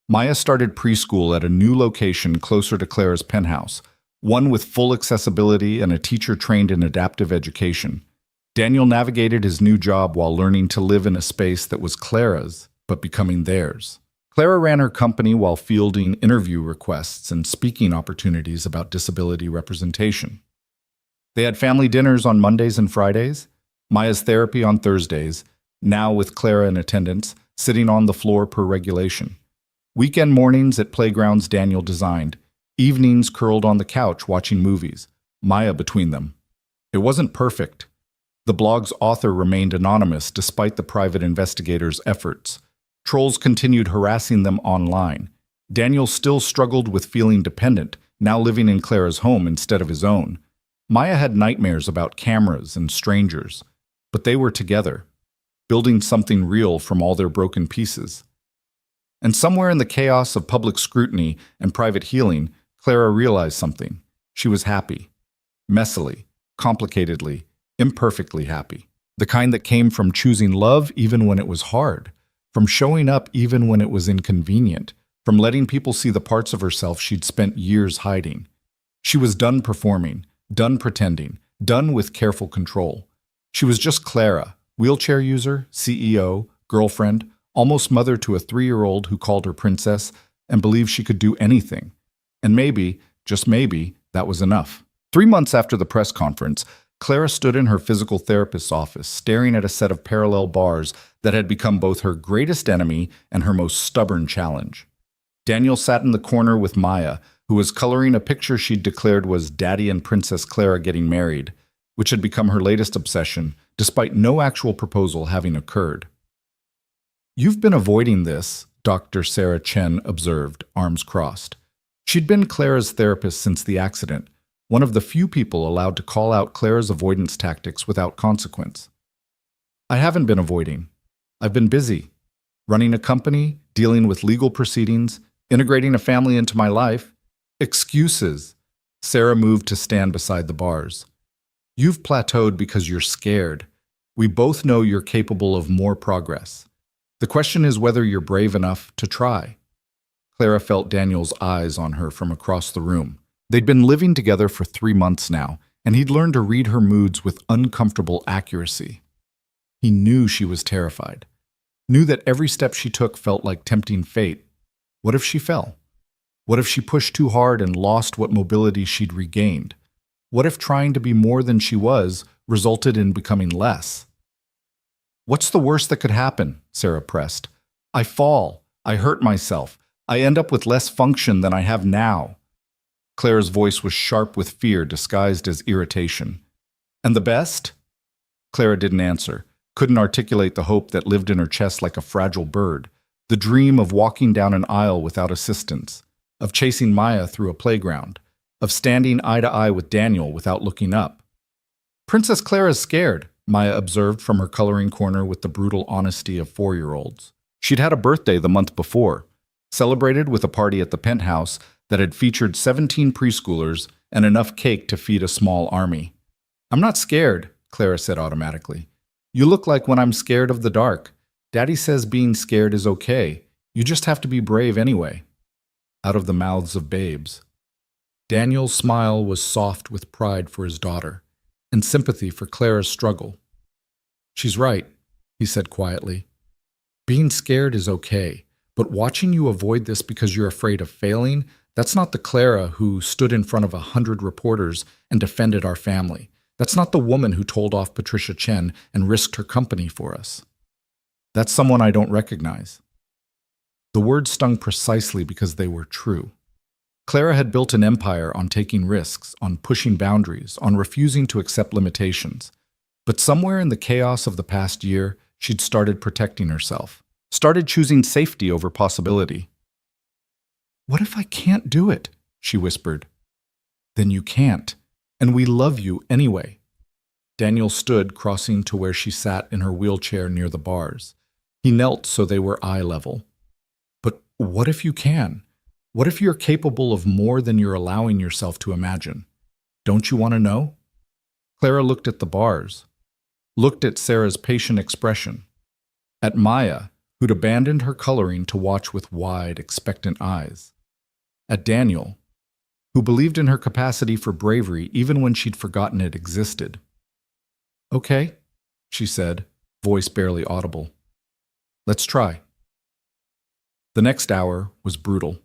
Maya started preschool at a new location closer to Clara's penthouse, one with full accessibility and a teacher trained in adaptive education. Daniel navigated his new job while learning to live in a space that was Clara's, but becoming theirs. Clara ran her company while fielding interview requests and speaking opportunities about disability representation. They had family dinners on Mondays and Fridays, Maya's therapy on Thursdays, now with Clara in attendance, sitting on the floor per regulation. Weekend mornings at playgrounds Daniel designed, evenings curled on the couch watching movies, Maya between them. It wasn't perfect. The blog's author remained anonymous despite the private investigators' efforts. Trolls continued harassing them online. Daniel still struggled with feeling dependent, now living in Clara's home instead of his own. Maya had nightmares about cameras and strangers, but they were together, building something real from all their broken pieces. And somewhere in the chaos of public scrutiny and private healing, Clara realized something. She was happy. Messily, complicatedly, imperfectly happy. The kind that came from choosing love even when it was hard, from showing up even when it was inconvenient, from letting people see the parts of herself she'd spent years hiding. She was done performing, done pretending, done with careful control. She was just Clara, wheelchair user, CEO, girlfriend, almost mother to a 3-year-old who called her princess and believed she could do anything. And maybe, just maybe, that was enough. 3 months after the press conference, Clara stood in her physical therapist's office, staring at a set of parallel bars that had become both her greatest enemy and her most stubborn challenge. Daniel sat in the corner with Maya, who was coloring a picture she'd declared was Daddy and Princess Clara getting married, which had become her latest obsession, despite no actual proposal having occurred. You've been avoiding this, Dr. Sarah Chen observed, arms crossed. She'd been Clara's therapist since the accident, one of the few people allowed to call out Clara's avoidance tactics without consequence. I haven't been avoiding. I've been busy. Running a company, dealing with legal proceedings, integrating a family into my life. Excuses. Sarah moved to stand beside the bars. You've plateaued because you're scared. We both know you're capable of more progress. The question is whether you're brave enough to try. Clara felt Daniel's eyes on her from across the room. They'd been living together for 3 months now, and he'd learned to read her moods with uncomfortable accuracy. He knew she was terrified. Knew that every step she took felt like tempting fate. What if she fell? What if she pushed too hard and lost what mobility she'd regained? What if trying to be more than she was resulted in becoming less? What's the worst that could happen? Sarah pressed. I fall. I hurt myself. I end up with less function than I have now. Clara's voice was sharp with fear disguised as irritation. And the best? Clara didn't answer, couldn't articulate the hope that lived in her chest like a fragile bird, the dream of walking down an aisle without assistance, of chasing Maya through a playground, of standing eye to eye with Daniel without looking up. Princess Clara's scared, Maya observed from her coloring corner with the brutal honesty of 4-year-olds. She'd had a birthday the month before, celebrated with a party at the penthouse that had featured 17 preschoolers and enough cake to feed a small army. I'm not scared, Clara said automatically. You look like when I'm scared of the dark. Daddy says being scared is okay. You just have to be brave anyway. Out of the mouths of babes. Daniel's smile was soft with pride for his daughter and sympathy for Clara's struggle. She's right, he said quietly. Being scared is okay, but watching you avoid this because you're afraid of failing, that's not the Clara who stood in front of 100 reporters and defended our family. That's not the woman who told off Patricia Chen and risked her company for us. That's someone I don't recognize. The words stung precisely because they were true. Clara had built an empire on taking risks, on pushing boundaries, on refusing to accept limitations. But somewhere in the chaos of the past year, she'd started protecting herself, started choosing safety over possibility. What if I can't do it? She whispered. Then you can't, and we love you anyway. Daniel stood, crossing to where she sat in her wheelchair near the bars. He knelt so they were eye level. But what if you can? What if you're capable of more than you're allowing yourself to imagine? Don't you want to know? Clara looked at the bars, looked at Sarah's patient expression, at Maya, who'd abandoned her coloring to watch with wide, expectant eyes, at Daniel, who believed in her capacity for bravery even when she'd forgotten it existed. Okay, she said, voice barely audible. Let's try. The next hour was brutal.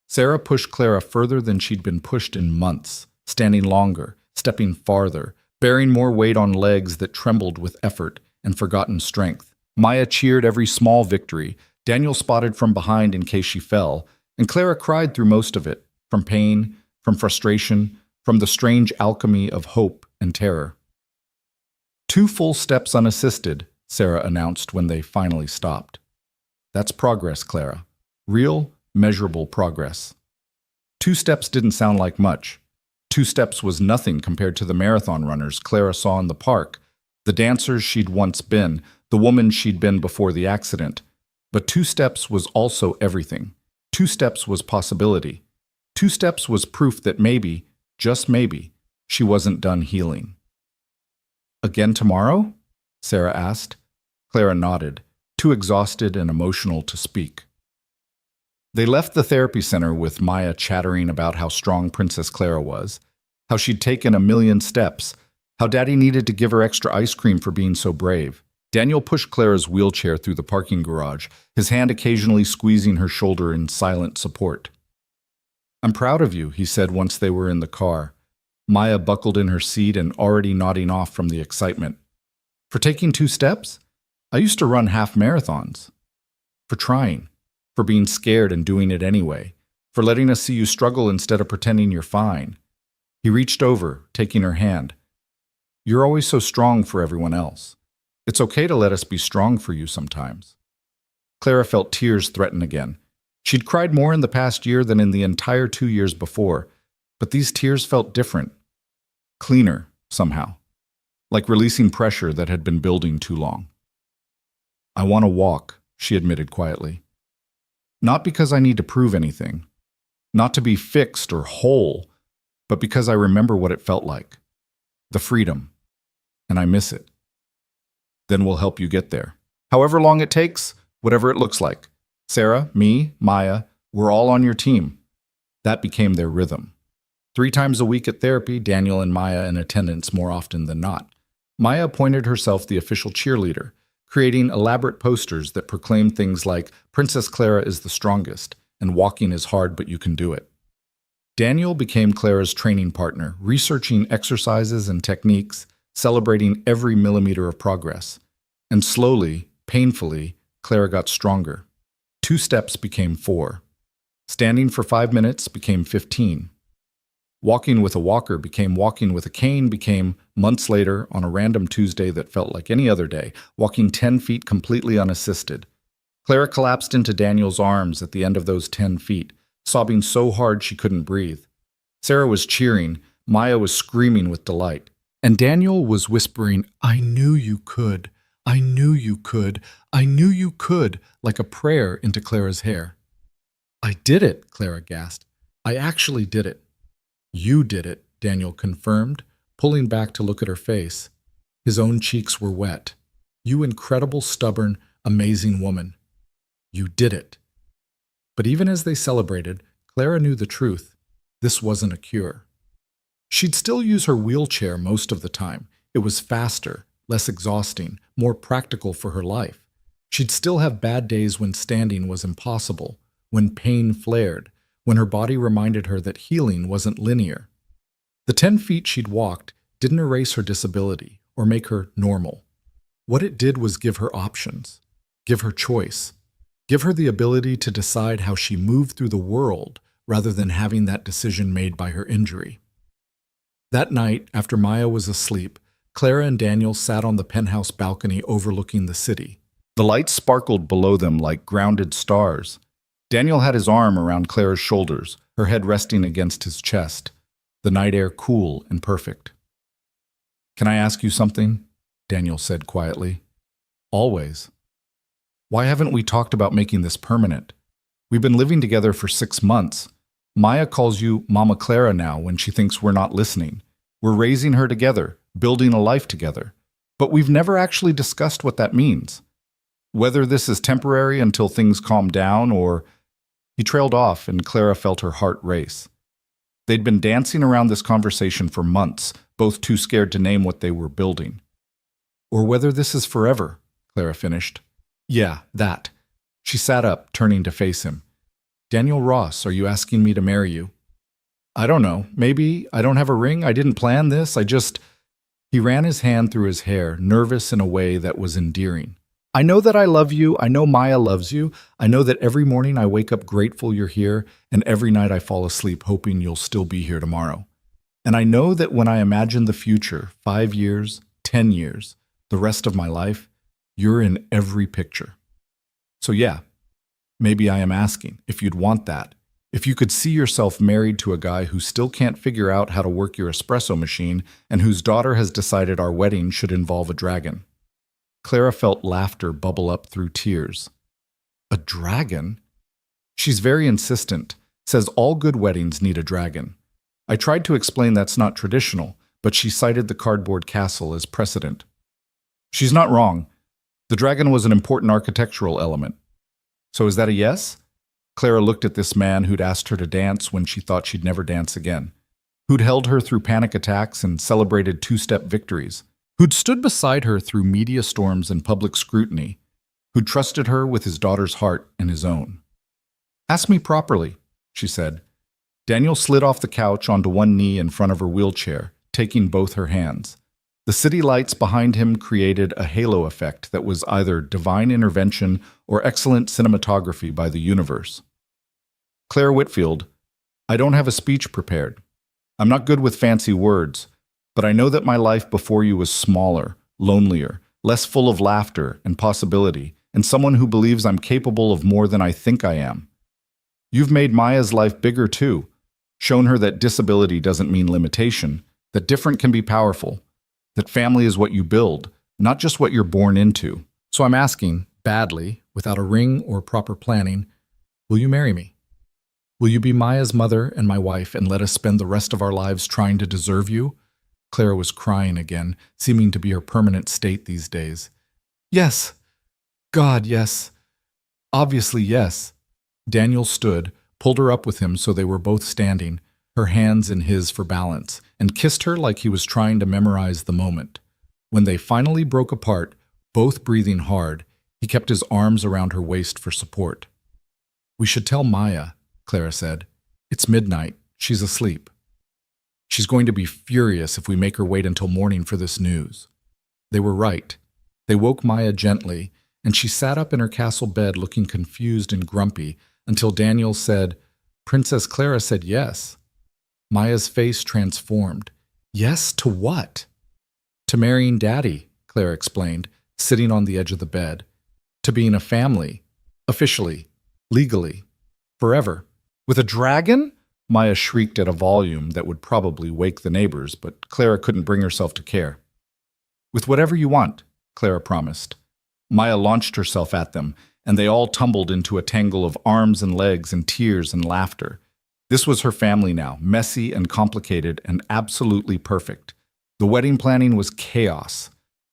Sarah pushed Clara further than she'd been pushed in months, standing longer, stepping farther, bearing more weight on legs that trembled with effort and forgotten strength. Maya cheered every small victory. Daniel spotted from behind in case she fell, and Clara cried through most of it, from pain, from frustration, from the strange alchemy of hope and terror. 2 full steps unassisted, Sarah announced when they finally stopped. That's progress, Clara. Real, measurable progress. 2 steps didn't sound like much. 2 steps was nothing compared to the marathon runners Clara saw in the park, the dancers she'd once been, the woman she'd been before the accident. But 2 steps was also everything. 2 steps was possibility. 2 steps was proof that maybe, just maybe, she wasn't done healing. Again tomorrow? Sarah asked. Clara nodded, too exhausted and emotional to speak. They left the therapy center with Maya chattering about how strong Princess Clara was, how she'd taken 1,000,000 steps, how Daddy needed to give her extra ice cream for being so brave. Daniel pushed Clara's wheelchair through the parking garage, his hand occasionally squeezing her shoulder in silent support. I'm proud of you, he said once they were in the car. Maya buckled in her seat and already nodding off from the excitement. For taking 2 steps? I used to run half marathons. For trying. For being scared and doing it anyway. For letting us see you struggle instead of pretending you're fine. He reached over, taking her hand. You're always so strong for everyone else. It's okay to let us be strong for you sometimes. Clara felt tears threaten again. She'd cried more in the past year than in the entire 2 years before, but these tears felt different, cleaner somehow, like releasing pressure that had been building too long. "I want to walk," she admitted quietly. "Not because I need to prove anything, not to be fixed or whole, but because I remember what it felt like. The freedom. And I miss it. Then we'll help you get there. However long it takes, whatever it looks like. Sarah, me, Maya, we're all on your team." That became their rhythm. 3 times a week at therapy, Daniel and Maya in attendance more often than not. Maya appointed herself the official cheerleader, creating elaborate posters that proclaimed things like "Princess Clara is the strongest" and "Walking is hard, but you can do it." Daniel became Clara's training partner, researching exercises and techniques, celebrating every millimeter of progress. And slowly, painfully, Clara got stronger. 2 steps became 4. Standing for 5 minutes became 15. Walking with a walker became walking with a cane became, months later, on a random Tuesday that felt like any other day, walking 10 feet completely unassisted. Clara collapsed into Daniel's arms at the end of those 10 feet, sobbing so hard she couldn't breathe. Sarah was cheering, Maya was screaming with delight, and Daniel was whispering, "I knew you could, I knew you could, I knew you could," like a prayer into Clara's hair. "I did it," Clara gasped. "I actually did it." "You did it," Daniel confirmed, pulling back to look at her face. His own cheeks were wet. "You incredible, stubborn, amazing woman. You did it." But even as they celebrated, Clara knew the truth. This wasn't a cure. She'd still use her wheelchair most of the time. It was faster, less exhausting, more practical for her life. She'd still have bad days when standing was impossible, when pain flared, when her body reminded her that healing wasn't linear. The 10 feet she'd walked didn't erase her disability or make her normal. What it did was give her options, give her choice, give her the ability to decide how she moved through the world rather than having that decision made by her injury. That night, after Maya was asleep, Clara and Daniel sat on the penthouse balcony overlooking the city. The lights sparkled below them like grounded stars. Daniel had his arm around Clara's shoulders, her head resting against his chest, the night air cool and perfect. "Can I ask you something?" Daniel said quietly. "Always. Why haven't we talked about making this permanent? We've been living together for 6 months. Maya calls you Mama Clara now when she thinks we're not listening. We're raising her together, building a life together. But we've never actually discussed what that means. Whether this is temporary until things calm down or..." He trailed off and Clara felt her heart race. They'd been dancing around this conversation for months, both too scared to name what they were building. "Or whether this is forever," Clara finished. "Yeah, that." She sat up, turning to face him. "Daniel Ross, are you asking me to marry you?" "I don't know. Maybe. I don't have a ring. I didn't plan this. I just..." He ran his hand through his hair, nervous in a way that was endearing. "I know that I love you. I know Maya loves you. I know that every morning I wake up grateful you're here, and every night I fall asleep hoping you'll still be here tomorrow. And I know that when I imagine the future, 5 years, 10 years, the rest of my life, you're in every picture. So yeah, maybe I am asking if you'd want that, if you could see yourself married to a guy who still can't figure out how to work your espresso machine and whose daughter has decided our wedding should involve a dragon." Clara felt laughter bubble up through tears. "A dragon?" "She's very insistent, says all good weddings need a dragon. I tried to explain that's not traditional, but she cited the cardboard castle as precedent. She's not wrong. The dragon was an important architectural element. So is that a yes?" Clara looked at this man who'd asked her to dance when she thought she'd never dance again, who'd held her through panic attacks and celebrated 2-step victories, who'd stood beside her through media storms and public scrutiny, who'd trusted her with his daughter's heart and his own. "Ask me properly," she said. Daniel slid off the couch onto one knee in front of her wheelchair, taking both her hands. The city lights behind him created a halo effect that was either divine intervention or excellent cinematography by the universe. "Claire Whitfield, I don't have a speech prepared. I'm not good with fancy words, but I know that my life before you was smaller, lonelier, less full of laughter and possibility, and someone who believes I'm capable of more than I think I am. You've made Maya's life bigger too, shown her that disability doesn't mean limitation, that different can be powerful, that family is what you build, not just what you're born into. So I'm asking, badly, without a ring or proper planning, will you marry me? Will you be Maya's mother and my wife and let us spend the rest of our lives trying to deserve you? Clara was crying again, seeming to be her permanent state these days. Yes. God, yes. Obviously, yes. Daniel stood, pulled her up with him so they were both standing, her hands in his for balance, and kissed her like he was trying to memorize the moment. When they finally broke apart, both breathing hard, he kept his arms around her waist for support. We should tell Maya, Clara said. It's midnight. She's asleep. She's going to be furious if we make her wait until morning for this news. They were right. They woke Maya gently, and she sat up in her castle bed looking confused and grumpy until Daniel said, Princess Clara said yes. Maya's face transformed. Yes to what? To marrying Daddy, Clara explained, sitting on the edge of the bed. To being a family. Officially. Legally. Forever. With a dragon? Maya shrieked at a volume that would probably wake the neighbors, but Clara couldn't bring herself to care. With whatever you want, Clara promised. Maya launched herself at them, and they all tumbled into a tangle of arms and legs and tears and laughter. This was her family now, messy and complicated and absolutely perfect. The wedding planning was chaos.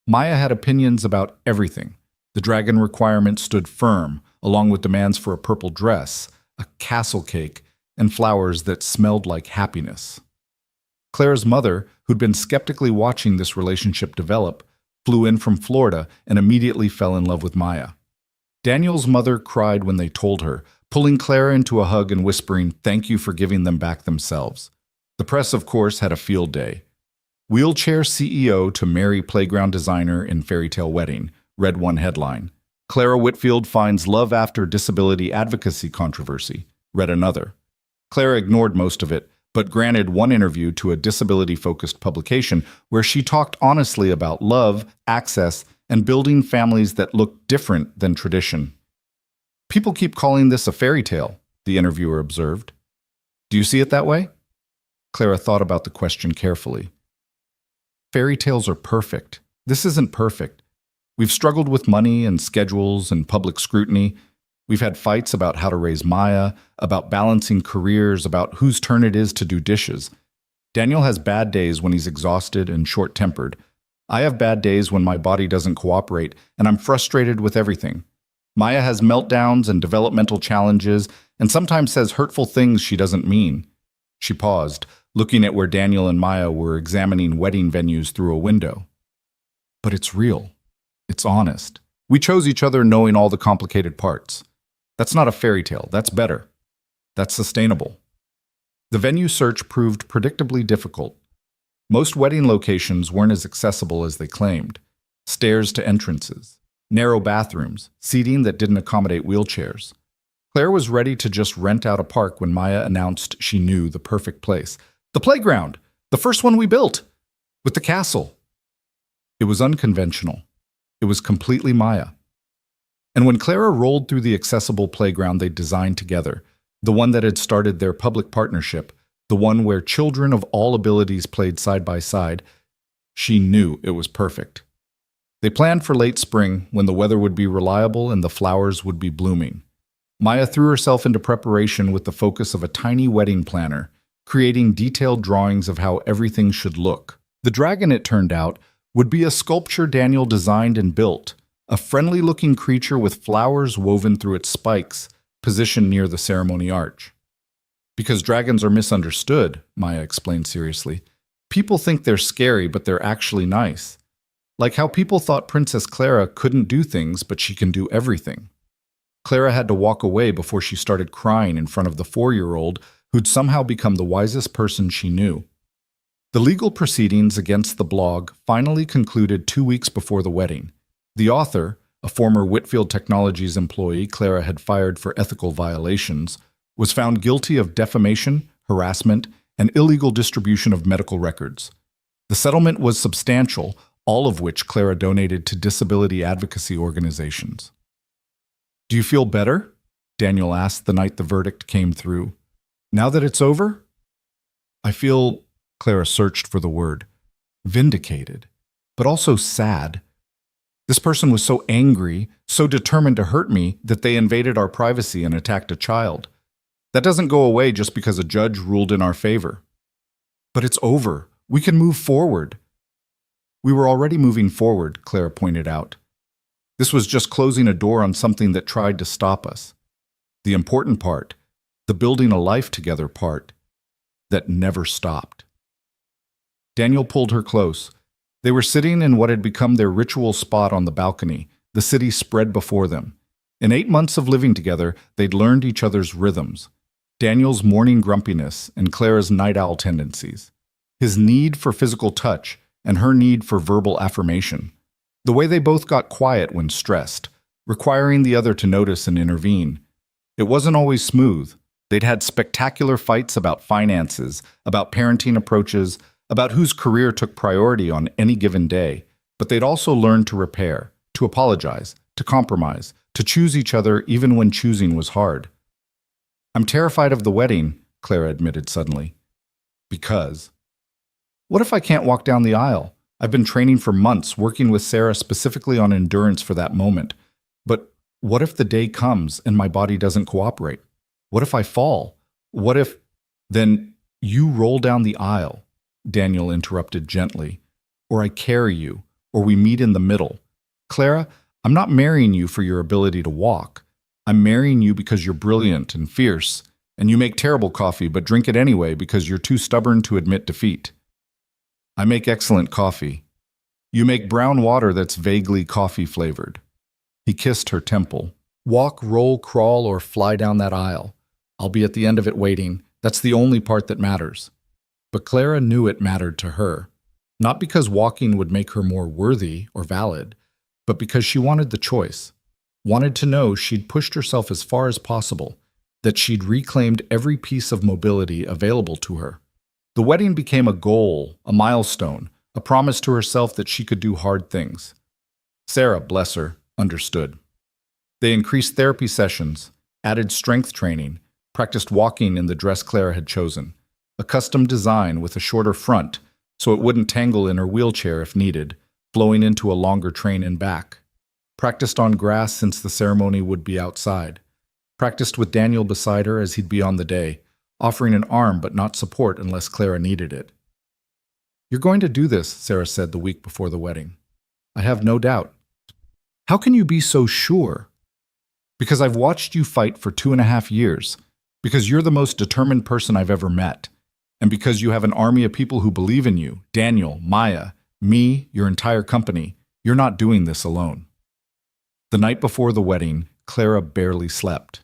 Maya had opinions about everything. The dragon requirement stood firm, along with demands for a purple dress, a castle cake, and flowers that smelled like happiness. Clara's mother, who'd been skeptically watching this relationship develop, flew in from Florida and immediately fell in love with Maya. Daniel's mother cried when they told her, pulling Clara into a hug and whispering, "Thank you for giving them back themselves." The press, of course, had a field day. Wheelchair CEO to marry playground designer in fairytale wedding, read one headline. Clara Whitfield finds love after disability advocacy controversy, read another. Clara ignored most of it, but granted one interview to a disability-focused publication where she talked honestly about love, access, and building families that look different than tradition. People keep calling this a fairy tale, the interviewer observed. Do you see it that way? Clara thought about the question carefully. Fairy tales are perfect. This isn't perfect. We've struggled with money and schedules and public scrutiny. We've had fights about how to raise Maya, about balancing careers, about whose turn it is to do dishes. Daniel has bad days when he's exhausted and short-tempered. I have bad days when my body doesn't cooperate, and I'm frustrated with everything. Maya has meltdowns and developmental challenges, and sometimes says hurtful things she doesn't mean. She paused, looking at where Daniel and Maya were examining wedding venues through a window. But it's real. It's honest. We chose each other knowing all the complicated parts. That's not a fairy tale. That's better. That's sustainable. The venue search proved predictably difficult. Most wedding locations weren't as accessible as they claimed. Stairs to entrances, narrow bathrooms, seating that didn't accommodate wheelchairs. Claire was ready to just rent out a park when Maya announced she knew the perfect place. The playground! The first one we built! With the castle. It was unconventional. It was completely Maya. And when Clara rolled through the accessible playground they'd designed together, the one that had started their public partnership, the one where children of all abilities played side by side, she knew it was perfect. They planned for late spring when the weather would be reliable and the flowers would be blooming. Maya threw herself into preparation with the focus of a tiny wedding planner, creating detailed drawings of how everything should look. The dragon, it turned out, would be a sculpture Daniel designed and built, a friendly-looking creature with flowers woven through its spikes, positioned near the ceremony arch. Because dragons are misunderstood, Maya explained seriously. People think they're scary, but they're actually nice. Like how people thought Princess Clara couldn't do things, but she can do everything. Clara had to walk away before she started crying in front of the 4-year-old who'd somehow become the wisest person she knew. The legal proceedings against the blog finally concluded 2 weeks before the wedding. The author, a former Whitfield Technologies employee Clara had fired for ethical violations, was found guilty of defamation, harassment, and illegal distribution of medical records. The settlement was substantial, all of which Clara donated to disability advocacy organizations. Do you feel better? Daniel asked the night the verdict came through. Now that it's over? I feel, Clara searched for the word, vindicated, but also sad. This person was so angry, so determined to hurt me that they invaded our privacy and attacked a child. That doesn't go away just because a judge ruled in our favor. But it's over. We can move forward. We were already moving forward, Clara pointed out. This was just closing a door on something that tried to stop us. The important part, the building a life together part, that never stopped. Daniel pulled her close. They were sitting in what had become their ritual spot on the balcony, the city spread before them. In 8 months of living together, they'd learned each other's rhythms. Daniel's morning grumpiness and Clara's night owl tendencies. His need for physical touch and her need for verbal affirmation. The way they both got quiet when stressed, requiring the other to notice and intervene. It wasn't always smooth. They'd had spectacular fights about finances, about parenting approaches, about whose career took priority on any given day. But they'd also learned to repair, to apologize, to compromise, to choose each other even when choosing was hard. I'm terrified of the wedding, Clara admitted suddenly. Because? What if I can't walk down the aisle? I've been training for months, working with Sarah specifically on endurance for that moment. But what if the day comes and my body doesn't cooperate? What if I fall? What if... Then you roll down the aisle, Daniel interrupted gently. Or I carry you, or we meet in the middle. Clara, I'm not marrying you for your ability to walk. I'm marrying you because you're brilliant and fierce, and you make terrible coffee but drink it anyway because you're too stubborn to admit defeat. I make excellent coffee. You make brown water that's vaguely coffee-flavored. He kissed her temple. Walk, roll, crawl, or fly down that aisle. I'll be at the end of it waiting. That's the only part that matters. But Clara knew it mattered to her. Not because walking would make her more worthy or valid, but because she wanted the choice. Wanted to know she'd pushed herself as far as possible, that she'd reclaimed every piece of mobility available to her. The wedding became a goal, a milestone, a promise to herself that she could do hard things. Sarah, bless her, understood. They increased therapy sessions, added strength training, practiced walking in the dress Clara had chosen, a custom design with a shorter front so it wouldn't tangle in her wheelchair if needed, flowing into a longer train and back. Practiced on grass since the ceremony would be outside. Practiced with Daniel beside her as he'd be on the day, offering an arm but not support unless Clara needed it. You're going to do this, Sarah said the week before the wedding. I have no doubt. How can you be so sure? Because I've watched you fight for 2.5 years. Because you're the most determined person I've ever met. And because you have an army of people who believe in you, Daniel, Maya, me, your entire company, you're not doing this alone. The night before the wedding, Clara barely slept.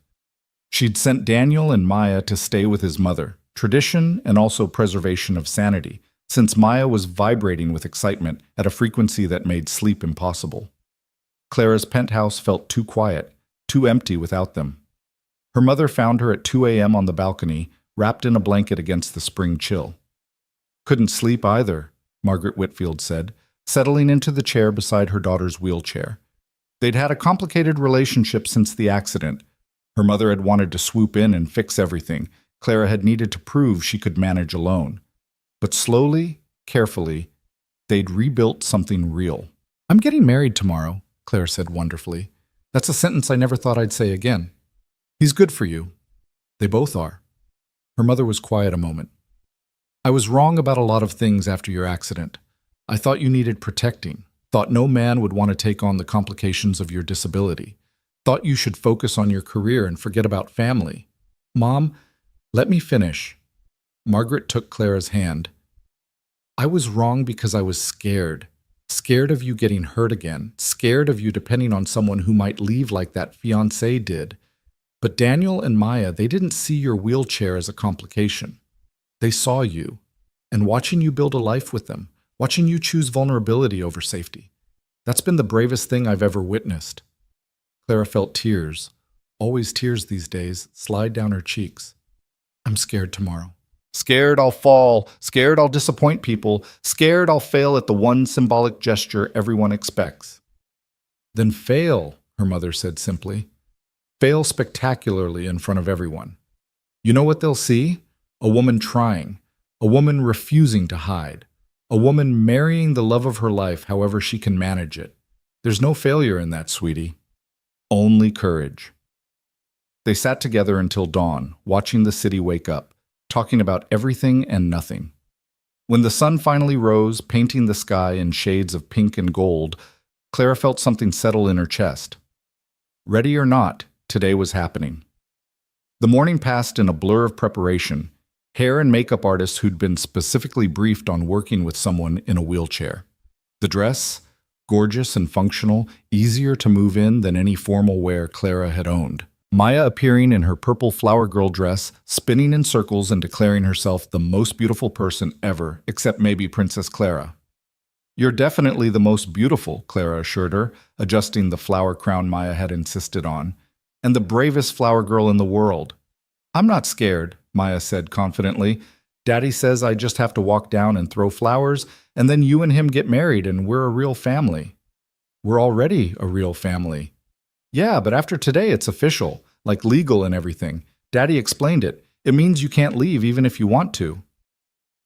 She'd sent Daniel and Maya to stay with his mother, tradition and also preservation of sanity, since Maya was vibrating with excitement at a frequency that made sleep impossible. Clara's penthouse felt too quiet, too empty without them. Her mother found her at 2 a.m. on the balcony, wrapped in a blanket against the spring chill. Couldn't sleep either, Margaret Whitfield said, settling into the chair beside her daughter's wheelchair. They'd had a complicated relationship since the accident. Her mother had wanted to swoop in and fix everything. Clara had needed to prove she could manage alone. But slowly, carefully, they'd rebuilt something real. I'm getting married tomorrow, Clara said wonderfully. That's a sentence I never thought I'd say again. He's good for you. They both are. Her mother was quiet a moment. I was wrong about a lot of things after your accident. I thought you needed protecting. Thought no man would want to take on the complications of your disability. Thought you should focus on your career and forget about family. Mom, let me finish. Margaret took Clara's hand. I was wrong because I was scared. Scared of you getting hurt again. Scared of you depending on someone who might leave like that fiancé did. But Daniel and Maya, they didn't see your wheelchair as a complication. They saw you, and watching you build a life with them, watching you choose vulnerability over safety. That's been the bravest thing I've ever witnessed. Clara felt tears, always tears these days, slide down her cheeks. I'm scared tomorrow. Scared I'll fall, scared I'll disappoint people, scared I'll fail at the one symbolic gesture everyone expects. Then fail, her mother said simply. Fail spectacularly in front of everyone. You know what they'll see? A woman trying, a woman refusing to hide, a woman marrying the love of her life however she can manage it. There's no failure in that, sweetie. Only courage. They sat together until dawn, watching the city wake up, talking about everything and nothing. When the sun finally rose, painting the sky in shades of pink and gold, Clara felt something settle in her chest. Ready or not, today was happening. The morning passed in a blur of preparation, hair and makeup artists who'd been specifically briefed on working with someone in a wheelchair. The dress, gorgeous and functional, easier to move in than any formal wear Clara had owned. Maya appearing in her purple flower girl dress, spinning in circles and declaring herself the most beautiful person ever, except maybe Princess Clara. You're definitely the most beautiful, Clara assured her, adjusting the flower crown Maya had insisted on, and the bravest flower girl in the world. I'm not scared, Maya said confidently. Daddy says I just have to walk down and throw flowers, and then you and him get married and we're a real family. We're already a real family. Yeah, but after today it's official, like legal and everything. Daddy explained it. It means you can't leave even if you want to.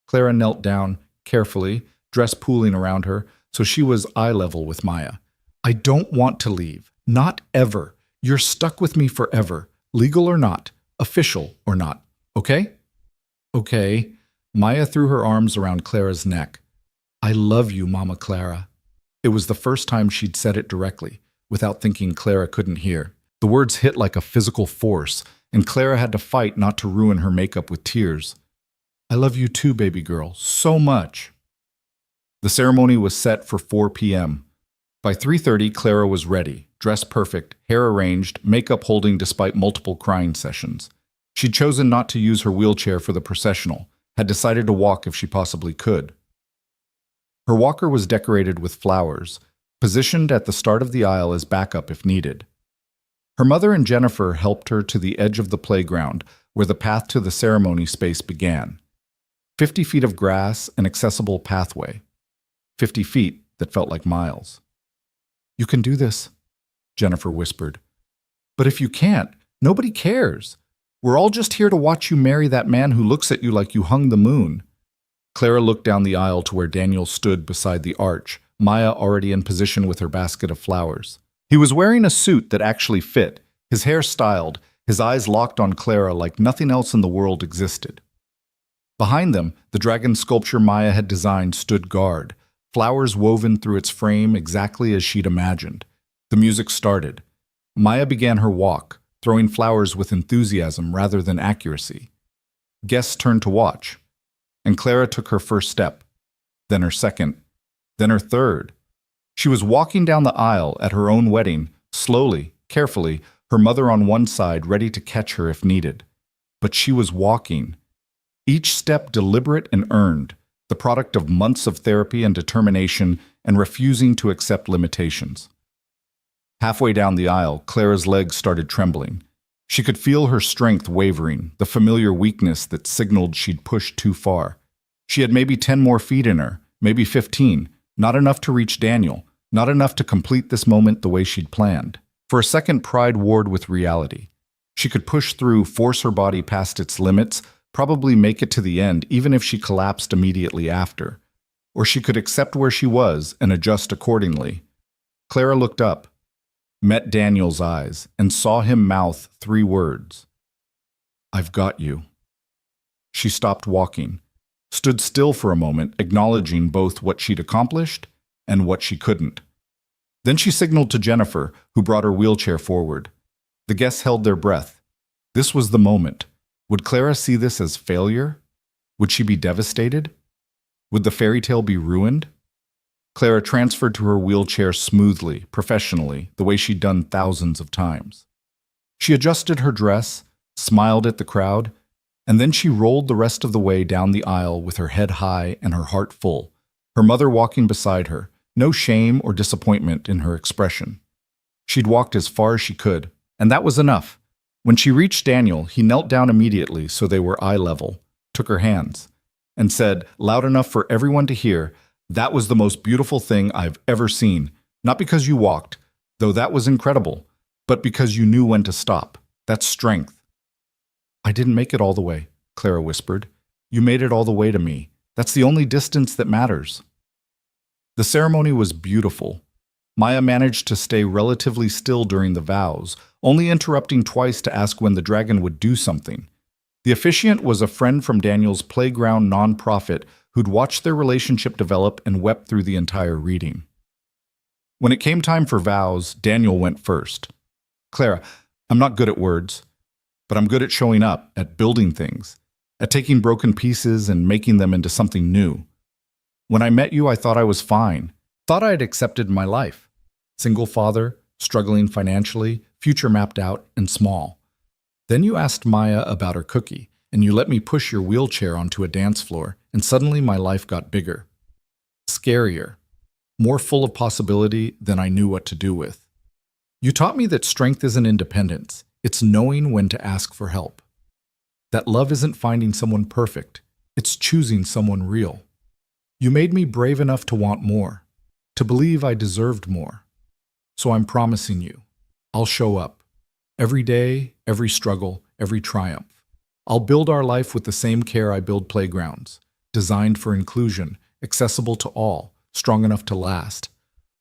Clara knelt down, carefully, dress pooling around her, so she was eye level with Maya. I don't want to leave. Not ever. You're stuck with me forever, legal or not, official or not. Okay? Okay. Maya threw her arms around Clara's neck. I love you, Mama Clara. It was the first time she'd said it directly, without thinking Clara couldn't hear. The words hit like a physical force, and Clara had to fight not to ruin her makeup with tears. I love you too, baby girl, so much. The ceremony was set for 4 p.m. By 3:30, Clara was ready, dressed perfect, hair arranged, makeup holding despite multiple crying sessions. She'd chosen not to use her wheelchair for the processional, had decided to walk if she possibly could. Her walker was decorated with flowers, positioned at the start of the aisle as backup if needed. Her mother and Jennifer helped her to the edge of the playground, where the path to the ceremony space began. 50 feet of grass, an accessible pathway. 50 feet that felt like miles. You can do this, Jennifer whispered. But if you can't, nobody cares. We're all just here to watch you marry that man who looks at you like you hung the moon. Clara looked down the aisle to where Daniel stood beside the arch, Maya already in position with her basket of flowers. He was wearing a suit that actually fit, his hair styled, his eyes locked on Clara like nothing else in the world existed. Behind them, the dragon sculpture Maya had designed stood guard, flowers woven through its frame exactly as she'd imagined. The music started. Maya began her walk, throwing flowers with enthusiasm rather than accuracy. Guests turned to watch, and Clara took her first step, then her second, then her third. She was walking down the aisle at her own wedding, slowly, carefully, her mother on one side ready to catch her if needed. But she was walking. Each step deliberate and earned, the product of months of therapy and determination and refusing to accept limitations. Halfway down the aisle, Clara's legs started trembling. She could feel her strength wavering, the familiar weakness that signaled she'd pushed too far. She had maybe 10 more feet in her, maybe 15, not enough to reach Daniel, not enough to complete this moment the way she'd planned. For a second, pride warred with reality. She could push through, force her body past its limits, probably make it to the end even if she collapsed immediately after. Or she could accept where she was and adjust accordingly. Clara looked up, met Daniel's eyes, and saw him mouth 3 words. I've got you. She stopped walking, stood still for a moment, acknowledging both what she'd accomplished and what she couldn't. Then she signaled to Jennifer, who brought her wheelchair forward. The guests held their breath. This was the moment. Would Clara see this as failure? Would she be devastated? Would the fairy tale be ruined? Clara transferred to her wheelchair smoothly, professionally, the way she'd done thousands of times. She adjusted her dress, smiled at the crowd, and then she rolled the rest of the way down the aisle with her head high and her heart full, her mother walking beside her, no shame or disappointment in her expression. She'd walked as far as she could, and that was enough. When she reached Daniel, he knelt down immediately so they were eye level, took her hands, and said, loud enough for everyone to hear, "That was the most beautiful thing I've ever seen, not because you walked, though that was incredible, but because you knew when to stop. That's strength. I didn't make it all the way, Clara whispered. You made it all the way to me. That's the only distance that matters. The ceremony was beautiful. Maya managed to stay relatively still during the vows, only interrupting twice to ask when the dragon would do something. The officiant was a friend from Daniel's playground nonprofit who'd watched their relationship develop and wept through the entire reading. When it came time for vows, Daniel went first. Clara, I'm not good at words, but I'm good at showing up, at building things, at taking broken pieces and making them into something new. When I met you, I thought I was fine. Thought I had accepted my life. Single father, struggling financially, future mapped out, and small. Then you asked Maya about her cookie, and you let me push your wheelchair onto a dance floor, and suddenly my life got bigger. Scarier. More full of possibility than I knew what to do with. You taught me that strength isn't independence. It's knowing when to ask for help. That love isn't finding someone perfect. It's choosing someone real. You made me brave enough to want more, to believe I deserved more. So I'm promising you, I'll show up. Every day, every struggle, every triumph. I'll build our life with the same care I build playgrounds, designed for inclusion, accessible to all, strong enough to last.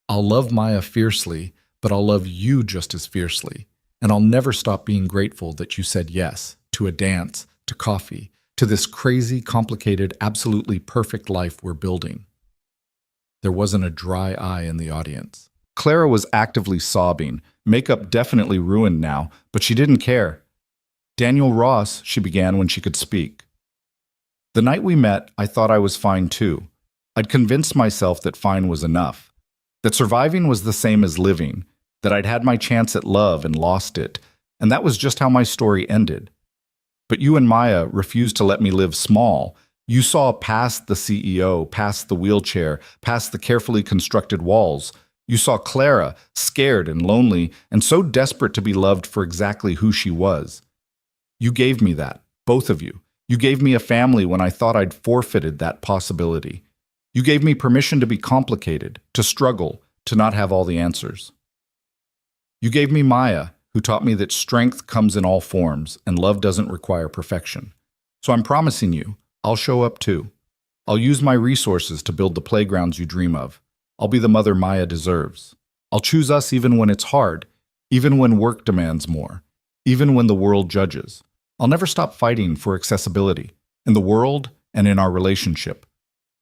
I'll love Maya fiercely, but I'll love you just as fiercely. And I'll never stop being grateful that you said yes to a dance, to coffee, to this crazy, complicated, absolutely perfect life we're building. There wasn't a dry eye in the audience. Clara was actively sobbing. Makeup definitely ruined now, but she didn't care. Daniel Ross, she began when she could speak. The night we met, I thought I was fine too. I'd convinced myself that fine was enough, that surviving was the same as living, that I'd had my chance at love and lost it, and that was just how my story ended. But you and Maya refused to let me live small. You saw past the CEO, past the wheelchair, past the carefully constructed walls. You saw Clara, scared and lonely, and so desperate to be loved for exactly who she was. You gave me that, both of you. You gave me a family when I thought I'd forfeited that possibility. You gave me permission to be complicated, to struggle, to not have all the answers. You gave me Maya, who taught me that strength comes in all forms and love doesn't require perfection. So I'm promising you, I'll show up too. I'll use my resources to build the playgrounds you dream of. I'll be the mother Maya deserves. I'll choose us even when it's hard, even when work demands more, even when the world judges. I'll never stop fighting for accessibility, in the world and in our relationship.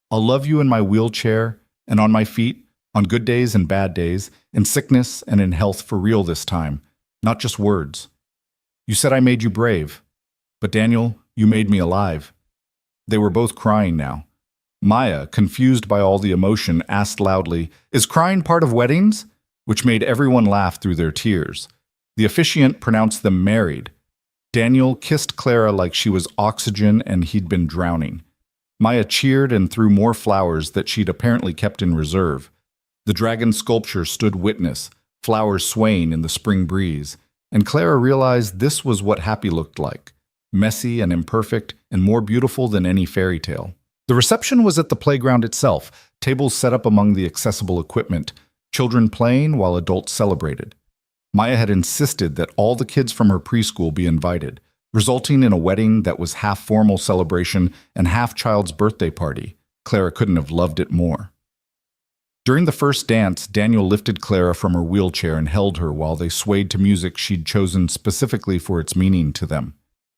I'll love you in my wheelchair and on my feet, on good days and bad days, in sickness and in health for real this time, not just words. You said I made you brave, but Daniel, you made me alive. They were both crying now. Maya, confused by all the emotion, asked loudly, "Is crying part of weddings?" Which made everyone laugh through their tears. The officiant pronounced them married. Daniel kissed Clara like she was oxygen and he'd been drowning. Maya cheered and threw more flowers that she'd apparently kept in reserve. The dragon sculpture stood witness, flowers swaying in the spring breeze, and Clara realized this was what happy looked like, messy and imperfect and more beautiful than any fairy tale. The reception was at the playground itself, tables set up among the accessible equipment, children playing while adults celebrated. Maya had insisted that all the kids from her preschool be invited, resulting in a wedding that was half formal celebration and half child's birthday party. Clara couldn't have loved it more. During the first dance, Daniel lifted Clara from her wheelchair and held her while they swayed to music she'd chosen specifically for its meaning to them.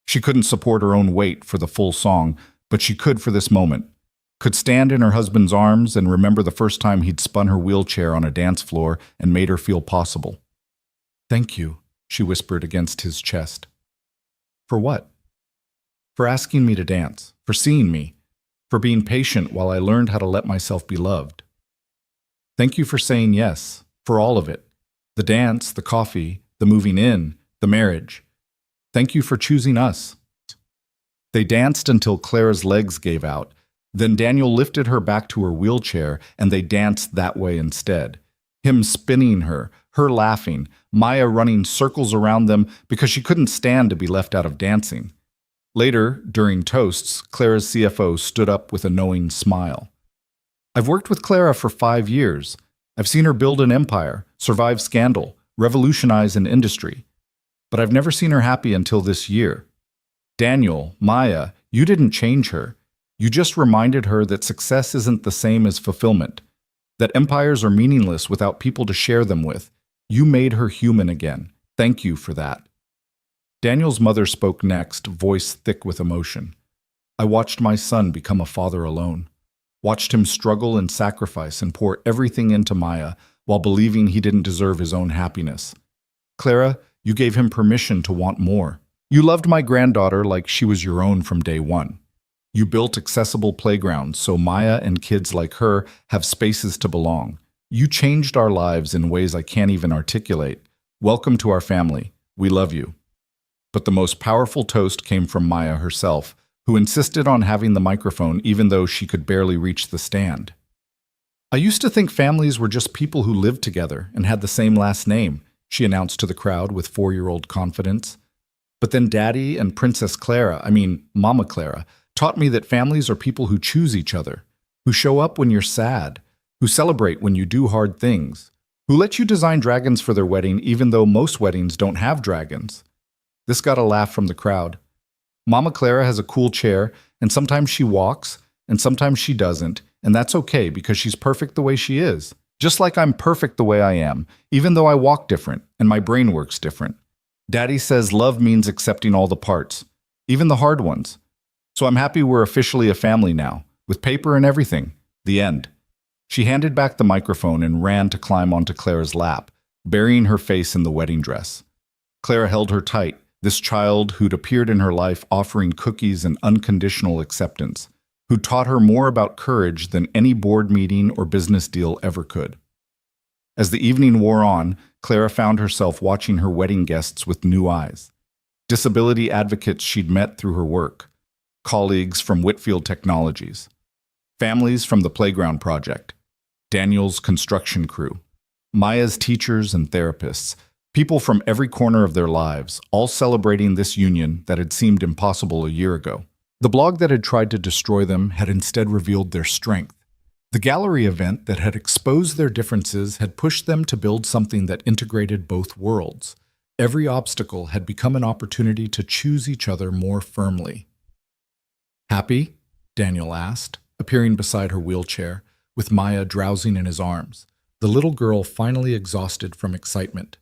She couldn't support her own weight for the full song, but she could for this moment. Could stand in her husband's arms and remember the first time he'd spun her wheelchair on a dance floor and made her feel possible. "Thank you," she whispered against his chest. "For what?" "For asking me to dance, for seeing me, for being patient while I learned how to let myself be loved. Thank you for saying yes, for all of it. The dance, the coffee, the moving in, the marriage. Thank you for choosing us." They danced until Clara's legs gave out. Then Daniel lifted her back to her wheelchair, and they danced that way instead. Him spinning her laughing, Maya running circles around them because she couldn't stand to be left out of dancing. Later, during toasts, Clara's CFO stood up with a knowing smile. "I've worked with Clara for 5 years. I've seen her build an empire, survive scandal, revolutionize an industry. But I've never seen her happy until this year. Daniel, Maya, you didn't change her. You just reminded her that success isn't the same as fulfillment, that empires are meaningless without people to share them with. You made her human again. Thank you for that. Daniel's mother spoke next, voice thick with emotion. I watched my son become a father alone, watched him struggle and sacrifice and pour everything into Maya while believing he didn't deserve his own happiness. Clara, you gave him permission to want more. You loved my granddaughter like she was your own from day one. You built accessible playgrounds so Maya and kids like her have spaces to belong. You changed our lives in ways I can't even articulate. Welcome to our family. We love you. But the most powerful toast came from Maya herself, who insisted on having the microphone even though she could barely reach the stand. I used to think families were just people who lived together and had the same last name, she announced to the crowd with 4-year-old confidence. But then Daddy and Princess Mama Clara, taught me that families are people who choose each other, who show up when you're sad, who celebrate when you do hard things, who let you design dragons for their wedding even though most weddings don't have dragons. This got a laugh from the crowd. Mama Clara has a cool chair, and sometimes she walks, and sometimes she doesn't, and that's okay because she's perfect the way she is. Just like I'm perfect the way I am, even though I walk different and my brain works different. Daddy says love means accepting all the parts, even the hard ones. So I'm happy we're officially a family now, with paper and everything. The end. She handed back the microphone and ran to climb onto Clara's lap, burying her face in the wedding dress. Clara held her tight, this child who'd appeared in her life offering cookies and unconditional acceptance, who taught her more about courage than any board meeting or business deal ever could. As the evening wore on, Clara found herself watching her wedding guests with new eyes. Disability advocates she'd met through her work, colleagues from Whitfield Technologies, families from the Playground Project, Daniel's construction crew, Maya's teachers and therapists, people from every corner of their lives, all celebrating this union that had seemed impossible a year ago. The blog that had tried to destroy them had instead revealed their strength. The gallery event that had exposed their differences had pushed them to build something that integrated both worlds. Every obstacle had become an opportunity to choose each other more firmly. Happy? Daniel asked, appearing beside her wheelchair, with Maya drowsing in his arms, the little girl finally exhausted from excitement.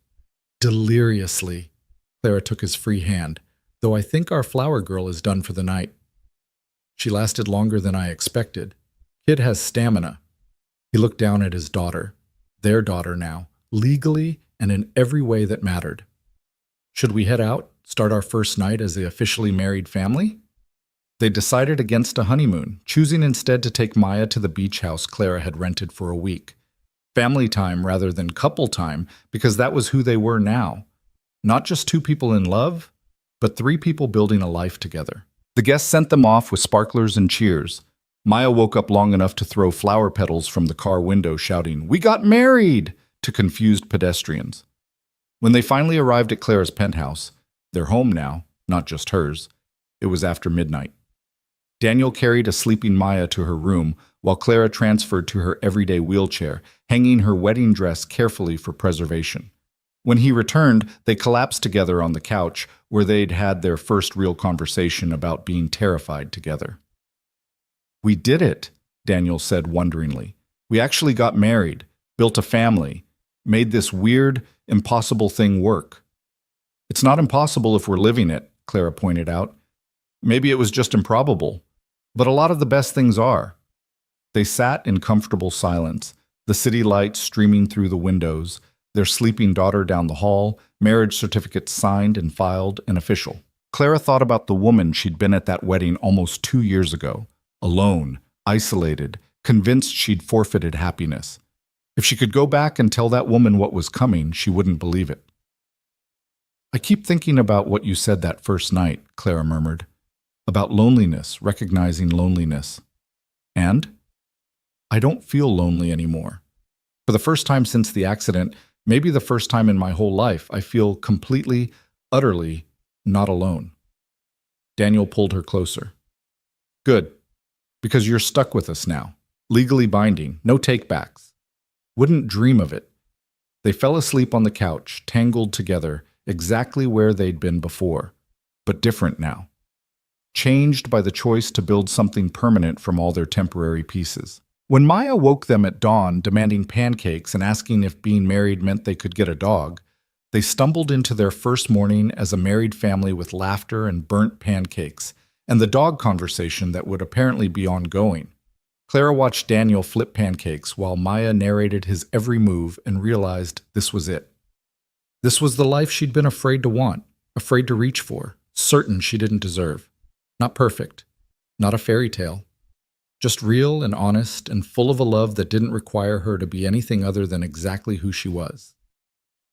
Deliriously. Clara took his free hand, though I think our flower girl is done for the night. She lasted longer than I expected. Kid has stamina. He looked down at his daughter, their daughter now, legally and in every way that mattered. Should we head out, start our first night as the officially married family? They decided against a honeymoon, choosing instead to take Maya to the beach house Clara had rented for a week. Family time rather than couple time, because that was who they were now. Not just 2 people in love, but 3 people building a life together. The guests sent them off with sparklers and cheers. Maya woke up long enough to throw flower petals from the car window, shouting, "We got married!" to confused pedestrians. When they finally arrived at Clara's penthouse, their home now, not just hers, it was after midnight. Daniel carried a sleeping Maya to her room, while Clara transferred to her everyday wheelchair, hanging her wedding dress carefully for preservation. When he returned, they collapsed together on the couch, where they'd had their first real conversation about being terrified together. "We did it," Daniel said wonderingly. "We actually got married, built a family, made this weird, impossible thing work." "It's not impossible if we're living it," Clara pointed out. "Maybe it was just improbable, but a lot of the best things are." They sat in comfortable silence, the city lights streaming through the windows, their sleeping daughter down the hall, marriage certificates signed and filed and official. Clara thought about the woman she'd been at that wedding almost 2 years ago, alone, isolated, convinced she'd forfeited happiness. If she could go back and tell that woman what was coming, she wouldn't believe it. "I keep thinking about what you said that first night," Clara murmured. "About loneliness, recognizing loneliness. And I don't feel lonely anymore. For the first time since the accident, maybe the first time in my whole life, I feel completely, utterly not alone." Daniel pulled her closer. "Good, because you're stuck with us now. Legally binding, no takebacks. Wouldn't dream of it. They fell asleep on the couch, tangled together, exactly where they'd been before, but different now. Changed by the choice to build something permanent from all their temporary pieces. When Maya woke them at dawn, demanding pancakes and asking if being married meant they could get a dog, they stumbled into their first morning as a married family with laughter and burnt pancakes, and the dog conversation that would apparently be ongoing. Clara watched Daniel flip pancakes while Maya narrated his every move and realized this was it. This was the life she'd been afraid to want, afraid to reach for, certain she didn't deserve. Not perfect, not a fairy tale, just real and honest and full of a love that didn't require her to be anything other than exactly who she was.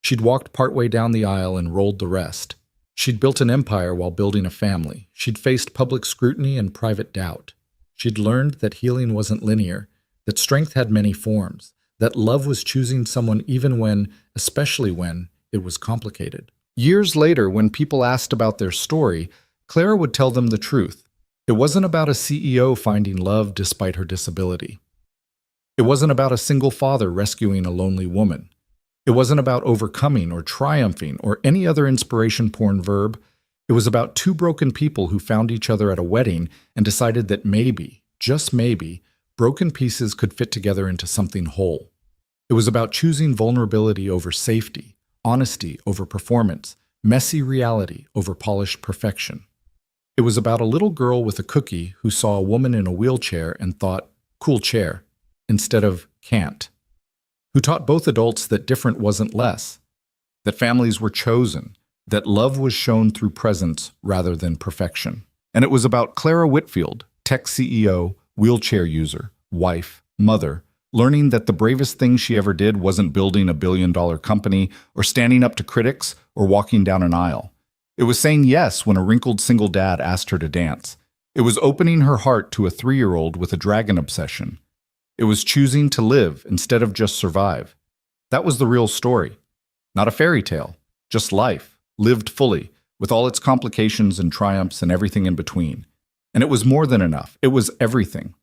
She'd walked partway down the aisle and rolled the rest. She'd built an empire while building a family. She'd faced public scrutiny and private doubt. She'd learned that healing wasn't linear, that strength had many forms, that love was choosing someone even when, especially when, it was complicated. Years later, when people asked about their story, Clara would tell them the truth. It wasn't about a CEO finding love despite her disability. It wasn't about a single father rescuing a lonely woman. It wasn't about overcoming or triumphing or any other inspiration-porn verb. It was about two broken people who found each other at a wedding and decided that maybe, just maybe, broken pieces could fit together into something whole. It was about choosing vulnerability over safety, honesty over performance, messy reality over polished perfection. It was about a little girl with a cookie who saw a woman in a wheelchair and thought, cool chair, instead of can't. Who taught both adults that different wasn't less, that families were chosen, that love was shown through presence rather than perfection. And it was about Clara Whitfield, tech CEO, wheelchair user, wife, mother, learning that the bravest thing she ever did wasn't building a billion-dollar company or standing up to critics or walking down an aisle. It was saying yes when a wrinkled single dad asked her to dance. It was opening her heart to a 3-year-old with a dragon obsession. It was choosing to live instead of just survive. That was the real story. Not a fairy tale, just life, lived fully, with all its complications and triumphs and everything in between. And it was more than enough. It was everything.